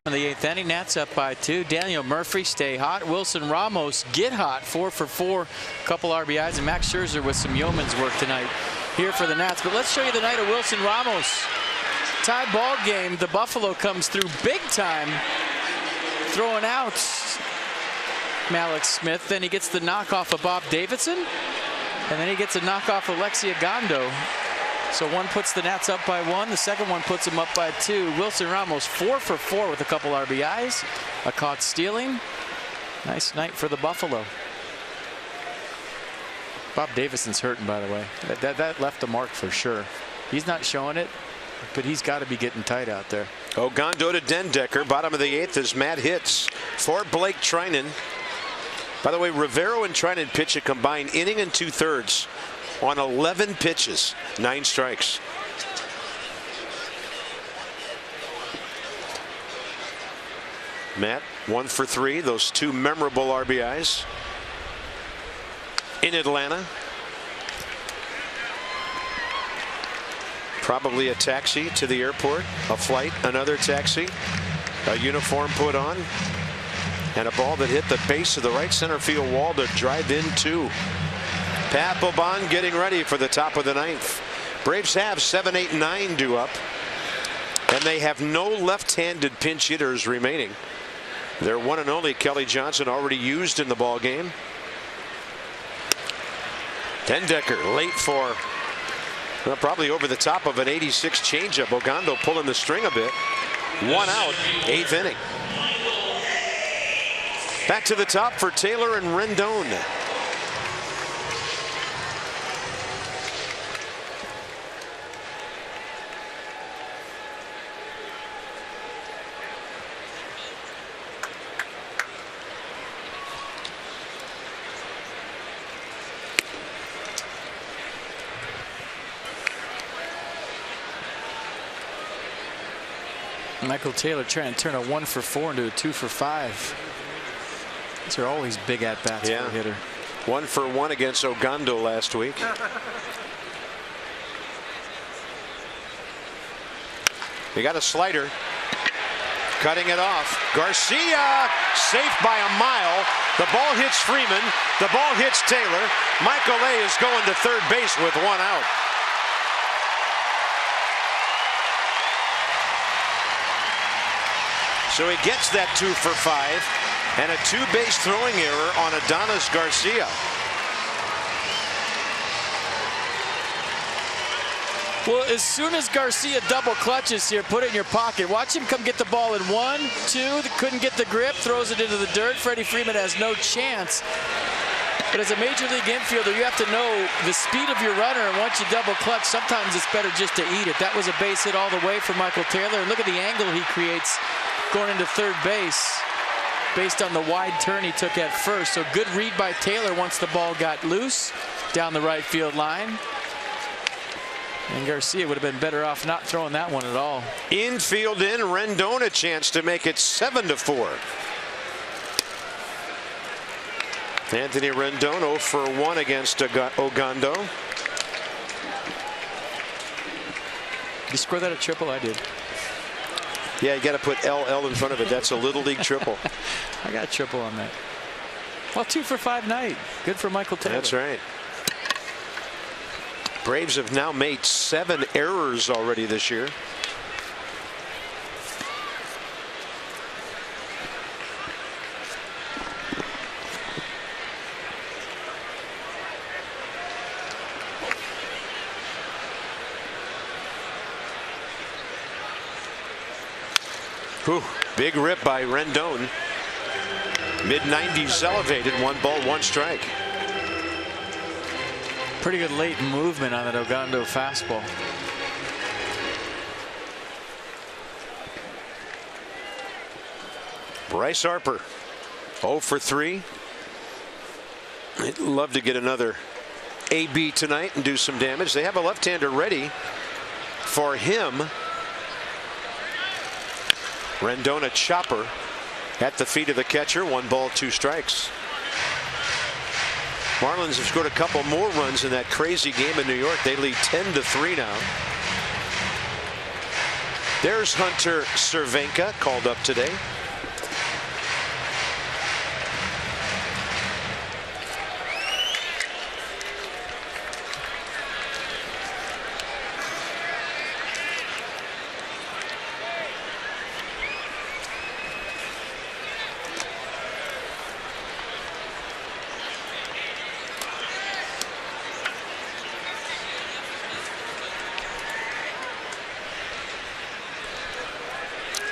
In the 8th inning, Nats up by 2. Daniel Murphy stay hot. Wilson Ramos get hot, 4 for 4, couple RBIs, and Max Scherzer with some yeoman's work tonight here for the Nats. But let's show you the night of Wilson Ramos. Tie ball game. The Buffalo comes through big time, throwing out Malik Smith. Then he gets the knockoff of Bob Davidson, and then he gets a knockoff of Alexi Ogando. So one puts the Nats up by 1. The second one puts them up by 2. Wilson Ramos 4 for 4 with a couple RBIs, a caught stealing. Nice night for the Buffalo. Bob Davidson's hurting, by the way. That left a mark for sure. He's not showing it, but he's got to be getting tight out there. Ogando to Dendecker. Bottom of the 8th as Matt hits for Blake Trinan. By the way, Rivero and Trinan pitch a combined inning and 2/3 on 11 pitches, 9 strikes. Matt 1 for 3. Those 2 memorable RBIs in Atlanta. Probably a taxi to the airport, a flight, another taxi, a uniform put on, and a ball that hit the base of the right center field wall to drive in 2. Pat Boban getting ready for the top of the 9th. Braves have 7, 8, 9 due up, and they have no left-handed pinch hitters remaining. Their one and only Kelly Johnson already used in the ball game. Dendecker late for, well, probably over the top of an 86 changeup. Ogando pulling the string a bit. 1 out, 8th inning. Back to the top for Taylor and Rendon. Michael Taylor trying to turn a 1 for 4 into a 2 for 5. These are always big at-bats for a hitter. 1 for 1 against Ogando last week. He got a slider. Cutting it off. Garcia safe by a mile. The ball hits Freeman. The ball hits Taylor. Michael A is going to third base with 1 out. So he gets that 2 for 5 and a 2-base throwing error on Adonis Garcia. Well, as soon as Garcia double clutches here, put it in your pocket. Watch him come get the ball in 1, 2. Couldn't get the grip, throws it into the dirt. Freddie Freeman has no chance. But as a major league infielder, you have to know the speed of your runner, and once you double clutch, sometimes it's better just to eat it. That was a base hit all the way for Michael Taylor. And look at the angle he creates going into third base based on the wide turn he took at first. So good read by Taylor once the ball got loose down the right field line. And Garcia would have been better off not throwing that one at all. Infield in, Rendon a chance to make it 7 to 4. Anthony Rendon 0 for 1 against Ogando. You score that a triple? I did. Yeah, you got to put LL in front of it. That's a little league triple. I got a triple on that. Well, 2 for 5 night. Good for Michael Taylor. That's right. Braves have now made 7 errors already this year. Whew, big rip by Rendon. Mid-90s elevated, 1 ball, 1 strike. Pretty good late movement on that Ogando fastball. Bryce Harper 0 for 3. I'd love to get another AB tonight and do some damage. They have a left-hander ready for him. Rendon a chopper at the feet of the catcher. 1 ball, 2 strikes. Marlins have scored a couple more runs in that crazy game in New York. They lead 10 to 3 now. There's Hunter Cervenka called up today.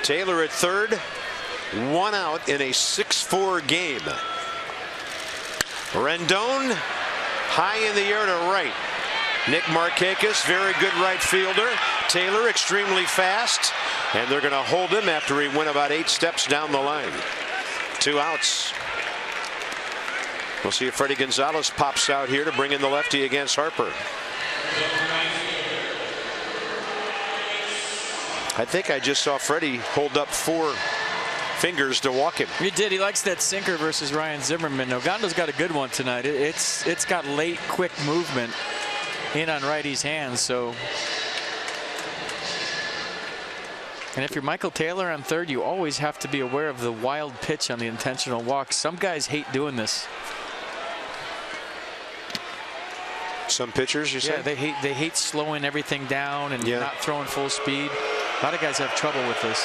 Taylor at third, 1 out in a 6-4 game. Rendon high in the air to right. Nick Markakis, very good right fielder. Taylor extremely fast, and they're going to hold him after he went about 8 steps down the line. 2 outs. We'll see if Freddie Gonzalez pops out here to bring in the lefty against Harper. I think I just saw Freddie hold up 4 fingers to walk him. He did. He likes that sinker versus Ryan Zimmerman. Ogando's got a good one tonight. It's got late, quick movement in on righty's hands. So, and if you're Michael Taylor on third, you always have to be aware of the wild pitch on the intentional walk. Some guys hate doing this. Some pitchers, you say? Yeah, they hate slowing everything down and not throwing full speed. A lot of guys have trouble with this.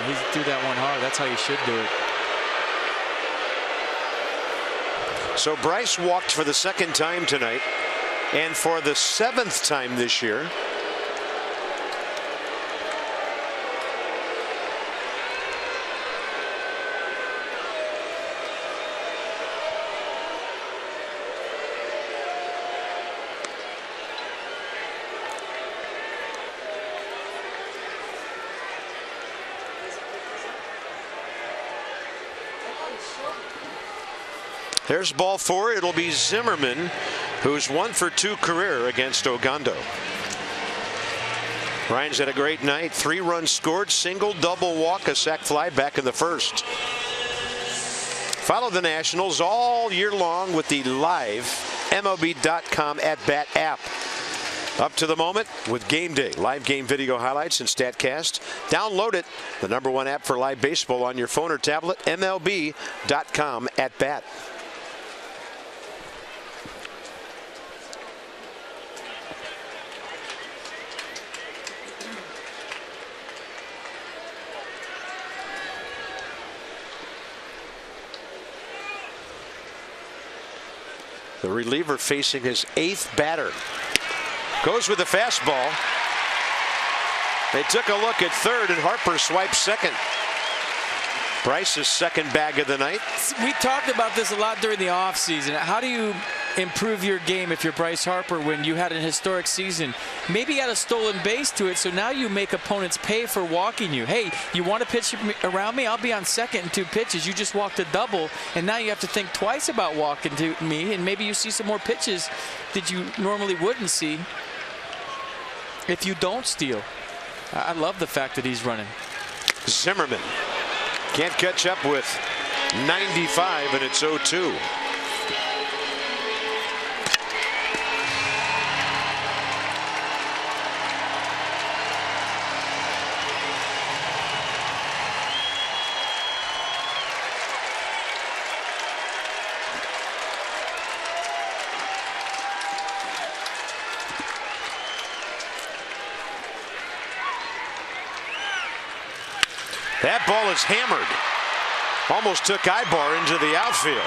He threw that one hard. That's how you should do it. So Bryce walked for the 2nd time tonight, and for the 7th time this year. There's ball 4. It'll be Zimmerman, who's 1 for 2 career against Ogando. Ryan's had a great night. 3 runs scored, single, double, walk, a sac fly back in the 1st. Follow the Nationals all year long with the live MLB.com at-bat app. Up to the moment with Game Day, live game video highlights and StatCast. Download it, the #1 app for live baseball on your phone or tablet, MLB.com at-bat. The reliever facing his 8th batter. Goes with the fastball. They took a look at third, and Harper swipes second. Bryce's 2nd bag of the night. We talked about this a lot during the offseason. How do you improve your game if you're Bryce Harper when you had an historic season? Maybe you had a stolen base to it, so now you make opponents pay for walking you. Hey, you want to pitch around me? I'll be on second in 2 pitches. You just walked a double, and now you have to think twice about walking to me, and maybe you see some more pitches that you normally wouldn't see if you don't steal. I love the fact that he's running. Zimmerman can't catch up with 95, and it's 0-2. That ball is hammered. Almost took Ibar into the outfield.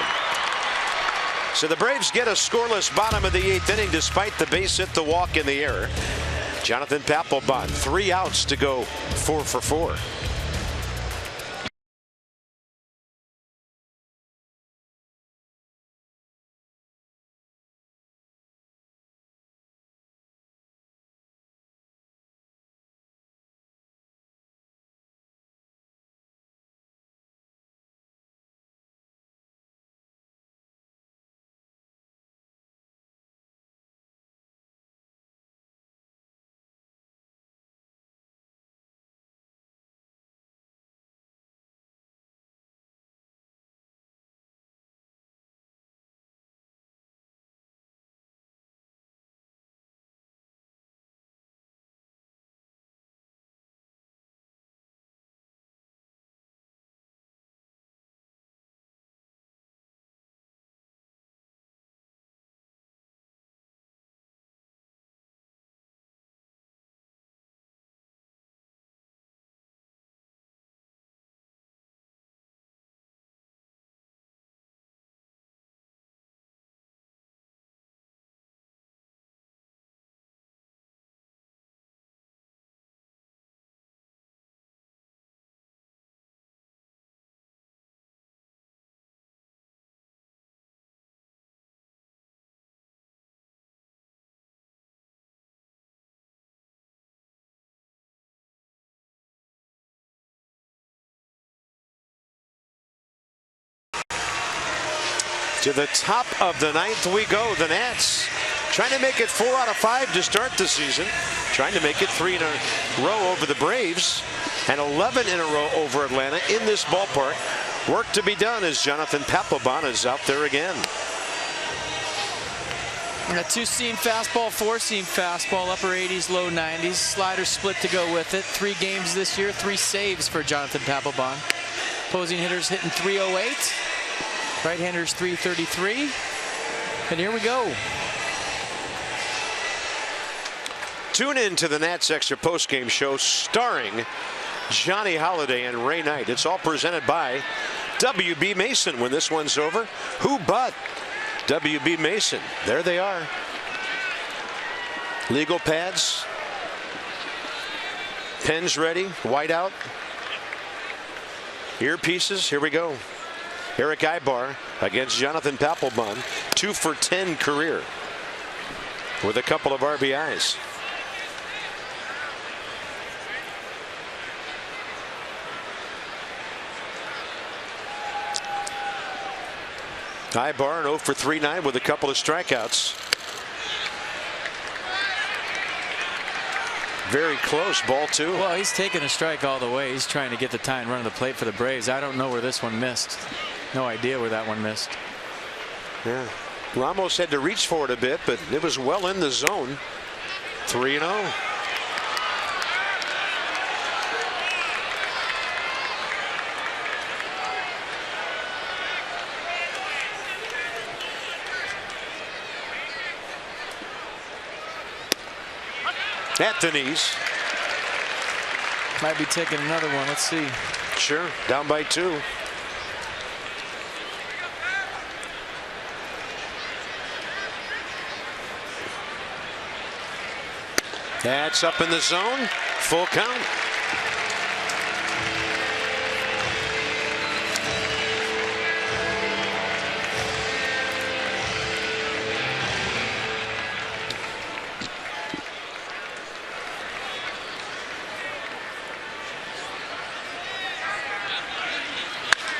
So the Braves get a scoreless bottom of the 8th inning despite the base hit, the walk, and the error. Jonathan Papelbon, 3 outs to go, 4 for 4. To the top of the ninth we go. The Nats trying to make it 4 out of 5 to start the season. Trying to make it 3 in a row over the Braves and 11 in a row over Atlanta in this ballpark. Work to be done as Jonathan Papelbon is out there again. A 2-seam fastball, 4-seam fastball, upper 80s, low 90s. Slider split to go with it. 3 games this year, 3 saves for Jonathan Papelbon. Opposing hitters hitting .308. Right-handers .333. And here we go. Tune in to the Nats Extra postgame show starring Johnny Holiday and Ray Knight. It's all presented by W.B. Mason. When this one's over, who but W.B. Mason? There they are. Legal pads. Pens ready. White out. Earpieces. Here we go. Eric Ibar against Jonathan Papelbon. 2 for 10 career with a couple of RBIs. Ibar 0 for 3-9 with a couple of strikeouts. Very close. Ball 2. Well, he's taking a strike all the way. He's trying to get the tie and run to the plate for the Braves. I don't know where this one missed. No idea where that one missed. Yeah. Ramos had to reach for it a bit, but it was well in the zone. 3-0. At the knees. Might be taking another one. Let's see. Sure. Down by 2. That's up in the zone. Full count.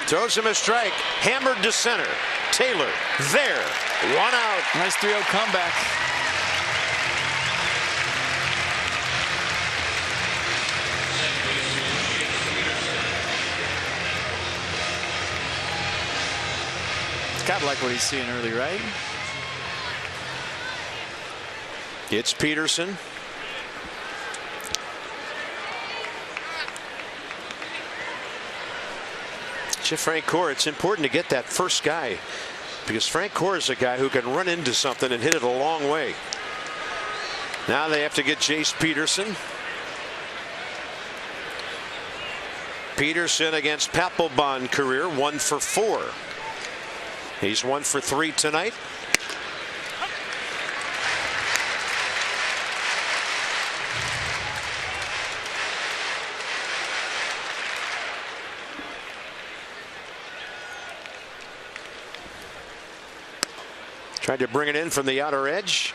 Throws him a strike. Hammered to center. Taylor there. 1 out. Nice 3-0 comeback. Got to like what he's seeing early, right? It's Peterson. Francoeur, it's important to get that first guy because Francoeur is a guy who can run into something and hit it a long way. Now they have to get Jace Peterson. Peterson against Papelbon career 1 for 4. He's 1 for 3 tonight. Tried to bring it in from the outer edge.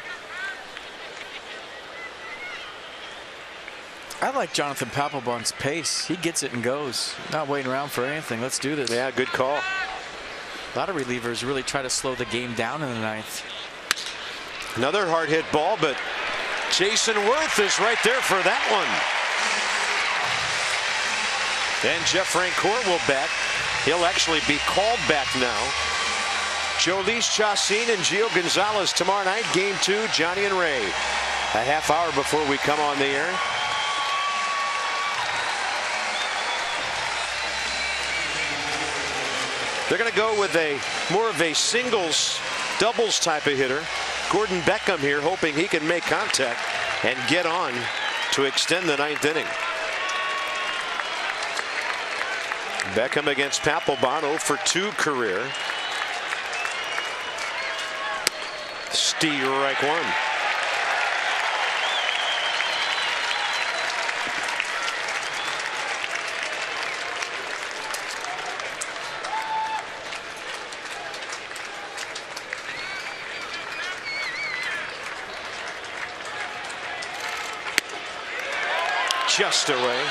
I like Jonathan Papelbon's pace. He gets it and goes. Not waiting around for anything. Let's do this. Yeah, good call. A lot of relievers really try to slow the game down in the 9th. Another hard hit ball, but Jason Worth is right there for that one. And Jeff Francoeur will bat. He'll actually be called back now. Jolice Chacin and Gio Gonzalez tomorrow night. Game 2, Johnny and Ray. A half hour before we come on the air. They're going to go with more of a singles, doubles type of hitter. Gordon Beckham here hoping he can make contact and get on to extend the 9th inning. Beckham against Papelbon, 0 for 2 career. Strike 1. Just away.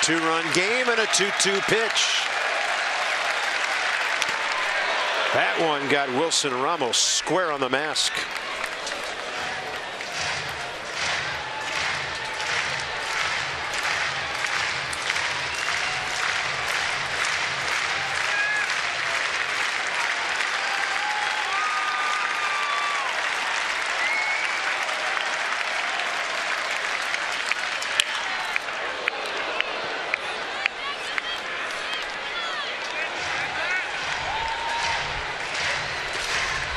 2-run game and a 2-2 pitch. That one got Wilson Ramos square on the mask.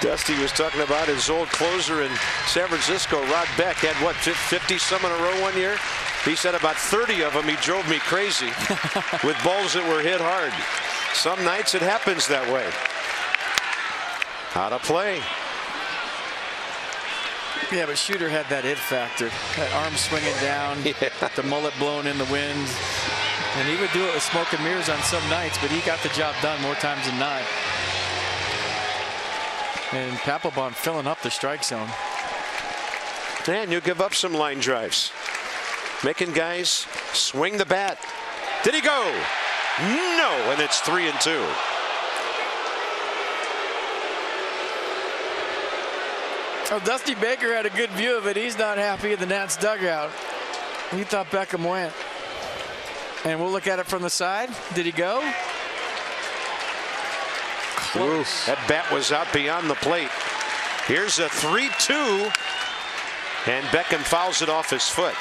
Dusty was talking about his old closer in San Francisco, Rod Beck, had what, 50-some in a row one year? He said about 30 of them he drove me crazy with balls that were hit hard. Some nights it happens that way. How to play. Yeah, but Shooter had that it factor. That arm swinging down, the mullet blowing in the wind. And he would do it with smoke and mirrors on some nights, but he got the job done more times than not. And Papelbon filling up the strike zone. And you give up some line drives, making guys swing the bat. Did he go? No, and it's 3-2. Oh, Dusty Baker had a good view of it. He's not happy in the Nats dugout. He thought Beckham went. And we'll look at it from the side. Did he go? Ooh, that bat was out beyond the plate. Here's a 3-2, and Beckham fouls it off his foot.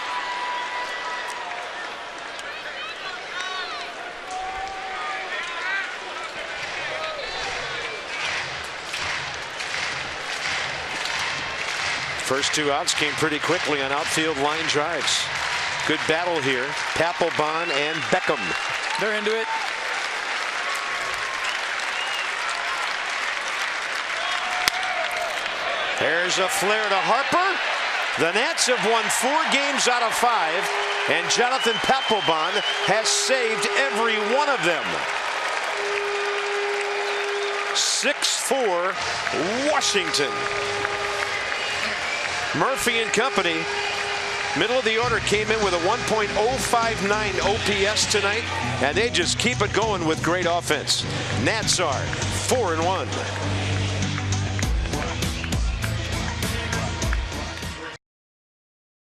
First 2 outs came pretty quickly on outfield line drives. Good battle here. Papelbon and Beckham. They're into it. There's a flare to Harper. The Nats have won 4 games out of 5, and Jonathan Papelbon has saved every one of them. 6-4 Washington. Murphy and company, middle of the order, came in with a 1.059 OPS tonight, and they just keep it going with great offense. Nats are 4-1.